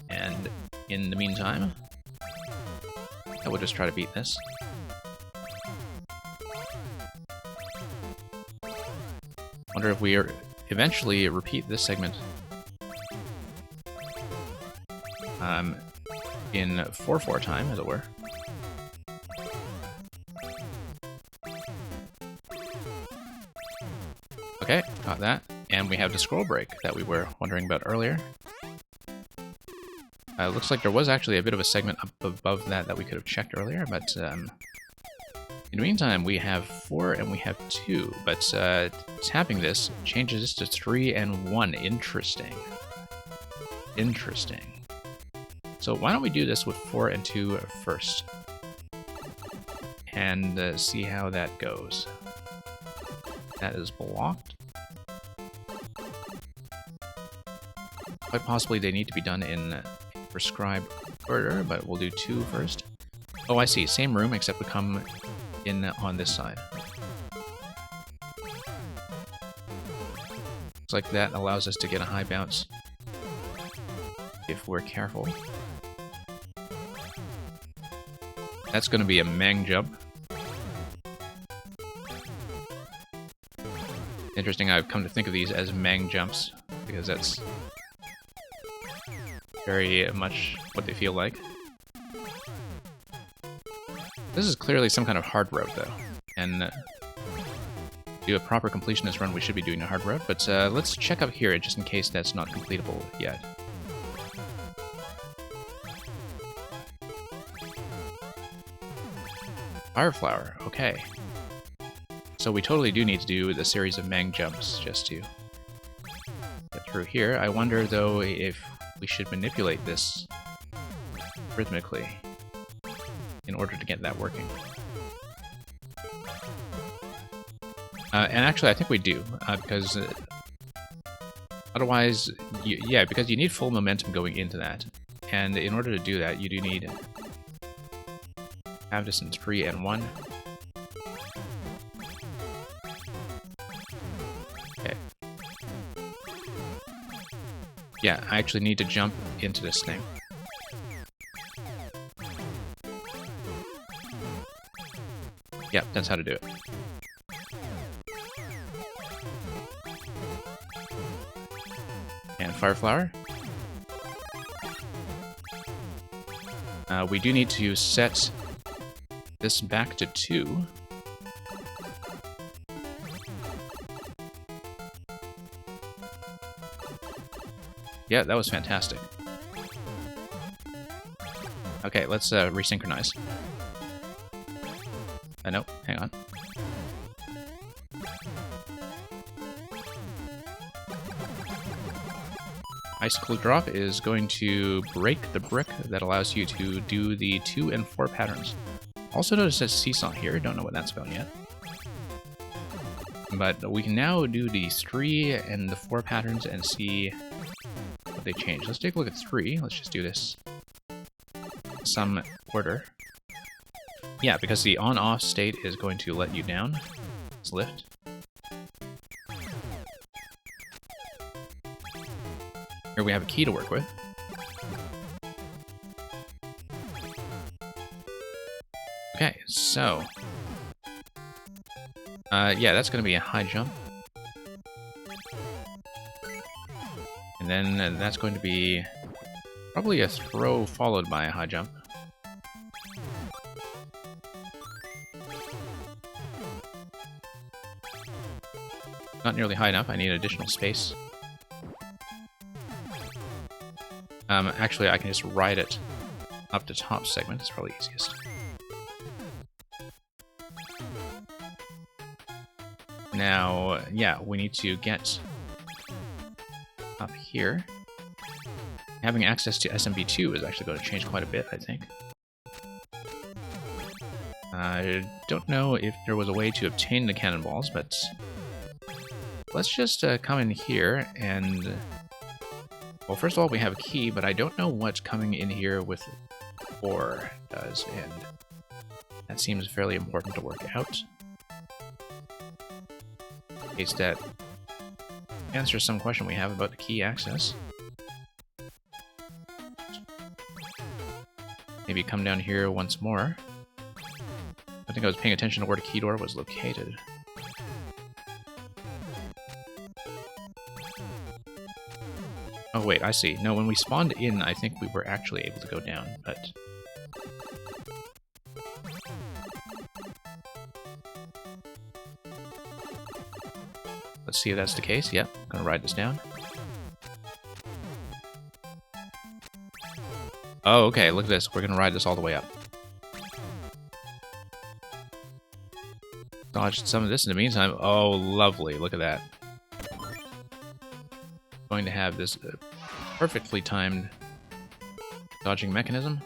And in the meantime, I will just try to beat this. Wonder if we eventually repeat this segment in 4/4 time, as it were. Okay, got that. And we have the scroll break that we were wondering about earlier. Looks like there was actually a bit of a segment up above that we could have checked earlier, but in the meantime, we have 4 and we have 2, but tapping this changes this to 3 and 1. Interesting. Interesting. So why don't we do this with 4 and 2 first, and see how that goes. That is blocked. Quite possibly they need to be done in prescribed order, but we'll do 2 first. Oh, I see. Same room, except we come in on this side. Looks like that allows us to get a high bounce if we're careful. That's going to be a Mang jump. Interesting, I've come to think of these as Mang jumps, because that's very much what they feel like. This is clearly some kind of hard road, though, and to do a proper completionist run, we should be doing a hard road, but let's check up here just in case that's not completable yet. Fireflower, okay. So we totally do need to do the series of Mang jumps just to get through here. I wonder, though, if we should manipulate this rhythmically in order to get that working. And actually, I think we do, because otherwise, yeah, because you need full momentum going into that. And in order to do that, you do need have this in 3 and 1. Okay. Yeah, I actually need to jump into this thing. Yeah, that's how to do it. And Fireflower. We do need to set this back to 2. Yeah, that was fantastic. Okay, let's resynchronize. No, hang on. Icicle Drop is going to break the brick that allows you to do the 2 and 4 patterns. Also notice it says Seesaw here, don't know what that's about yet. But we can now do the 3 and the 4 patterns and see what they change. Let's take a look at 3. Let's just do this some order. Yeah, because the on-off state is going to let you down. Let's lift. Here we have a key to work with. Okay, so... yeah, that's going to be a high jump. And then that's going to be probably a throw followed by a high jump. Not nearly high enough. I need additional space. Actually, I can just ride it up to top segment. It's probably easiest. Now, yeah, we need to get up here. Having access to SMB2 is actually going to change quite a bit, I think. I don't know if there was a way to obtain the cannonballs, but let's just come in here and... Well, first of all, we have a key, but I don't know what coming in here with 4 does, and that seems fairly important to work out. In case that answers some question we have about the key access. Maybe come down here once more. I think I was paying attention to where the key door was located. Oh wait, I see. No, when we spawned in, I think we were actually able to go down, but... Let's see if that's the case. Yep, gonna ride this down. Oh, okay, look at this. We're gonna ride this all the way up. Dodged some of this in the meantime. Oh, lovely. Look at that. Going to have this perfectly timed dodging mechanism.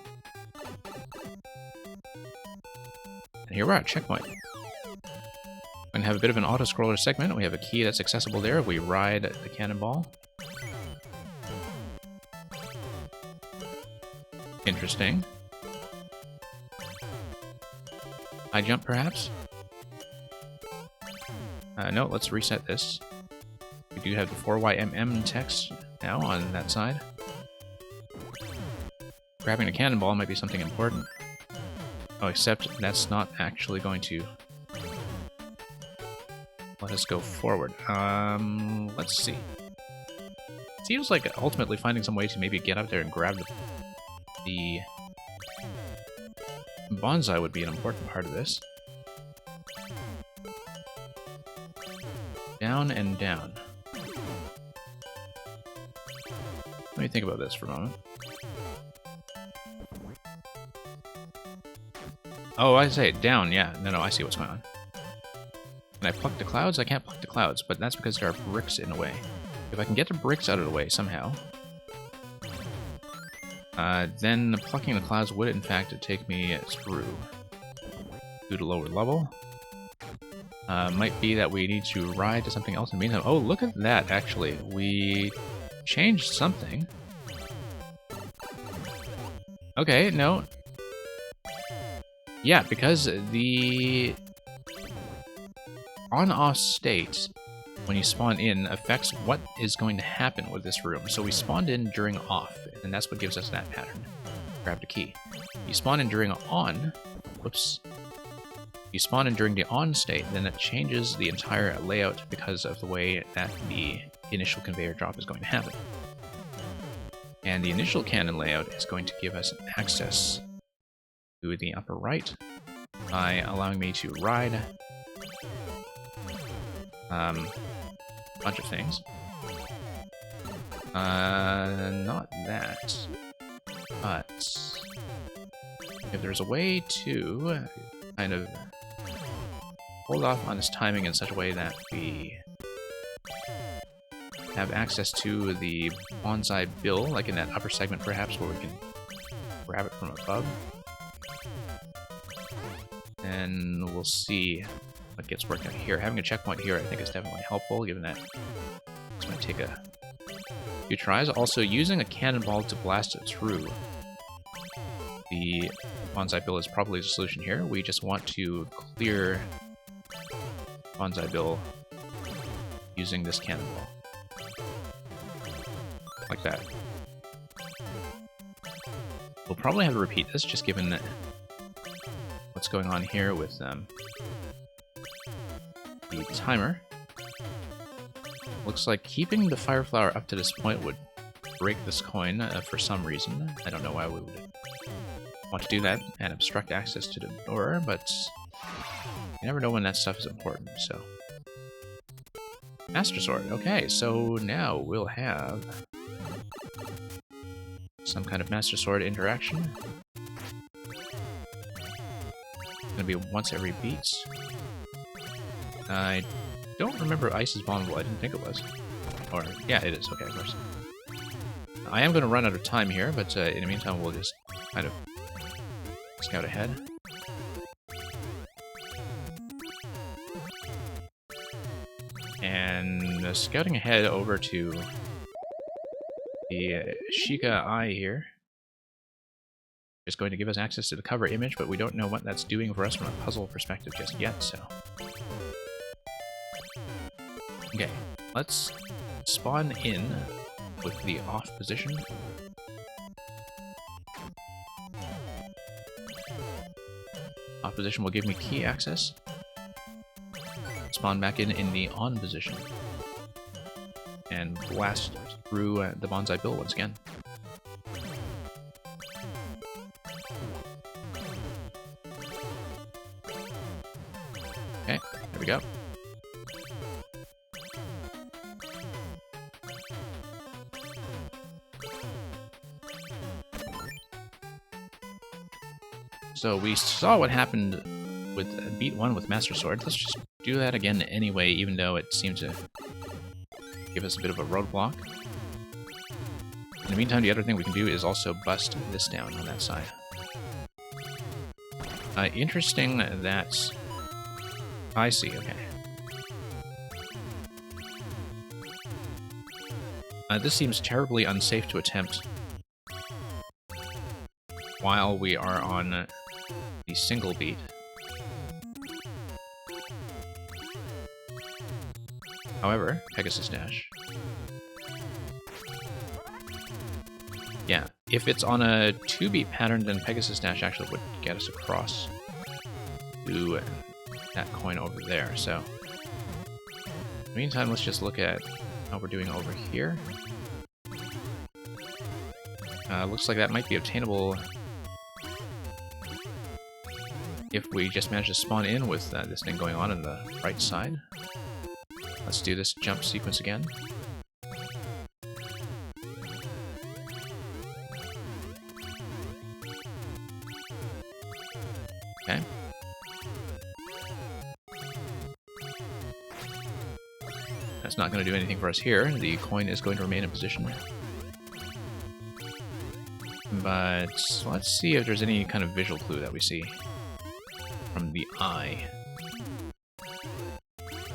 And here we're at checkpoint. We're going to have a bit of an auto-scroller segment. We have a key that's accessible there. We ride the cannonball. Interesting. High jump, perhaps? No, let's reset this. We do have the 4YMM text now on that side. Grabbing a cannonball might be something important. Oh, except that's not actually going to let us go forward. Let's see. Seems like ultimately finding some way to maybe get up there and grab the bonsai would be an important part of this. Down and down. Let me think about this for a moment. Oh, I say down, yeah. No, I see what's going on. Can I pluck the clouds? I can't pluck the clouds, but that's because there are bricks in the way. If I can get the bricks out of the way somehow, then plucking the clouds would in fact take me through to the lower level. Might be that we need to ride to something else in the meantime. Oh, look at that, actually. We changed something. Okay, no. Yeah, because the on-off state, when you spawn in, affects what is going to happen with this room. So we spawned in during off, and that's what gives us that pattern. Grab the key. You spawn in during on, whoops. You spawn in during the on state, then it changes the entire layout because of the way that the initial conveyor drop is going to happen. And the initial cannon layout is going to give us access to the upper right by allowing me to ride a bunch of things. Not that, but if there's a way to kind of hold off on this timing in such a way that we have access to the bonsai bill, like in that upper segment perhaps, where we can grab it from above. And we'll see what gets worked out here. Having a checkpoint here I think is definitely helpful, given that it's going to take a few tries. Also, using a cannonball to blast it through the bonsai bill is probably the solution here. We just want to clear bonsai bill using this cannonball. Like that. We'll probably have to repeat this, just given that what's going on here with the timer. Looks like keeping the Fire Flower up to this point would break this coin for some reason. I don't know why we would want to do that and obstruct access to the door, but you never know when that stuff is important, so. Master Sword. Okay, so now we'll have some kind of Master Sword interaction. Gonna be once every beat. I don't remember Ice is vulnerable. I didn't think it was. Or, yeah, it is. Okay, of course. I am going to run out of time here, but in the meantime, we'll just kind of scout ahead. And scouting ahead over to the Sheikah Eye here is going to give us access to the cover image, but we don't know what that's doing for us from a puzzle perspective just yet, so. Okay, let's spawn in with the off position. Off position will give me key access. Spawn back in the on position. And blast through the Bonsai Bill once again. Okay, there we go. So we saw what happened with beat 1 with Master Sword. Let's just do that again anyway, even though it seemed to give us a bit of a roadblock. In the meantime, the other thing we can do is also bust this down on that side. Interesting that... I see, okay. This seems terribly unsafe to attempt while we are on the single beat. However, Pegasus Dash. Yeah, if it's on a 2-beat pattern, then Pegasus Dash actually would get us across to that coin over there, so. In the meantime, let's just look at how we're doing over here. Looks like that might be obtainable if we just manage to spawn in with this thing going on the right side. Let's do this jump sequence again. Okay. That's not going to do anything for us here. The coin is going to remain in position. But let's see if there's any kind of visual clue that we see from the eye.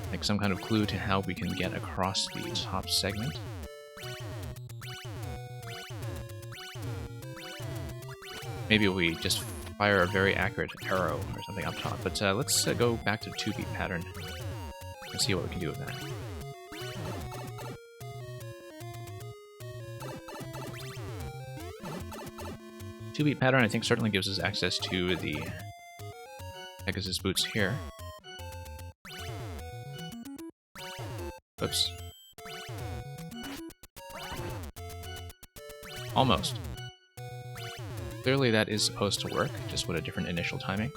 Like some kind of clue to how we can get across the top segment. Maybe we just fire a very accurate arrow or something up top. But let's go back to the 2-beat pattern and see what we can do with that. Two-beat pattern, I think, certainly gives us access to the Pegasus boots here. Oops. Almost. Clearly that is supposed to work, just with a different initial timing.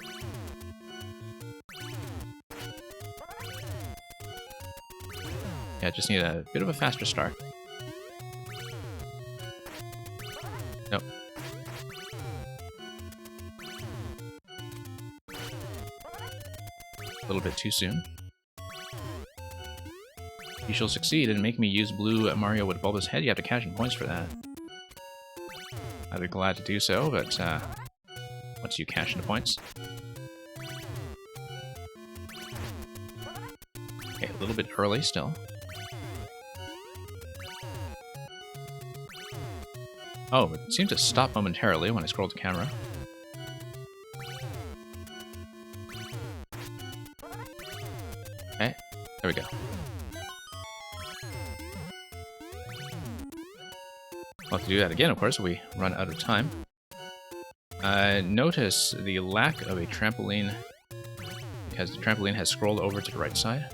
Yeah, just need a bit of a faster start. Nope. A little bit too soon. You shall succeed and make me use blue Mario with bulbous head. You have to cash in points for that. I'd be glad to do so, but once you cash in the points. Okay, a little bit early still. Oh, it seemed to stop momentarily when I scrolled the camera. Okay, there we go. We'll have to do that again, of course, if we run out of time. Notice the lack of a trampoline because the trampoline has scrolled over to the right side.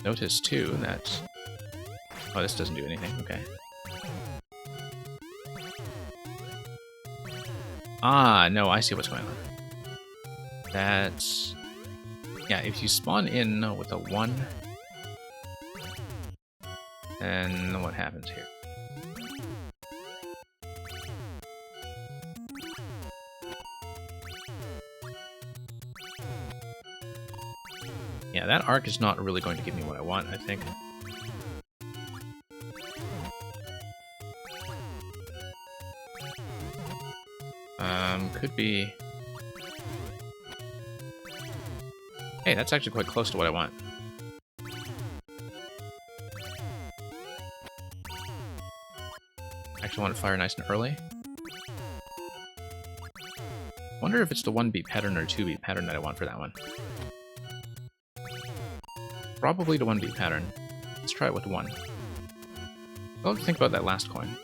Notice too that... Oh, this doesn't do anything. Okay. Ah, no, I see what's going on. That's... Yeah, if you spawn in with a 1, then what happens here? Yeah, that arc is not really going to give me what I want, I think. Could be... Hey, that's actually quite close to what I want. Actually want to fire nice and early. Wonder if it's the 1-beat pattern or 2-beat pattern that I want for that one. Probably the 1-beat pattern. Let's try it with 1. I'll think about that last coin.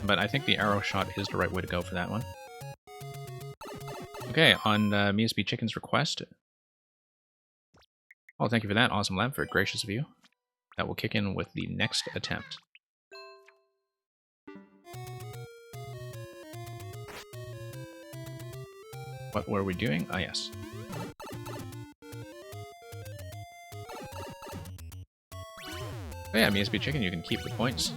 But I think the arrow shot is the right way to go for that one. Okay, on MiaSpeed Chicken's request. Oh, thank you for that, Awesome Lab, for gracious of you. That will kick in with the next attempt. What were we doing? Ah, yes. Oh yeah, MiaSpeed Chicken, you can keep the points.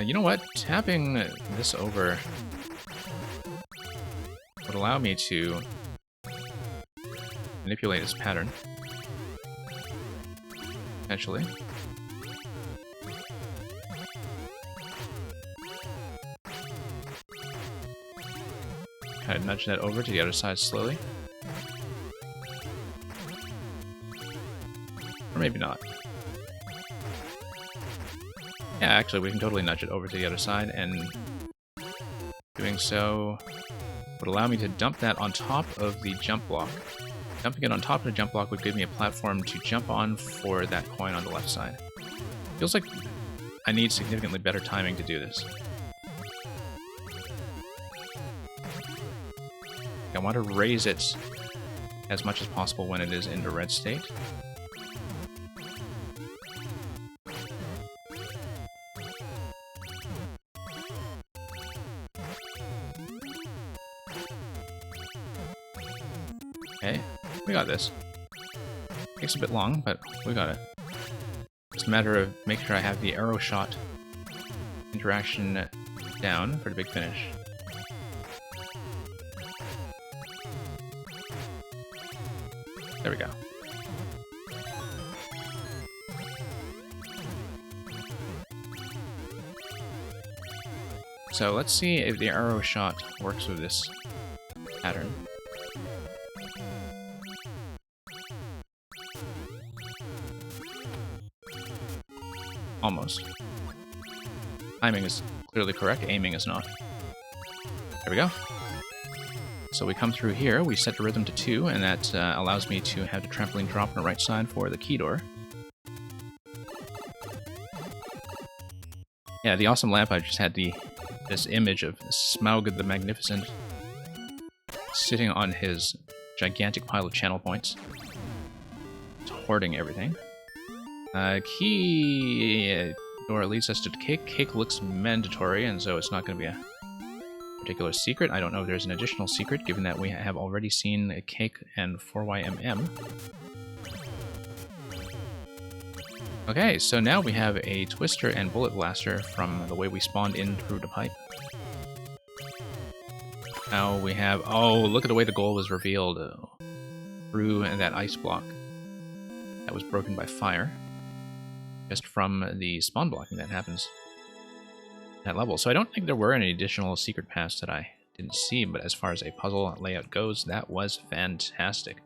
You know what? Tapping this over would allow me to manipulate this pattern. Potentially. Kind of nudge that over to the other side slowly. Or maybe not. Yeah, actually, we can totally nudge it over to the other side, and doing so would allow me to dump that on top of the jump block. Dumping it on top of the jump block would give me a platform to jump on for that coin on the left side. Feels like I need significantly better timing to do this. I want to raise it as much as possible when it is in the red state. Okay, we got this. Takes a bit long, but we got it. It's a matter of making sure I have the arrow shot interaction down for the big finish. There we go. So let's see if the arrow shot works with this pattern. Almost. Timing is clearly correct, aiming is not. There we go. So we come through here, we set the rhythm to 2, and that allows me to have the trampoline drop on the right side for the key door. Yeah, the Awesome Lamp, I just had this image of Smaug the Magnificent sitting on his gigantic pile of channel points. It's hoarding everything. Key door leads us to cake. Cake looks mandatory, and so it's not going to be a particular secret. I don't know if there's an additional secret, given that we have already seen a cake and 4YMM. Okay, so now we have a Twister and Bullet Blaster from the way we spawned in through the pipe. Now we have... Oh, look at the way the goal was revealed through that ice block that was broken by fire. Just from the spawn blocking that happens at that level. So I don't think there were any additional secret paths that I didn't see, but as far as a puzzle layout goes, that was fantastic.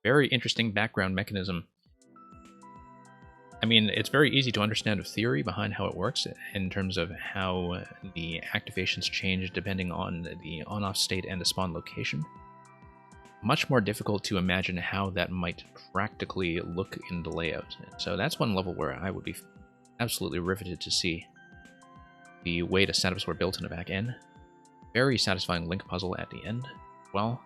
Very interesting background mechanism. I mean, it's very easy to understand the theory behind how it works in terms of how the activations change depending on the on-off state and the spawn location. Much more difficult to imagine how that might practically look in the layout. So that's one level where I would be absolutely riveted to see the way the setups were built in the back end. Very satisfying link puzzle at the end. Well,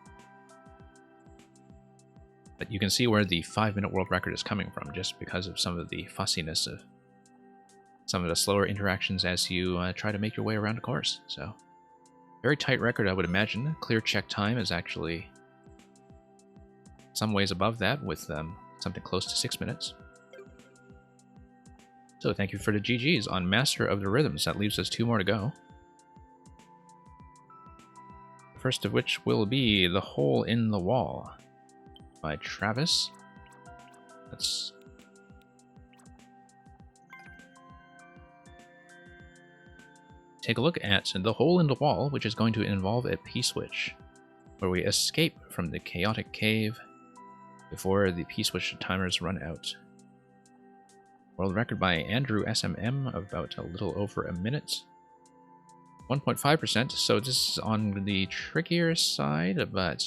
but you can see where the 5-minute world record is coming from, just because of some of the fussiness of some of the slower interactions as you try to make your way around a course. So, very tight record, I would imagine. Clear check time is actually some ways above that, with something close to 6 minutes. So thank you for the GGs on Master of the Rhythms. That leaves us 2 more to go. First of which will be The Hole in the Wall by Travis. Let's take a look at The Hole in the Wall, which is going to involve a P-switch, where we escape from the chaotic cave before the P-switch timers run out. World record by Andrew SMM of about a little over a minute. 1.5%, so this is on the trickier side, but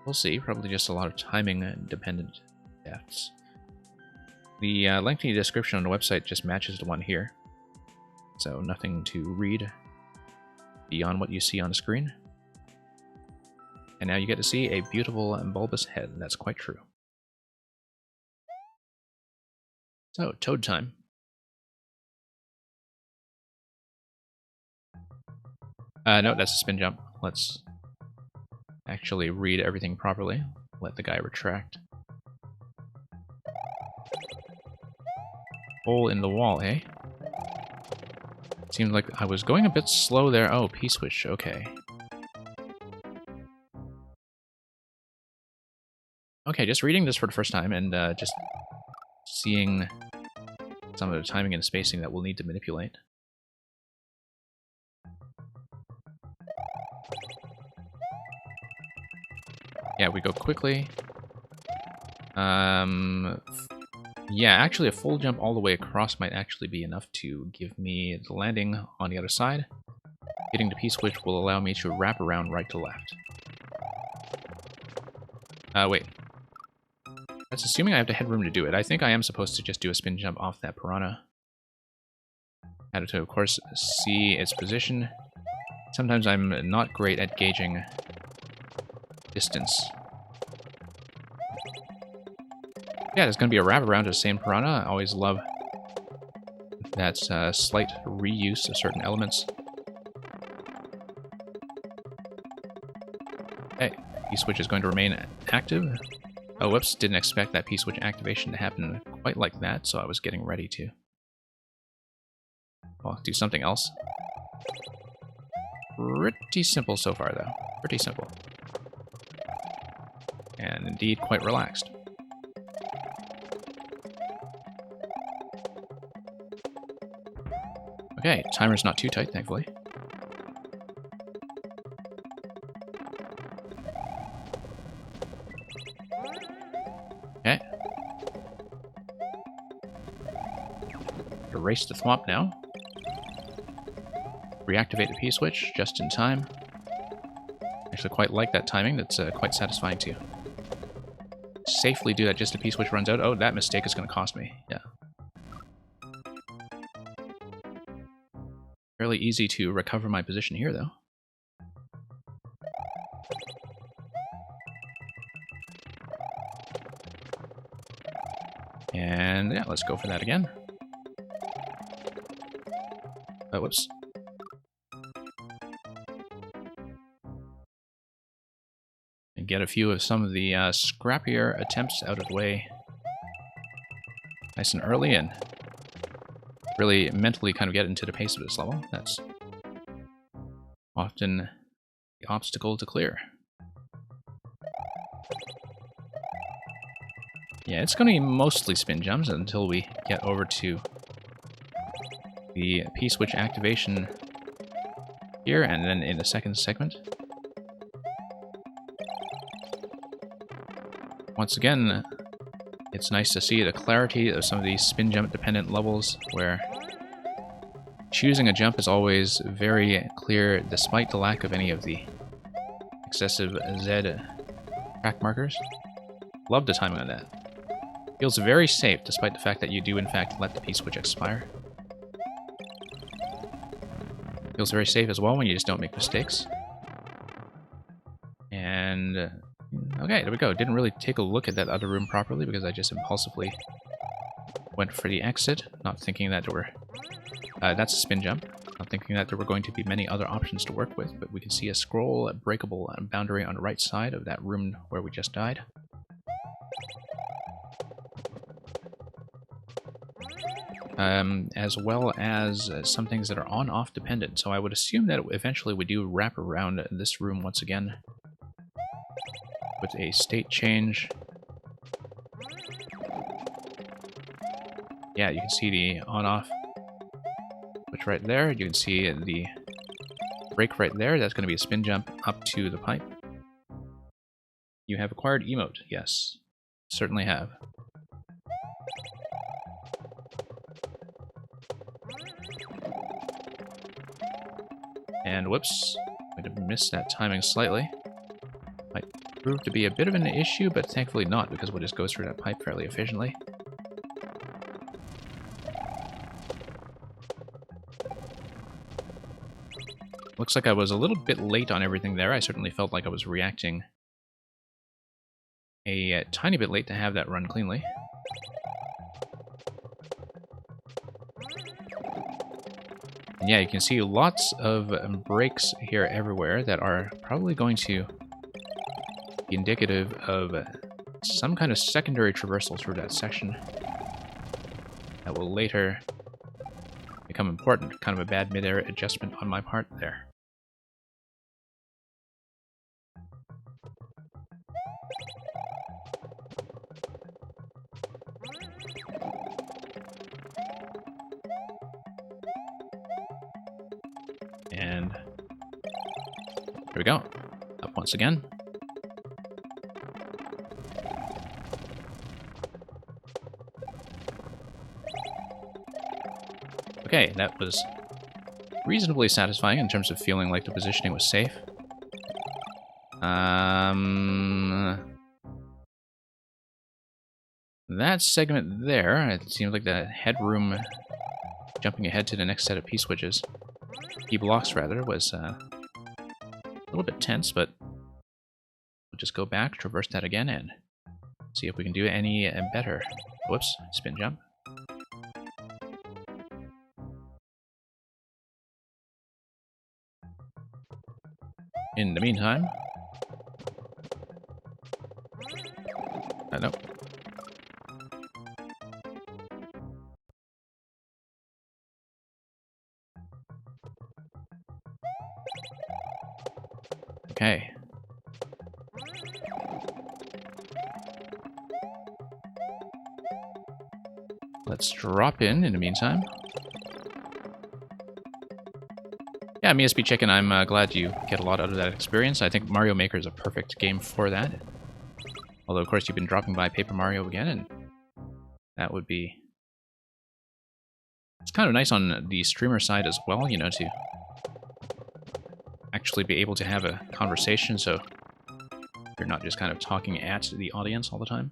we'll see. Probably just a lot of timing-dependent deaths. The lengthy description on the website just matches the one here, so nothing to read beyond what you see on the screen. And now you get to see a beautiful and bulbous head. That's quite true. So, Toad time. No, that's a spin jump. Let's actually read everything properly. Let the guy retract. Hole in the wall, eh? Seemed like I was going a bit slow there. Oh, P-switch, okay. Okay, just reading this for the first time and just seeing some of the timing and spacing that we'll need to manipulate. Yeah, we go quickly. Yeah, actually a full jump all the way across might actually be enough to give me the landing on the other side. Hitting the P-switch will allow me to wrap around right to left. Wait. That's assuming I have the headroom to do it. I think I am supposed to just do a spin jump off that piranha. Had to, of course, see its position. Sometimes I'm not great at gauging distance. Yeah, there's going to be a wrap around to the same piranha. I always love that slight reuse of certain elements. Okay, P-switch is going to remain active. Oh, whoops, didn't expect that P-switch activation to happen quite like that, so I was getting ready to, well, do something else. Pretty simple so far, though. Pretty simple. And indeed, quite relaxed. Okay, timer's not too tight, thankfully. Okay. Erase the thwomp now. Reactivate the P-switch just in time. Actually quite like that timing. That's quite satisfying too. Safely do that just a P-switch runs out. Oh, that mistake is going to cost me. Yeah. Fairly easy to recover my position here, though. And yeah, let's go for that again. Oh, whoops. And get a few of some of the scrappier attempts out of the way nice and early, and really mentally kind of get into the pace of this level. That's often the obstacle to clear. Yeah, it's going to be mostly spin jumps until we get over to the P-switch activation here, and then in the second segment. Once again, it's nice to see the clarity of some of these spin jump dependent levels where choosing a jump is always very clear despite the lack of any of the excessive Z track markers. Love the timing on that. Feels very safe despite the fact that you do in fact let the P-switch expire. Feels very safe as well when you just don't make mistakes. And okay, there we go. Didn't really take a look at that other room properly because I just impulsively went for the exit, not thinking that there were... that's a spin jump. Not thinking that there were going to be many other options to work with, but we can see a scroll breakable boundary on the right side of that room where we just died. As well as some things that are on-off dependent. So I would assume that eventually we do wrap around this room once again with a state change. Yeah, you can see the on-off switch right there. You can see the brake right there. That's going to be a spin jump up to the pipe. You have acquired emote. Yes, certainly have. And whoops, might have missed that timing slightly. Might prove to be a bit of an issue, but thankfully not, because we'll just go through that pipe fairly efficiently. Looks like I was a little bit late on everything there. I certainly felt like I was reacting a tiny bit late to have that run cleanly. And yeah, you can see lots of breaks here everywhere that are probably going to be indicative of some kind of secondary traversal through that section that will later become important. Kind of a bad mid-air adjustment on my part there. And here we go. Up once again. Okay, that was reasonably satisfying in terms of feeling like the positioning was safe. That segment there, it seemed like the headroom jumping ahead to the next set of P-switches. P-blocks, rather, was a little bit tense, but we'll just go back, traverse that again, and see if we can do any better. Whoops, spin jump. In the meantime... nope. Okay. Let's drop in the meantime. Yeah, MeSP Chicken, I'm glad you get a lot out of that experience. I think Mario Maker is a perfect game for that. Although, of course, you've been dropping by Paper Mario again, and that would be... It's kind of nice on the streamer side as well, you know, to actually be able to have a conversation, so you're not just kind of talking at the audience all the time.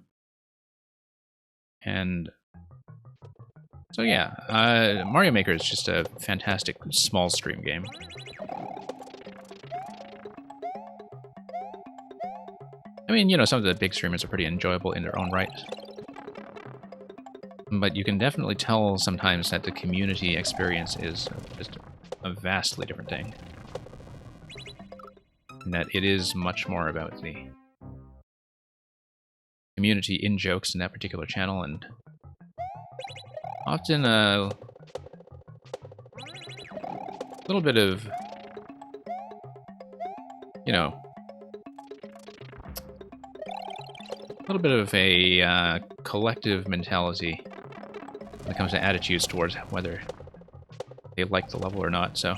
And so yeah, Mario Maker is just a fantastic small stream game. I mean, you know, some of the big streamers are pretty enjoyable in their own right. But you can definitely tell sometimes that the community experience is just a vastly different thing. And that it is much more about the community in-jokes in that particular channel, and often a little bit of, you know, a little bit of a collective mentality when it comes to attitudes towards whether they like the level or not, so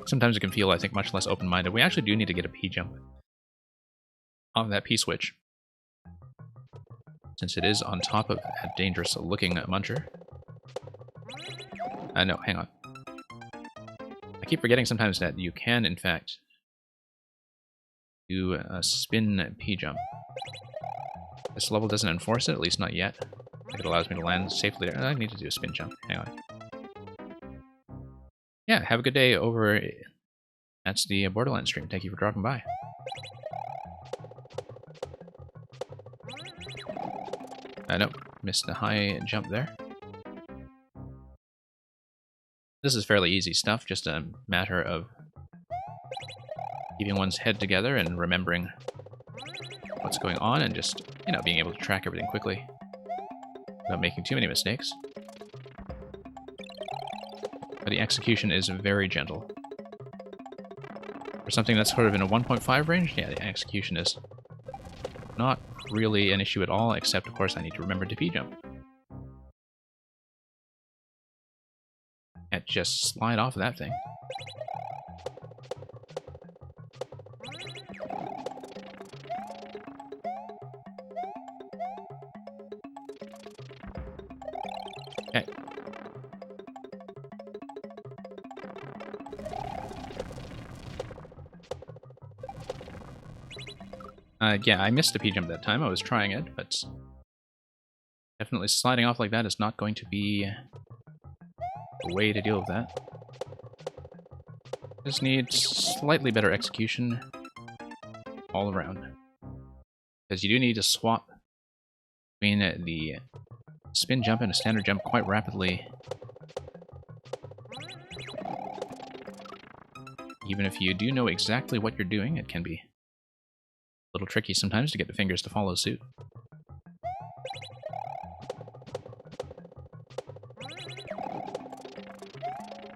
sometimes it can feel, I think, much less open-minded. We actually do need to get a P-jump on that P-switch, since it is on top of a dangerous-looking muncher. No, hang on. I keep forgetting sometimes that you can, in fact, do a spin P-jump. This level doesn't enforce it, at least not yet. I think it allows me to land safely there. I need to do a spin jump. Hang on. yeah, have a good day over. That's the Borderlands stream. Thank you for dropping by. Nope, missed the high jump there. This is fairly easy stuff, just a matter of keeping one's head together and remembering what's going on and just, you know, being able to track everything quickly without making too many mistakes. But the execution is very gentle. For something that's sort of in a 1.5 range, yeah, the execution is not really an issue at all, except, of course, I need to remember to P-jump. And just slide off of that thing. Okay. Yeah, I missed the P-jump that time. I was trying it, but definitely sliding off like that is not going to be the way to deal with that. Just need slightly better execution all around. Because you do need to swap between the spin jump and a standard jump quite rapidly. Even if you do know exactly what you're doing, it can be a little tricky sometimes to get the fingers to follow suit.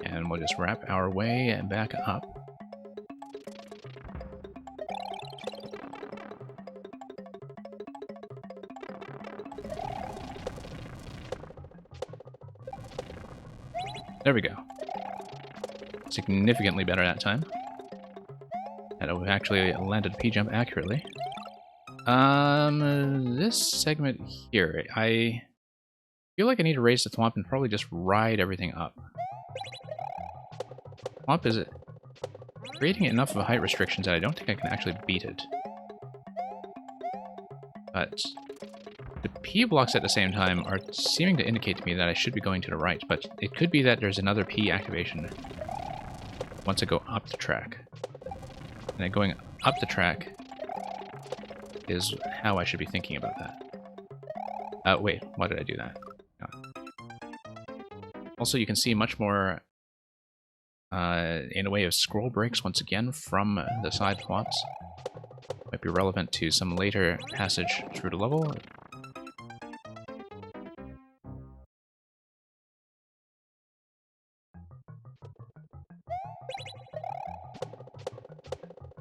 And we'll just wrap our way back up. There we go. Significantly better that time. And it actually landed P-jump accurately. This segment here, I feel like I need to raise the thwomp and probably just ride everything up. Thwomp is creating enough of a height restrictions that I don't think I can actually beat it. But the P blocks at the same time are seeming to indicate to me that I should be going to the right, but it could be that there's another P activation once I go up the track. And then going up the track is how I should be thinking about that. Wait, why did I do that? No. Also, you can see much more in a way of scroll breaks once again from the side thwomps. Might be relevant to some later passage through the level.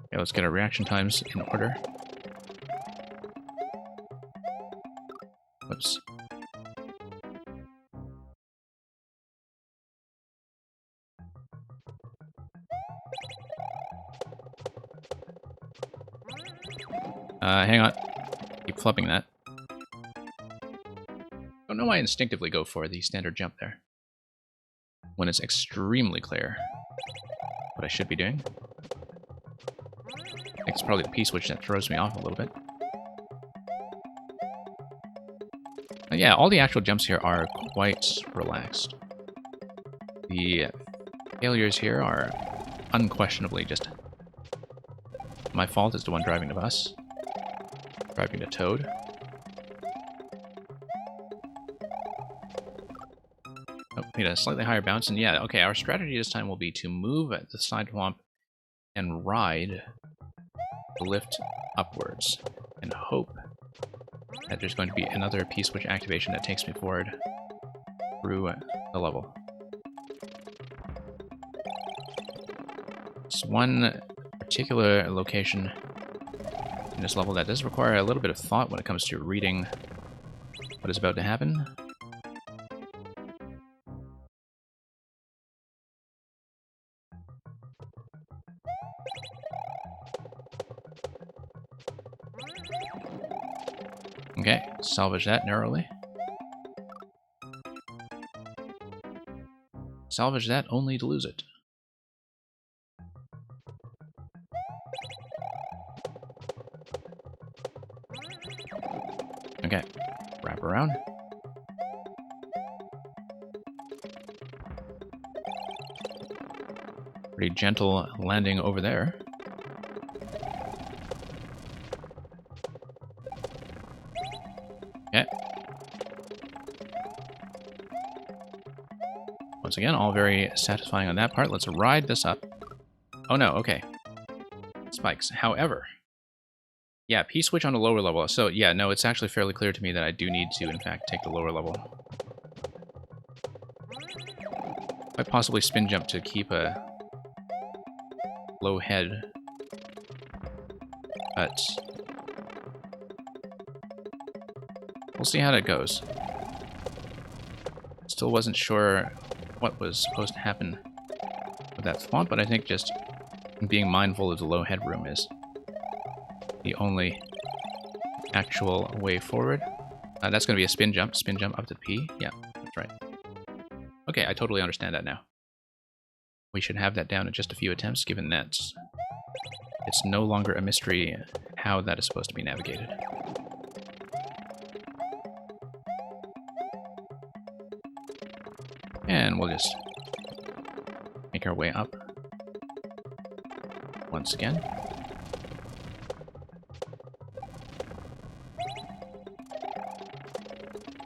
Okay, let's get our reaction times in order. Whoops. Hang on. Keep flipping that. Don't know why I instinctively go for the standard jump there, when it's extremely clear what I should be doing. I think it's probably the P-switch that throws me off a little bit. But yeah, all the actual jumps here are quite relaxed. The failures here are unquestionably just my fault as the one driving the bus. Driving the Toad. Oh, need a slightly higher bounce, and yeah, okay, our strategy this time will be to move at the side thwomp and ride the lift upwards, and hope that there's going to be another P-switch activation that takes me forward through the level. It's one particular location in this level that does require a little bit of thought when it comes to reading what is about to happen. Okay, salvage that narrowly. Salvage that only to lose it. Okay, wrap around. Pretty gentle landing over there. Okay. Once again, all very satisfying on that part. Let's ride this up. Oh no, okay. Spikes. However, yeah, P-switch on a lower level. So yeah, no, it's actually fairly clear to me that I do need to, in fact, take the lower level. Quite possibly spin jump to keep a low head. But we'll see how that goes. Still wasn't sure what was supposed to happen with that thwomp, but I think just being mindful of the low headroom is the only actual way forward. That's going to be a spin jump up to P. Yeah, that's right. Okay, I totally understand that now. We should have that down in just a few attempts, given that it's no longer a mystery how that is supposed to be navigated. And we'll just make our way up once again.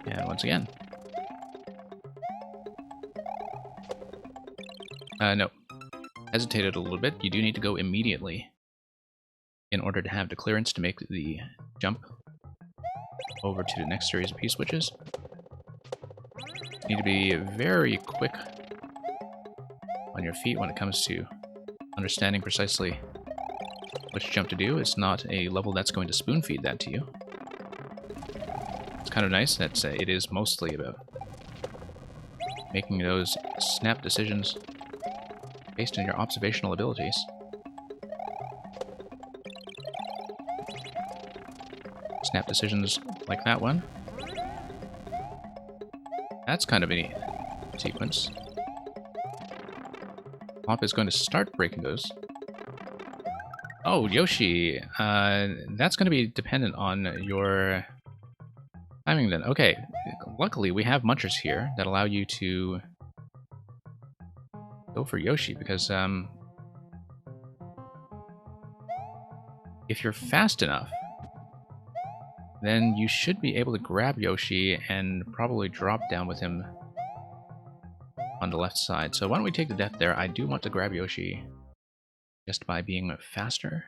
And once again. No. Hesitated a little bit. You do need to go immediately in order to have the clearance to make the jump over to the next series of P-switches. You need to be very quick on your feet when it comes to understanding precisely which jump to do. It's not a level that's going to spoon-feed that to you. It's kind of nice that it is mostly about making those snap decisions based on your observational abilities. Snap decisions like that one. That's kind of a sequence. Hop is going to start breaking those. Oh, Yoshi. That's going to be dependent on your timing then. Okay, luckily we have munchers here that allow you to go for Yoshi, because if you're fast enough, then you should be able to grab Yoshi and probably drop down with him on the left side. So why don't we take the death there? I do want to grab Yoshi just by being faster.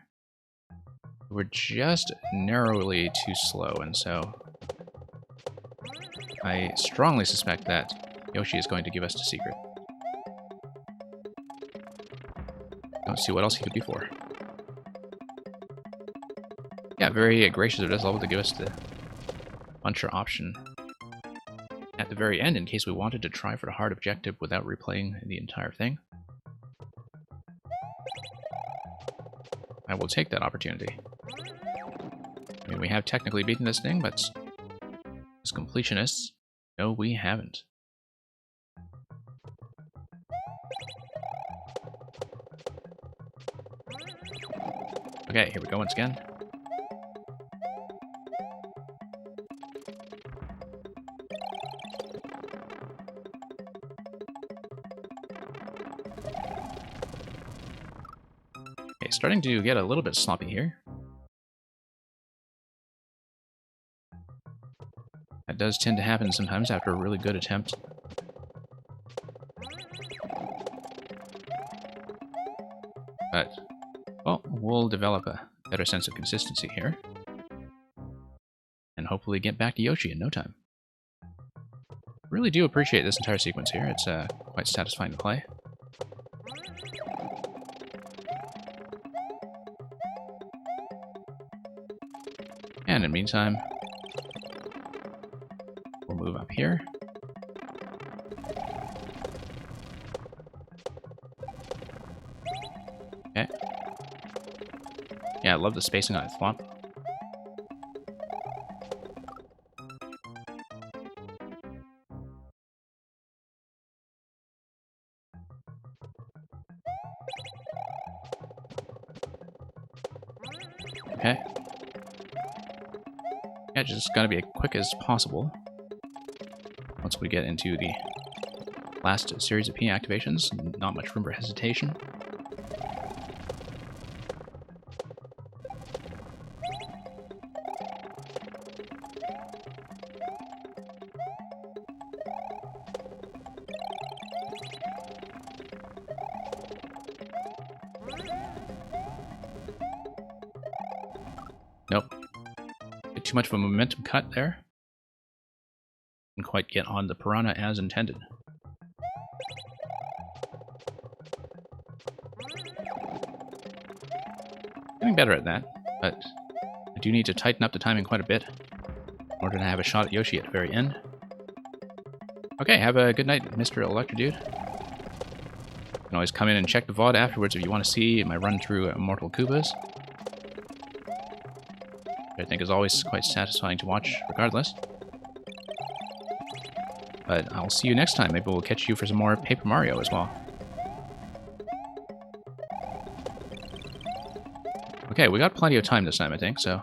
We're just narrowly too slow, and so I strongly suspect that Yoshi is going to give us the secret. Don't see what else he could be for. Yeah, very gracious of this level to give us the muncher option at the very end in case we wanted to try for the hard objective without replaying the entire thing. I will take that opportunity. I mean, we have technically beaten this thing, but as completionists, no, we haven't. Okay, here we go once again. Okay, starting to get a little bit sloppy here. That does tend to happen sometimes after a really good attempt. But, well, we'll develop a better sense of consistency here. And hopefully get back to Yoshi in no time. Really do appreciate this entire sequence here. It's quite satisfying to play. And in the meantime, we'll move up here. Okay. Yeah, I love the spacing on that thwomp. Okay. Yeah, just gotta be as quick as possible once we get into the Last series of P activations, not much room for hesitation. Nope. Too much of a momentum cut there. Didn't quite get on the piranha as intended. Getting better at that, but I do need to tighten up the timing quite a bit in order to have a shot at Yoshi at the very end. Okay, have a good night, Mr. Electrodude. You can always come in and check the VOD afterwards if you want to see my run through Immortal Koopas. I think is always quite satisfying to watch regardless. But I'll see you next time. Maybe we'll catch you for some more Paper Mario as well. Okay, we got plenty of time this time, I think, so...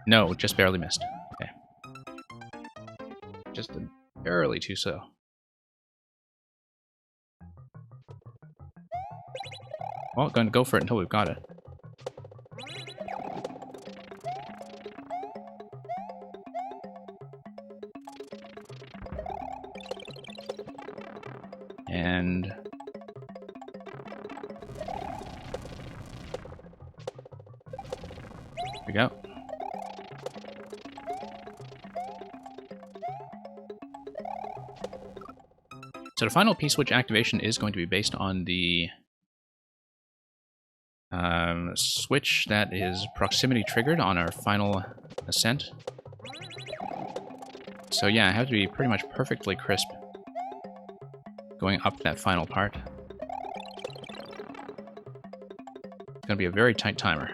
No, just barely missed. Okay. Just barely too slow. Well, going to go for it until we've got it. And... here we go. So the final P-switch activation is going to be based on the switch that is proximity triggered on our final ascent. So yeah, I have to be pretty much perfectly crisp going up that final part. It's going to be a very tight timer.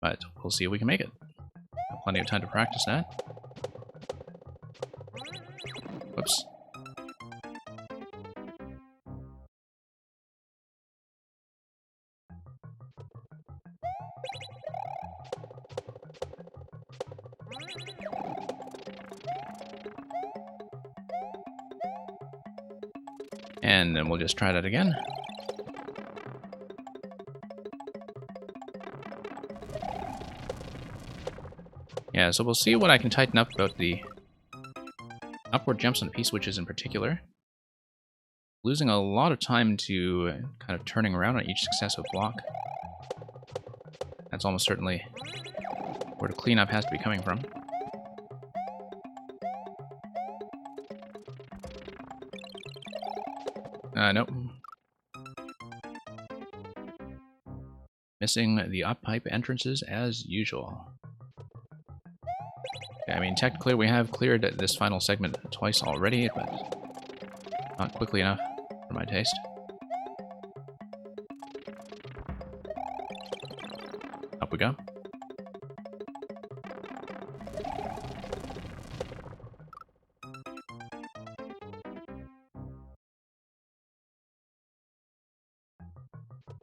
But we'll see if we can make it. Have plenty of time to practice that. Whoops. And then we'll just try that again. Yeah, so we'll see what I can tighten up about the upward jumps on the P-switches in particular. Losing a lot of time to kind of turning around on each successive block. That's almost certainly where the cleanup has to be coming from. Nope. Missing the up-pipe entrances as usual. Okay, I mean, technically we have cleared this final segment twice already, but not quickly enough for my taste. Up we go.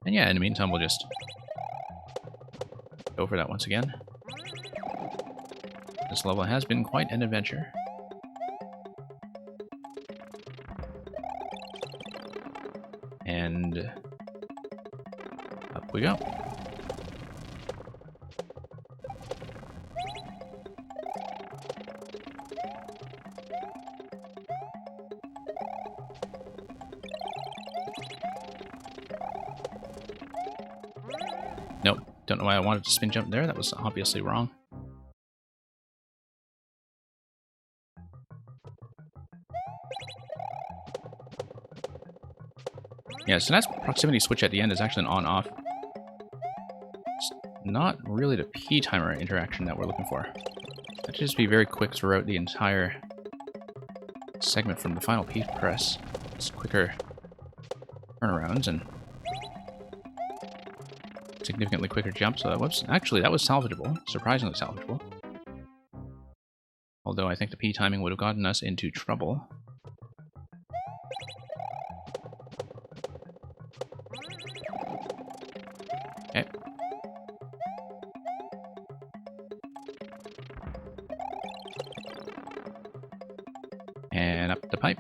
And yeah, in the meantime, we'll just go for that once again. This level has been quite an adventure. And up we go. Nope, don't know why I wanted to spin jump there. That was obviously wrong. Yeah, so that's proximity switch at the end is actually an on-off. It's not really the P-timer interaction that we're looking for. That should just be very quick throughout the entire segment from the final P press. It's quicker turnarounds and significantly quicker jumps. So whoops, actually that was salvageable, surprisingly salvageable. Although I think the P timing would have gotten us into trouble. Okay. And up the pipe.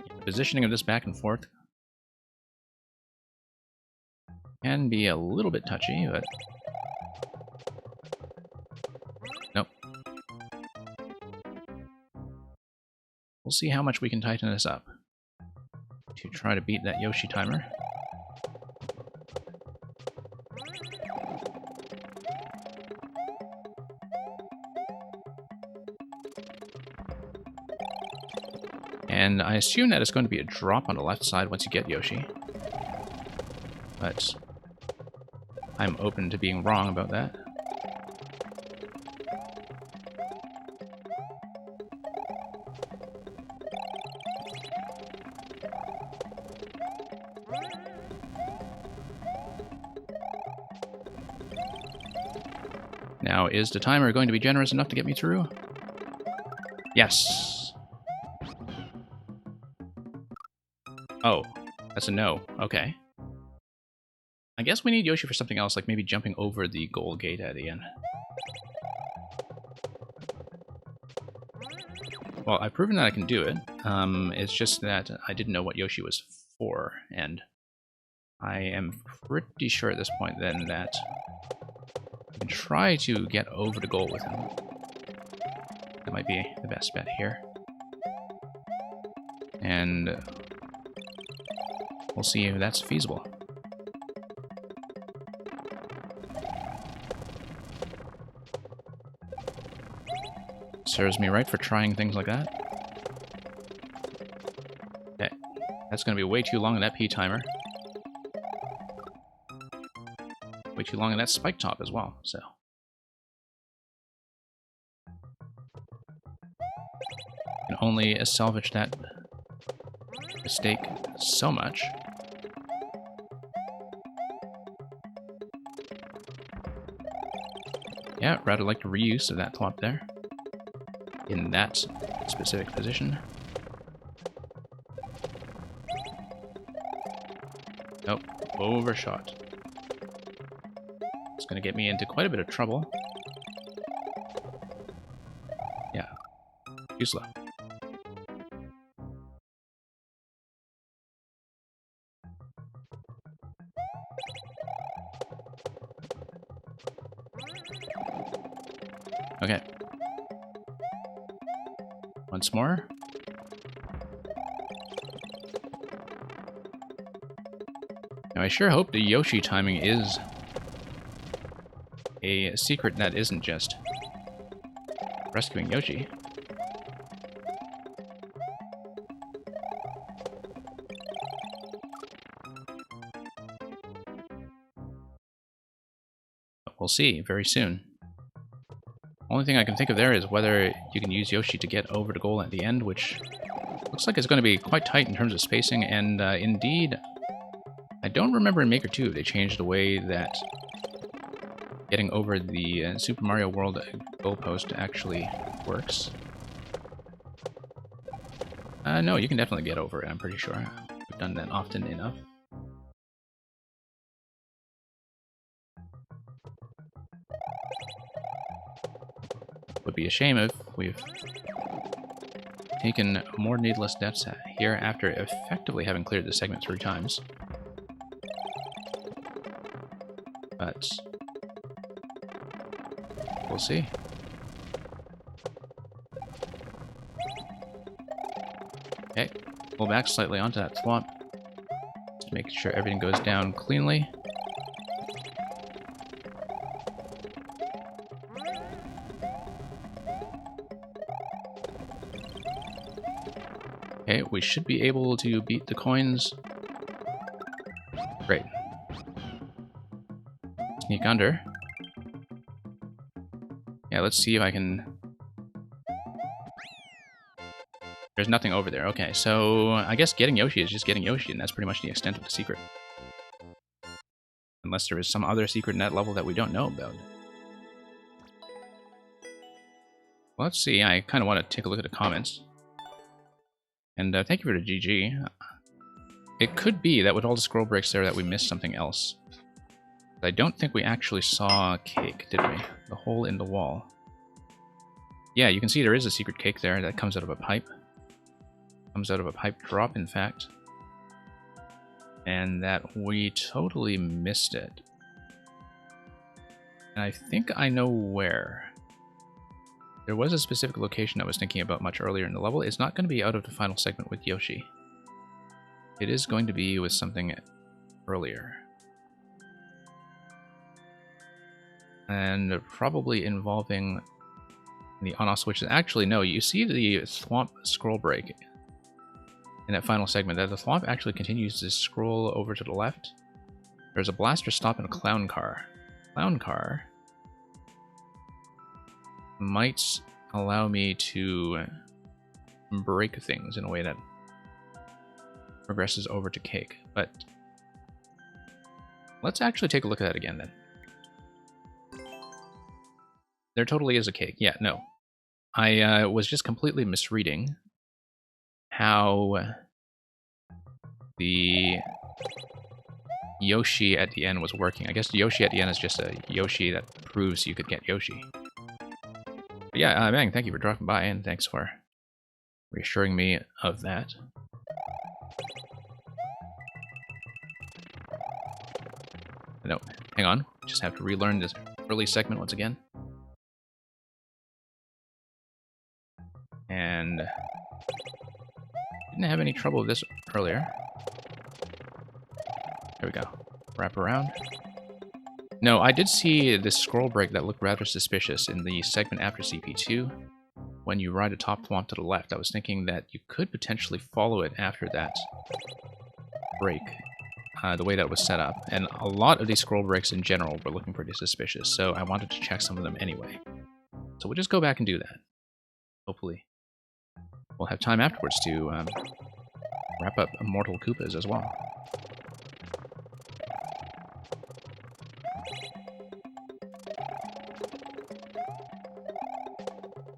The positioning of this back and forth can be a little bit touchy, but nope. We'll see how much we can tighten this up to try to beat that Yoshi timer. And I assume that it's going to be a drop on the left side once you get Yoshi. But I'm open to being wrong about that. Now, is the timer going to be generous enough to get me through? Yes! Oh, that's a no. Okay. I guess we need Yoshi for something else, like maybe jumping over the gold gate at the end. Well, I've proven that I can do it. It's just that I didn't know what Yoshi was for, and I am pretty sure at this point then that I can try to get over the goal with him. That might be the best bet here. And we'll see if that's feasible. Serves me right for trying things like that. Okay, that's going to be way too long in that P timer. Way too long in that spike top as well, so. Can only salvage that mistake so much. Yeah, rather like the reuse of that top there. In that specific position. Nope, overshot. It's going to get me into quite a bit of trouble. Yeah, too slow. Okay. Once more. Now I sure hope the Yoshi timing is a secret that isn't just rescuing Yoshi. But we'll see very soon. Only thing I can think of there is whether you can use Yoshi to get over the goal at the end, which looks like it's going to be quite tight in terms of spacing, and indeed, I don't remember in Maker 2 they changed the way that getting over the Super Mario World goalpost actually works. No, you can definitely get over it, I'm pretty sure. We've done that often enough. Would be a shame if we've taken more needless deaths here after effectively having cleared the segment 3 times. But we'll see. Okay, pull back slightly onto that swamp. Just make sure everything goes down cleanly. Okay, we should be able to beat the coins. Great. Sneak under. Yeah, let's see if I can... There's nothing over there. Okay, so I guess getting Yoshi is just getting Yoshi, and that's pretty much the extent of the secret. Unless there is some other secret in that level that we don't know about. Well, let's see. I kind of want to take a look at the comments. And thank you for the GG. It could be that with all the scroll breaks there that we missed something else. I don't think we actually saw Cake, did we? The hole in the wall. Yeah, you can see there is a secret cake there that comes out of a pipe. Comes out of a pipe drop, in fact. And that we totally missed it. And I think I know where. There was a specific location I was thinking about much earlier in the level. It's not going to be out of the final segment with Yoshi. It is going to be with something earlier. And probably involving the on-off switches. Actually, no, you see the Thwomp scroll break in that final segment. That the Thwomp actually continues to scroll over to the left. There's a blaster stop and a clown car. Clown car might allow me to break things in a way that progresses over to cake, but let's actually take a look at that again then. There totally is a cake. Yeah, no. I was just completely misreading how the Yoshi at the end was working. I guess Yoshi at the end is just a Yoshi that proves you could get Yoshi. But yeah, Bang, thank you for dropping by, and thanks for reassuring me of that. No, hang on. Just have to relearn this early segment once again. And didn't have any trouble with this earlier. There we go. Wrap around. No, I did see this scroll break that looked rather suspicious in the segment after CP2. When you ride a top Thwomp to the left, I was thinking that you could potentially follow it after that break, the way that it was set up. And a lot of these scroll breaks in general were looking pretty suspicious, so I wanted to check some of them anyway. So we'll just go back and do that. Hopefully we'll have time afterwards to wrap up Immortal Koopas as well.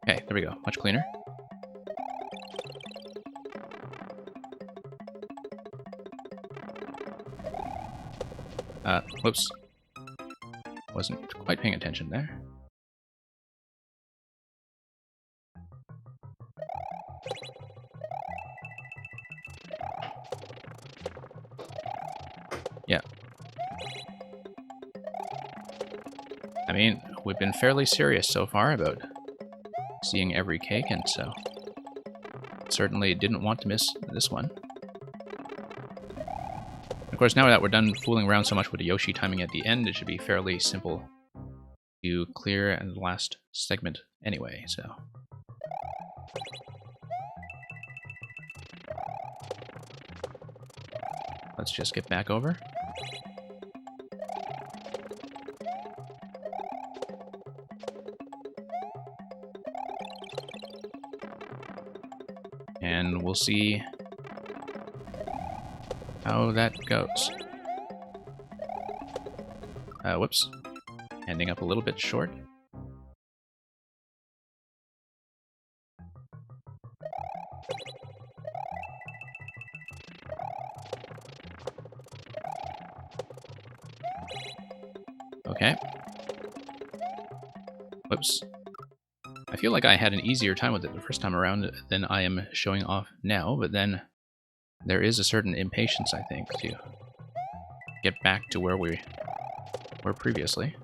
Okay, there we go. Much cleaner. Whoops. Wasn't quite paying attention there. Yeah. I mean, we've been fairly serious so far about seeing every cake, and so certainly didn't want to miss this one. Of course, now that we're done fooling around so much with the Yoshi timing at the end, it should be fairly simple to clear in the last segment anyway, so. Let's just get back over. And we'll see how that goes. Whoops. Ending up a little bit short. Okay. Whoops. I feel like I had an easier time with it the first time around than I am showing off now, but then there is a certain impatience, I think, to get back to where we were previously.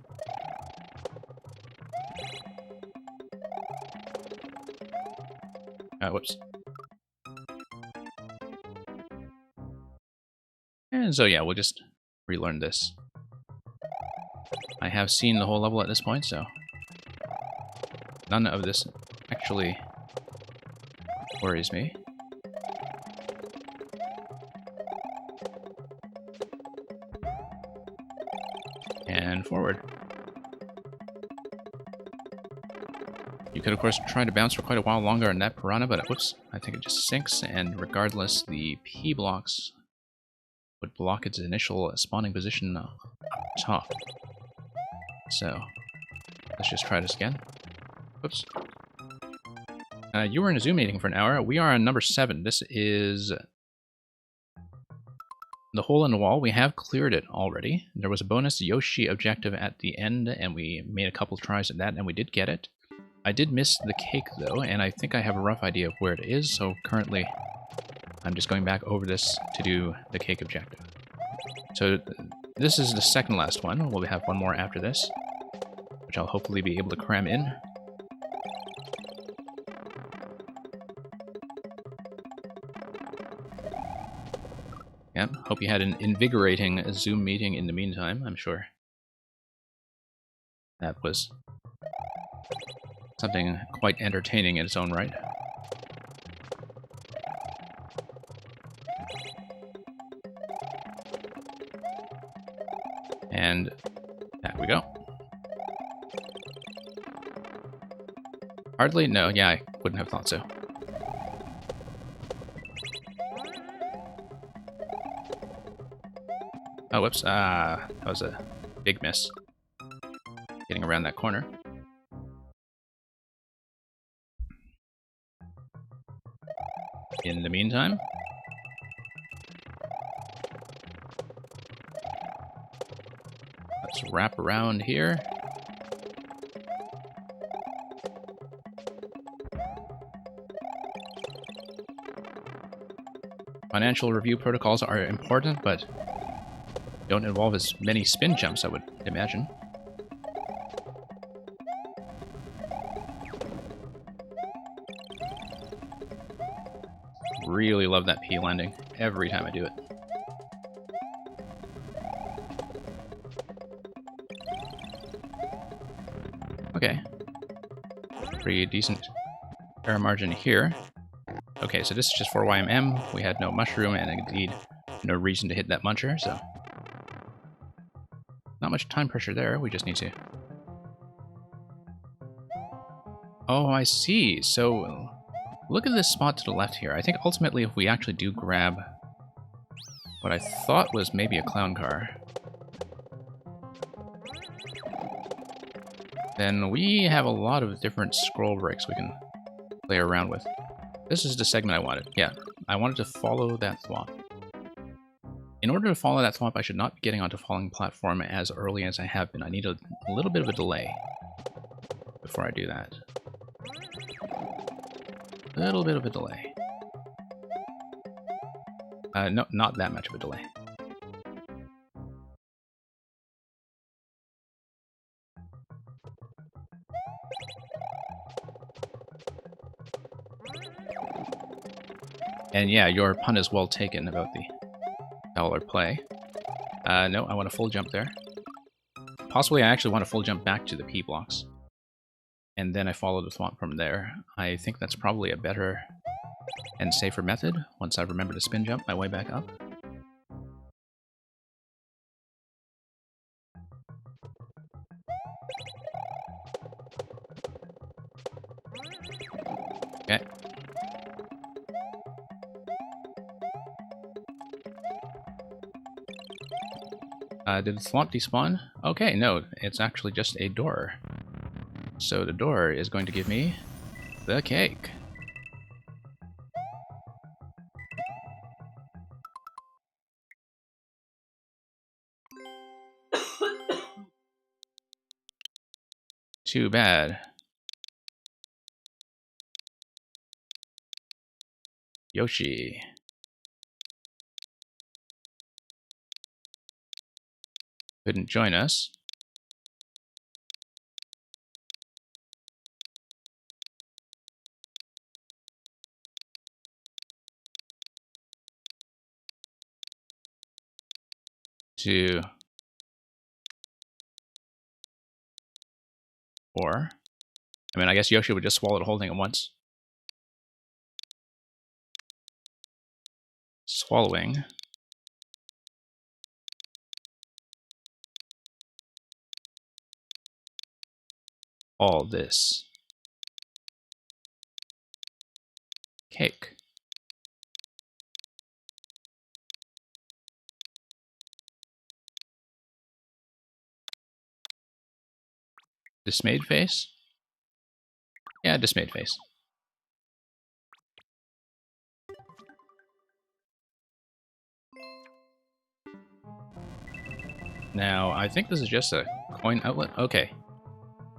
Whoops. And so yeah, we'll just relearn this. I have seen the whole level at this point, so none of this actually worries me. And forward. You could, of course, try to bounce for quite a while longer on that piranha, but whoops, I think it just sinks, and regardless, the P blocks would block its initial spawning position up top. So, let's just try this again. Whoops. You were in a Zoom meeting for an hour. We are on number 7. This is the hole in the wall. We have cleared it already. There was a bonus Yoshi objective at the end, and we made a couple tries at that, and we did get it. I did miss the cake, though, and I think I have a rough idea of where it is, so currently I'm just going back over this to do the cake objective. So this is the second last one. We'll have one more after this, which I'll hopefully be able to cram in. Yep, hope you had an invigorating Zoom meeting in the meantime, I'm sure. That was something quite entertaining in its own right. And there we go. Hardly? No, yeah, I wouldn't have thought so. Oh, whoops. That was a big miss. Getting around that corner. In the meantime, let's wrap around here. Financial review protocols are important, but don't involve as many spin jumps, I would imagine. Really love that P landing every time I do it. Okay. Pretty decent error margin here. Okay, so this is just 4YMM. We had no mushroom and indeed no reason to hit that muncher, so not much time pressure there. We just need to... Oh, I see. So look at this spot to the left here. I think ultimately if we actually do grab what I thought was maybe a clown car, then we have a lot of different scroll breaks we can play around with. This is the segment I wanted. Yeah, I wanted to follow that thwomp. In order to follow that thwomp, I should not be getting onto falling platform as early as I have been. I need a little bit of a delay before I do that. A little bit of a delay. No, not that much of a delay. And yeah, your pun is well taken about the dollar play. No, I want a full jump there. Possibly I actually want a full jump back to the P blocks. And then I follow the thwomp from there. I think that's probably a better and safer method, once I remember to spin jump my way back up. Okay. Did the thwomp despawn? Okay, no, it's actually just a door. So the door is going to give me the cake. Too bad. Yoshi. Couldn't join us. Or, I mean, I guess Yoshi would just swallow the whole thing at once. Swallowing. All this. Cake. Dismayed face? Yeah, dismayed face. Now, I think this is just a coin outlet. Okay.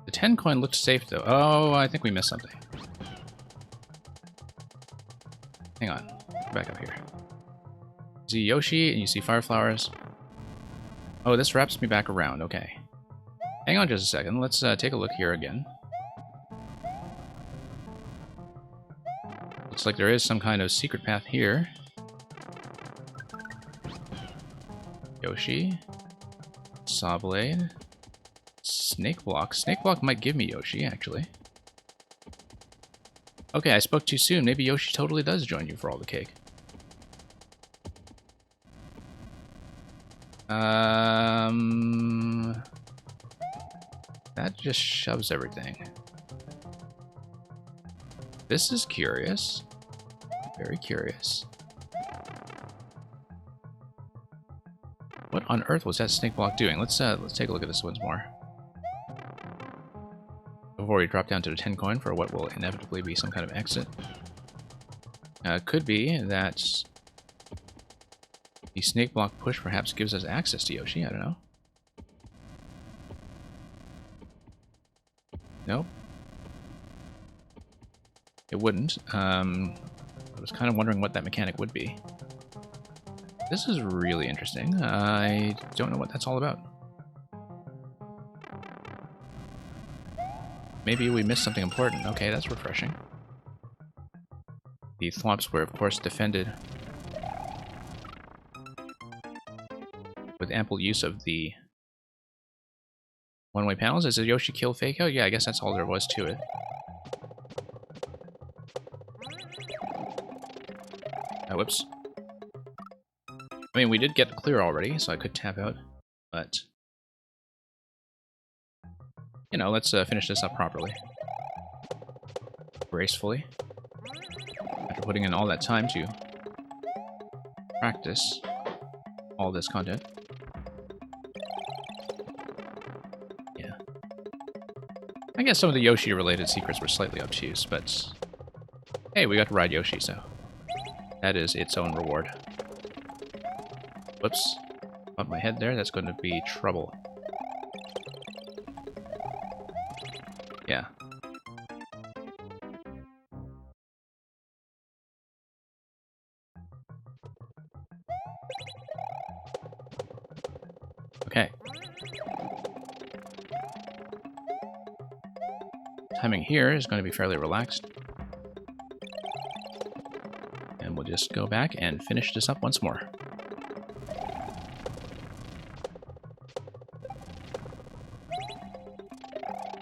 The 10 coin looked safe, though. Oh, I think we missed something. Hang on. Back up here. You see Yoshi, and you see Fire Flowers. Oh, this wraps me back around. Okay. Hang on just a second. Let's take a look here again. Looks like there is some kind of secret path here. Yoshi. Saw Blade. Snake Block. Snake Block might give me Yoshi, actually. Okay, I spoke too soon. Maybe Yoshi totally does join you for all the cake. That just shoves everything. This is curious. Very curious. What on earth was that snake block doing? Let's take a look at this once more. Before we drop down to the 10 coin for what will inevitably be some kind of exit. Could be that the snake block push perhaps gives us access to Yoshi. I don't know. Nope. It wouldn't. I was kind of wondering what that mechanic would be. This is really interesting. I don't know what that's all about. Maybe we missed something important. Okay, that's refreshing. The thwomps were, of course, defended with ample use of the one-way panels. Is it Yoshi kill fake out? Yeah, I guess that's all there was to it. Oh, whoops. I mean, we did get clear already, so I could tap out, but you know, let's finish this up properly. Gracefully. After putting in all that time to practice all this content. Yeah. I guess some of the Yoshi-related secrets were slightly obtuse, but hey, we got to ride Yoshi, so that is its own reward. Whoops. Bumped my head there, that's going to be trouble. Yeah. Okay. Timing here is going to be fairly relaxed. And we'll just go back and finish this up once more.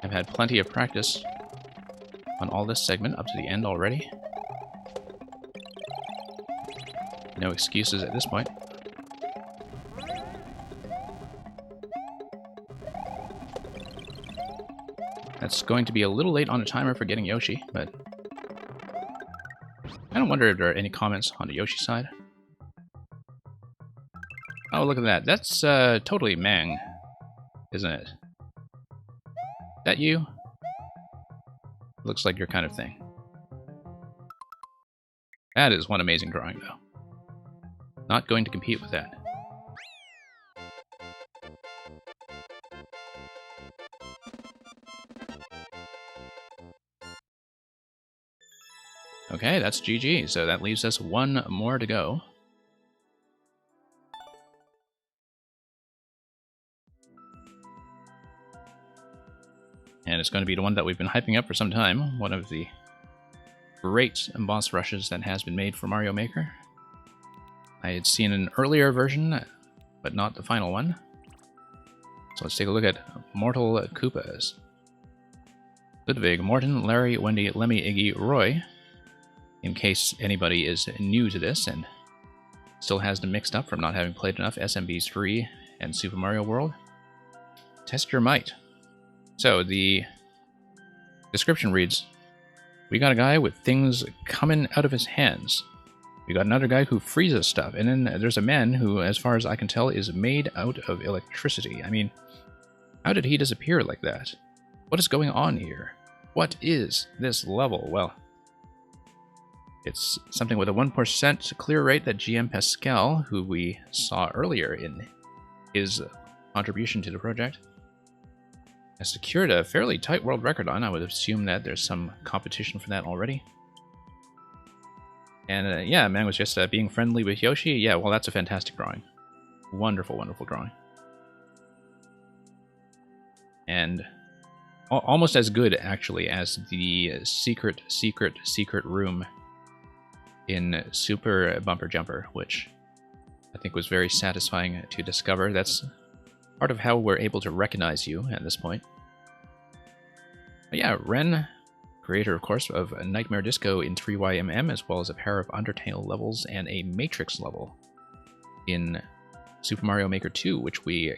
I've had plenty of practice on all this segment up to the end already. No excuses at this point. That's going to be a little late on the timer for getting Yoshi, but I don't wonder if there are any comments on the Yoshi side. Oh, look at that. That's totally Mang, isn't it? Is that you? Looks like your kind of thing. That is one amazing drawing, though. Not going to compete with that. Okay, that's GG, so that leaves us one more to go. And it's going to be the one that we've been hyping up for some time. One of the great boss rushes that has been made for Mario Maker. I had seen an earlier version, but not the final one. So let's take a look at Mortal Koopas. Ludwig, Morton, Larry, Wendy, Lemmy, Iggy, Roy. In case anybody is new to this and still has them mixed up from not having played enough SMBs 3 and Super Mario World, test your might. So the description reads, we got a guy with things coming out of his hands. We got another guy who freezes stuff. And then there's a man who, as far as I can tell, is made out of electricity. I mean, how did he disappear like that? What is going on here? What is this level? Well, it's something with a 1% clear rate that GM Pascal, who we saw earlier in his contribution to the project, has secured a fairly tight world record on. I would assume that there's some competition for that already. And yeah, man was just being friendly with Yoshi. Yeah, well, that's a fantastic drawing. Wonderful, wonderful drawing. And almost as good, actually, as the secret room in Super Bumper Jumper, which I think was very satisfying to discover. That's part of how we're able to recognize you at this point. But yeah, Ren, creator, of course, of Nightmare Disco in 3YMM, as well as a pair of Undertale levels and a Matrix level in Super Mario Maker 2, which we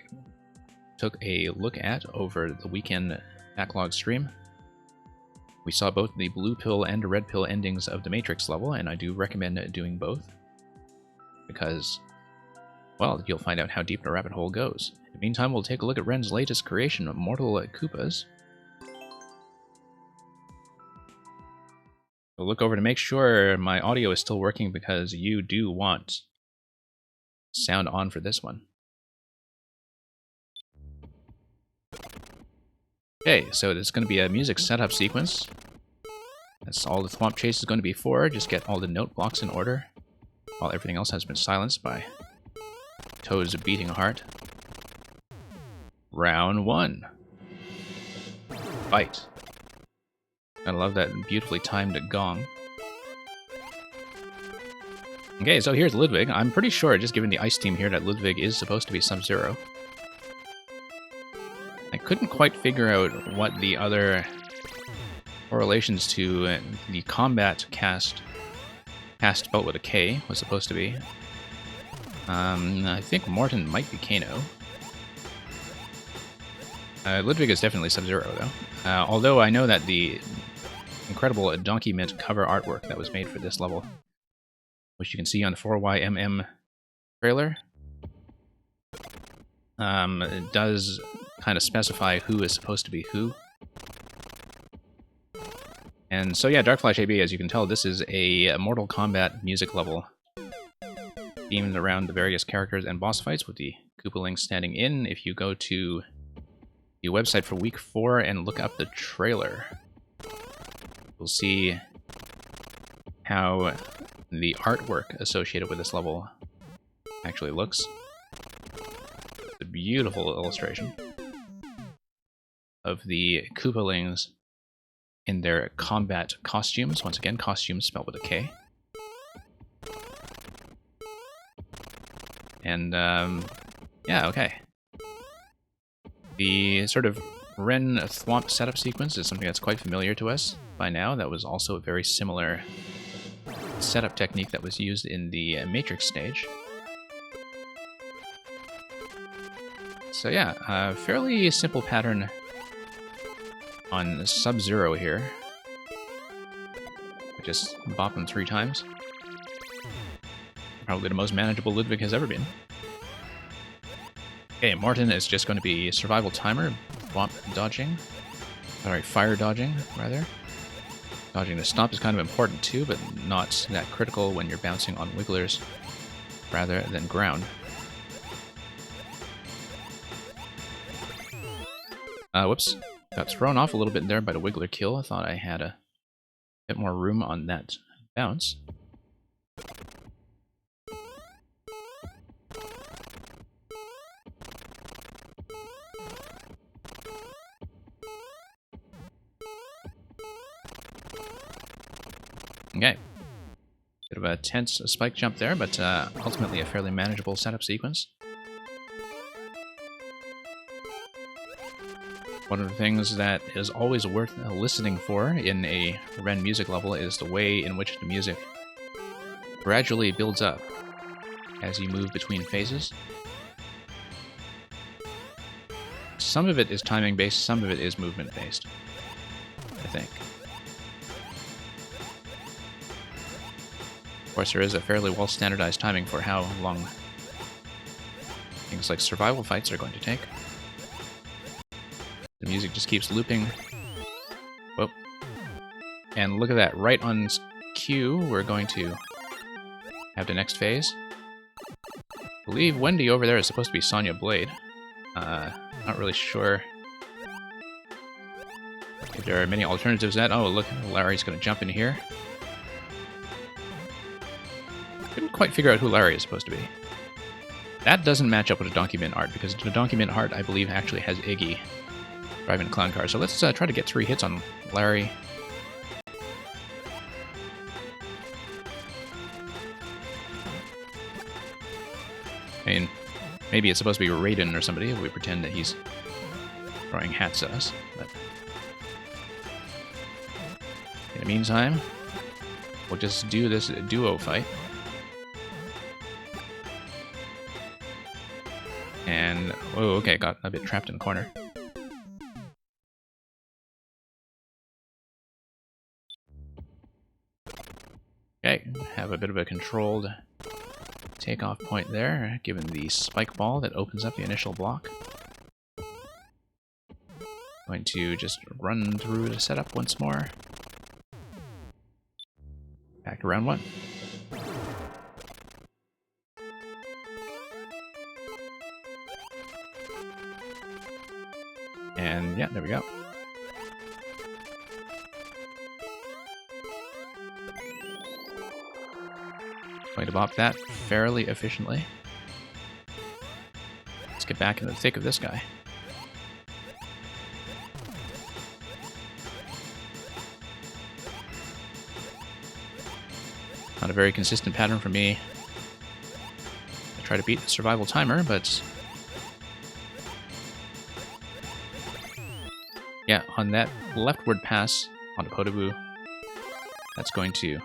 took a look at over the weekend backlog stream. We saw both the blue pill and red pill endings of the Matrix level, and I do recommend doing both, because, well, you'll find out how deep the rabbit hole goes. In the meantime, we'll take a look at Ren's latest creation, Mortal Koopas. We'll look over to make sure my audio is still working, because you do want sound on for this one. Okay, so there's going to be a music setup sequence. That's all the Thwomp Chase is going to be for. Just get all the note blocks in order, while everything else has been silenced by Toad's beating heart. Round 1. Fight. I love that beautifully timed gong. Okay, so here's Ludwig. I'm pretty sure, just given the ice team here, that Ludwig is supposed to be Sub-Zero. I couldn't quite figure out what the other correlations to the combat cast spelled with a K was supposed to be. I think Morton might be Kano. Ludwig is definitely Sub-Zero, though. Although I know that the incredible Donkey Mint cover artwork that was made for this level, which you can see on the 4YMM trailer, it does kind of specify who is supposed to be who. And so yeah, Dark Flash AB, as you can tell, this is a Mortal Kombat music level themed around the various characters and boss fights, with the Koopalings standing in. If you go to the website for Week 4 and look up the trailer, you'll see how the artwork associated with this level actually looks. It's a beautiful illustration of the Koopalings in their combat costumes. Once again, costumes spelled with a K. And, yeah, okay. The sort of Ren Thwomp setup sequence is something that's quite familiar to us by now. That was also a very similar setup technique that was used in the Matrix stage. So yeah, fairly simple pattern on Sub-Zero here. We just bop him 3 times. Probably the most manageable Ludwig has ever been. Okay, Morton is just going to be survival timer, Thwomp dodging. Sorry, fire dodging, rather. Dodging the stomp is kind of important too, but not that critical when you're bouncing on wigglers rather than ground. Whoops. Got thrown off a little bit there by the Wiggler kill. I thought I had a bit more room on that bounce. Okay. Bit of a tense spike jump there, but ultimately a fairly manageable setup sequence. One of the things that is always worth listening for in a Ren music level is the way in which the music gradually builds up as you move between phases. Some of it is timing based, some of it is movement based, I think. Of course, there is a fairly well standardized timing for how long things like survival fights are going to take. The music just keeps looping. Whoop. And look at that, right on cue, we're going to have the next phase. I believe Wendy over there is supposed to be Sonya Blade. Not really sure If there are many alternatives to that. Oh, look, Larry's going to jump in here. Couldn't quite figure out who Larry is supposed to be. That doesn't match up with a Donkey Mint art, because the Donkey Mint art, I believe, actually has Iggy driving a clown car. So let's try to get 3 hits on Larry. I mean, maybe it's supposed to be Raiden or somebody if we pretend that he's throwing hats at us. But in the meantime, we'll just do this duo fight. And, oh, okay, got a bit trapped in the corner. Okay, have a bit of a controlled takeoff point there, given the spike ball that opens up the initial block. Going to just run through the setup once more. Back to round 1. And yeah, there we go. Going to bop that fairly efficiently. Let's get back in the thick of this guy. Not a very consistent pattern for me. I try to beat the survival timer, but yeah, on that leftward pass onto Podoboo, that's going to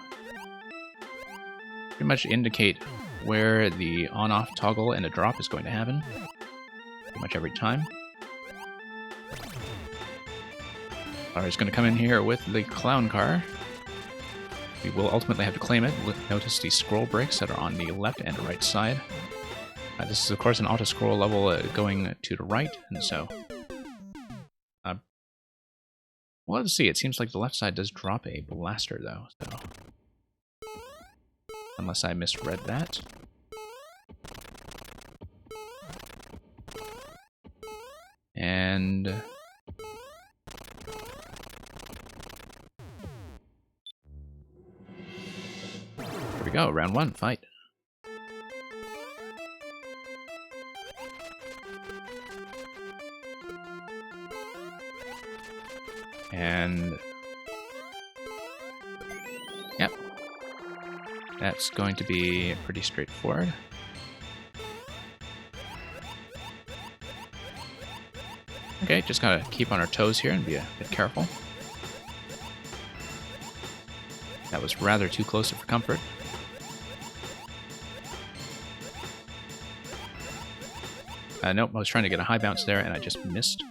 pretty much indicate where the on-off toggle and a drop is going to happen. Pretty much every time. Alright, it's going to come in here with the clown car. We will ultimately have to claim it. Notice the scroll breaks that are on the left and right side. This is, of course, an auto-scroll level going to the right, and so well, let's see. It seems like the left side does drop a blaster, though. So, unless I misread that. And there we go. Round 1, fight. And yep, that's going to be pretty straightforward. Okay, just gotta keep on our toes here and be a bit careful. That was rather too close for comfort. Nope, I was trying to get a high bounce there and I just missed.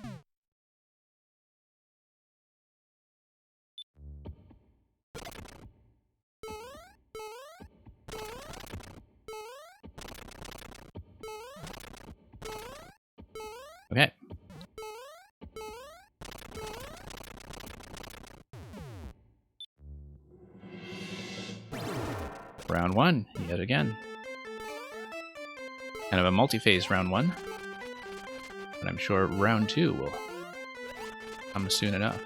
Okay. Round 1, yet again. Kind of a multi-phase round 1. But I'm sure round 2 will come soon enough.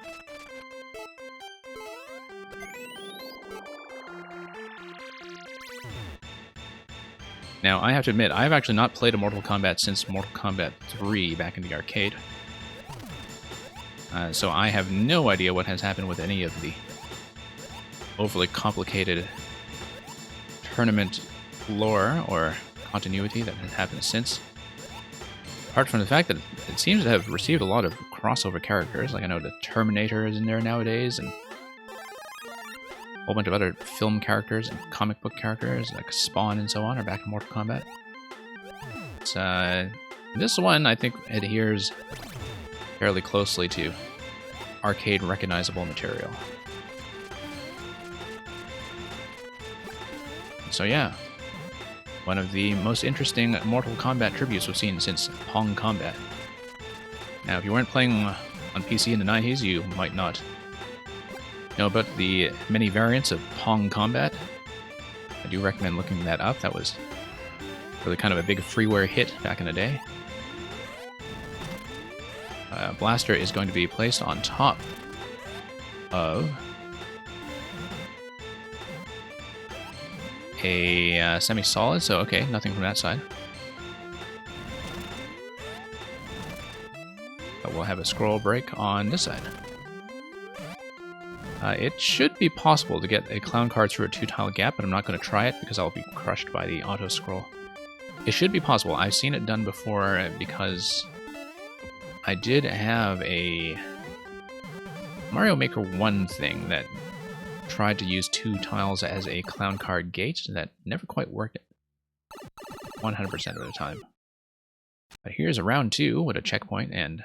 Now, I have to admit, I've actually not played a Mortal Kombat since Mortal Kombat 3 back in the arcade. So I have no idea what has happened with any of the overly complicated tournament lore or continuity that has happened since. Apart from the fact that it seems to have received a lot of crossover characters, like I know the Terminator is in there nowadays, and a whole bunch of other film characters and comic book characters, like Spawn and so on, are back in Mortal Kombat. This one, I think, adheres fairly closely to arcade recognizable material. So yeah, one of the most interesting Mortal Kombat tributes we've seen since Pong Combat. Now, if you weren't playing on PC in the 90s, you might not know about the many variants of Pong Combat. I do recommend looking that up. That was really kind of a big freeware hit back in the day. Blaster is going to be placed on top of a semi-solid, so okay, nothing from that side. But we'll have a scroll break on this side. It should be possible to get a clown card through a 2-tile gap, but I'm not going to try it because I'll be crushed by the auto-scroll. It should be possible. I've seen it done before because I did have a Mario Maker 1 thing that tried to use 2 tiles as a clown card gate that never quite worked 100% of the time. But here's a round 2 with a checkpoint, and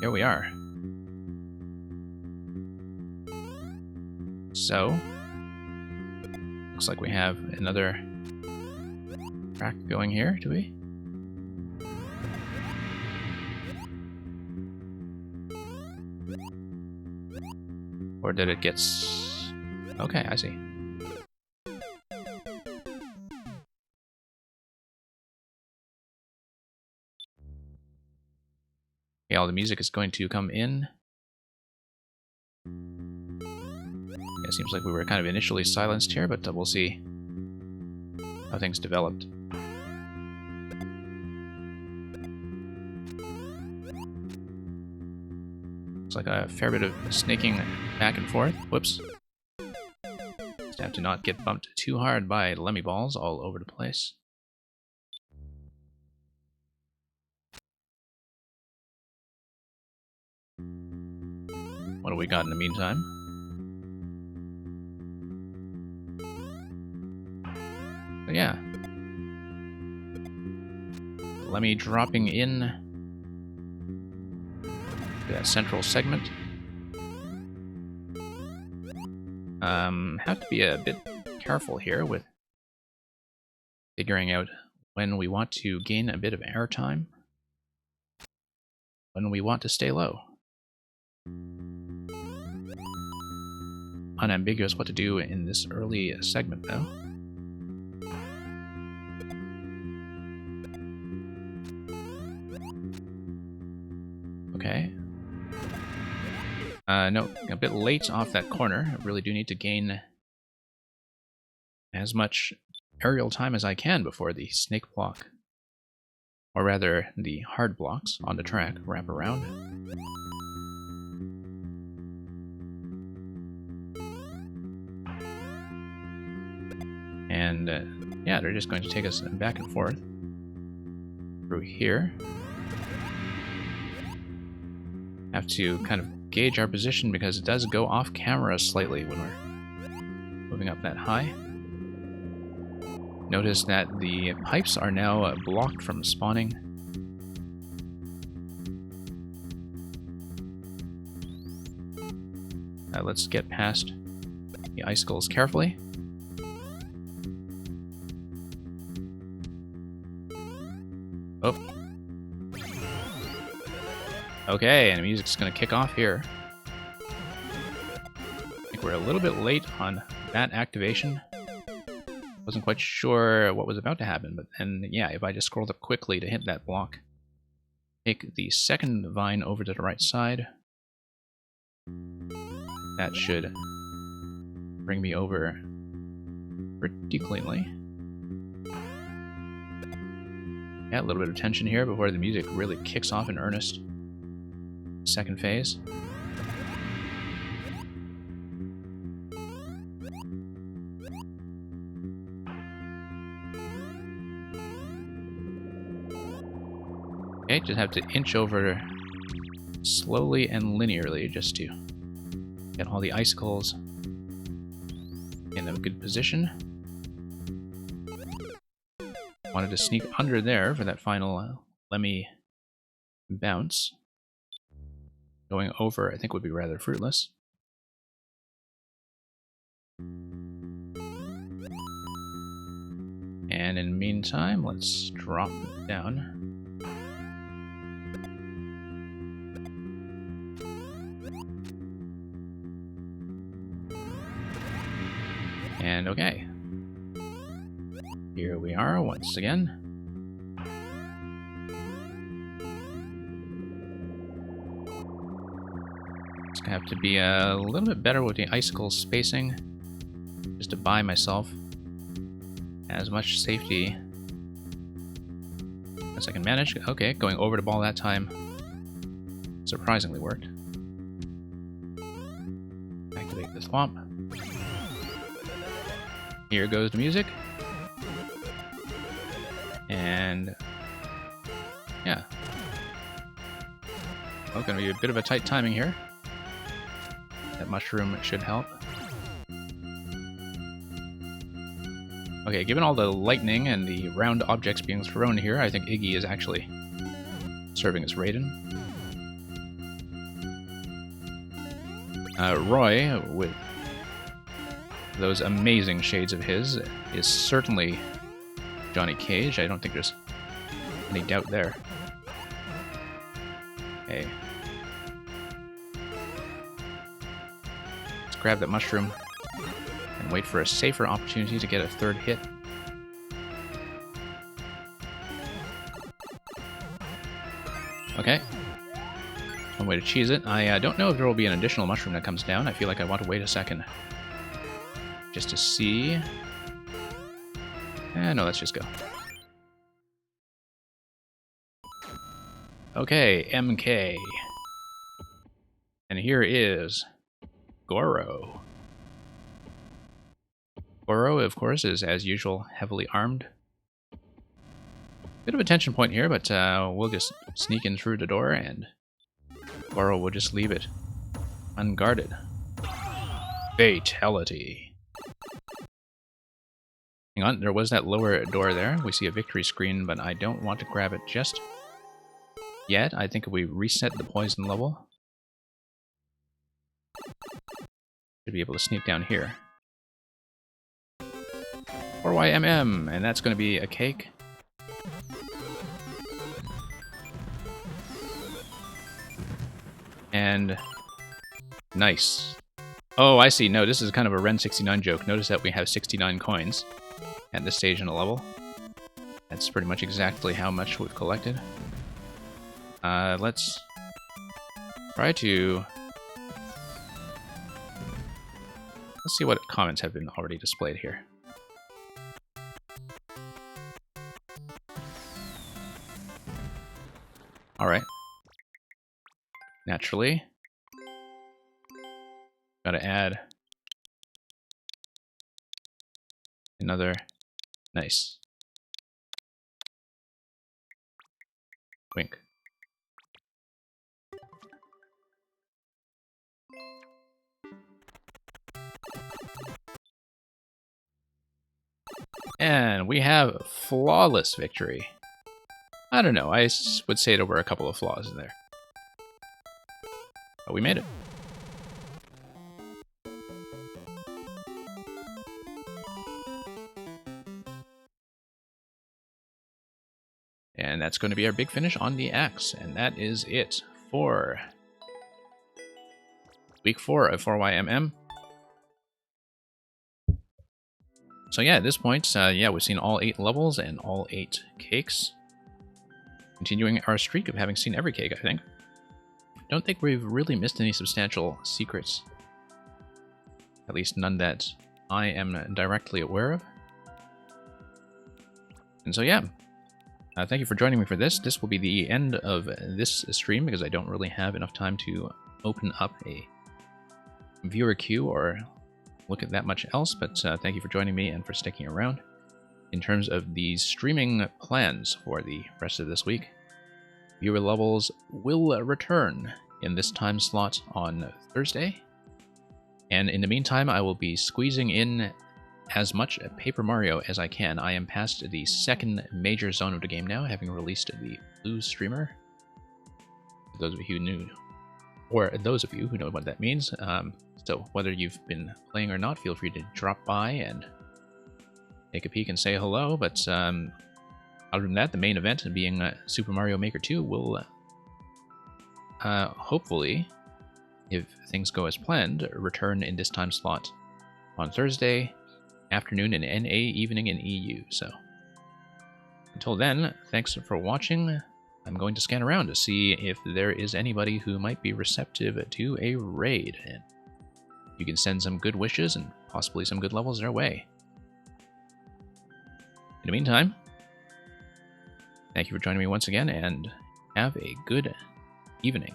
here we are. So, looks like we have another track going here, do we? Or did it get... Okay, I see. Okay, all the music is going to come in. It seems like we were kind of initially silenced here, but we'll see how things developed. Looks like a fair bit of snaking back and forth. Whoops. Just have to not get bumped too hard by Lemmy balls all over the place. What do we got in the meantime? But yeah. Lemmy dropping in that central segment. Have to be a bit careful here with figuring out when we want to gain a bit of airtime, when we want to stay low. Unambiguous what to do in this early segment, though. Okay. No, a bit late off that corner. I really do need to gain as much aerial time as I can before the snake block, or rather the hard blocks on the track, wrap around. And yeah, they're just going to take us back and forth through here. Have to kind of gauge our position because it does go off camera slightly when we're moving up that high. Notice that the pipes are now blocked from spawning. Let's get past the icicles carefully. Oh. Okay, and the music's going to kick off here. I think we're a little bit late on that activation. Wasn't quite sure what was about to happen, but then, yeah, if I just scrolled up quickly to hit that block, take the second vine over to the right side, that should bring me over pretty cleanly. Yeah, a little bit of tension here before the music really kicks off in earnest. Second phase. Okay, just have to inch over slowly and linearly just to get all the icicles in a good position. Wanted to sneak under there for that final Lemmy bounce. Going over, I think, would be rather fruitless. And in the meantime, let's drop it down. And okay. Here we are once again. Just gonna have to be a little bit better with the icicle spacing, just to buy myself as much safety as I can manage. Okay, going over the ball that time surprisingly worked. Activate the swamp. Here goes the music. And yeah. Well, gonna be a bit of a tight timing here. That mushroom should help. Okay, given all the lightning and the round objects being thrown here, I think Iggy is actually serving as Raiden. Roy, with those amazing shades of his, is certainly Johnny Cage. I don't think there's any doubt there. Okay. Let's grab that mushroom and wait for a safer opportunity to get a third hit. Okay. One way to cheese it. I don't know if there will be an additional mushroom that comes down. I feel like I want to wait a second just to see. No, let's just go. Okay, MK. And here is Goro. Goro, of course, is, as usual, heavily armed. Bit of a tension point here, but we'll just sneak in through the door, and Goro will just leave it unguarded. Fatality. Hang on, there was that lower door there. We see a victory screen, but I don't want to grab it just yet. I think if we reset the poison level, should be able to sneak down here. 4YMM, and that's going to be a cake. And nice. Oh, I see. No, this is kind of a Ren 69 joke. Notice that we have 69 coins at this stage in the level. That's pretty much exactly how much we've collected. Let's try to... Let's see what comments have been already displayed here. Alright. Naturally. Gotta add another. Nice. Wink. And we have flawless victory. I don't know, I would say there were a couple of flaws in there. But we made it. And that's going to be our big finish on the axe. And that is it for week 4 of 4YMM. So yeah, at this point, we've seen all 8 levels and all 8 cakes. Continuing our streak of having seen every cake, I think. Don't think we've really missed any substantial secrets. At least none that I am directly aware of. And so yeah, thank you for joining me for this. This will be the end of this stream because I don't really have enough time to open up a viewer queue or look at that much else, but thank you for joining me and for sticking around. In terms of the streaming plans for the rest of this week, viewer levels will return in this time slot on Thursday. And in the meantime, I will be squeezing in as much Paper Mario as I can. I am past the second major zone of the game now, having released the Blue Streamer. For those of you who knew, or those of you who know what that means. So whether you've been playing or not, feel free to drop by and take a peek and say hello. But other than that, the main event being Super Mario Maker 2 will hopefully, if things go as planned, return in this time slot on Thursday afternoon in NA, evening in EU. So until then, thanks for watching. I'm going to scan around to see if there is anybody who might be receptive to a raid, and you can send some good wishes and possibly some good levels their way. In the meantime, thank you for joining me once again, and have a good evening.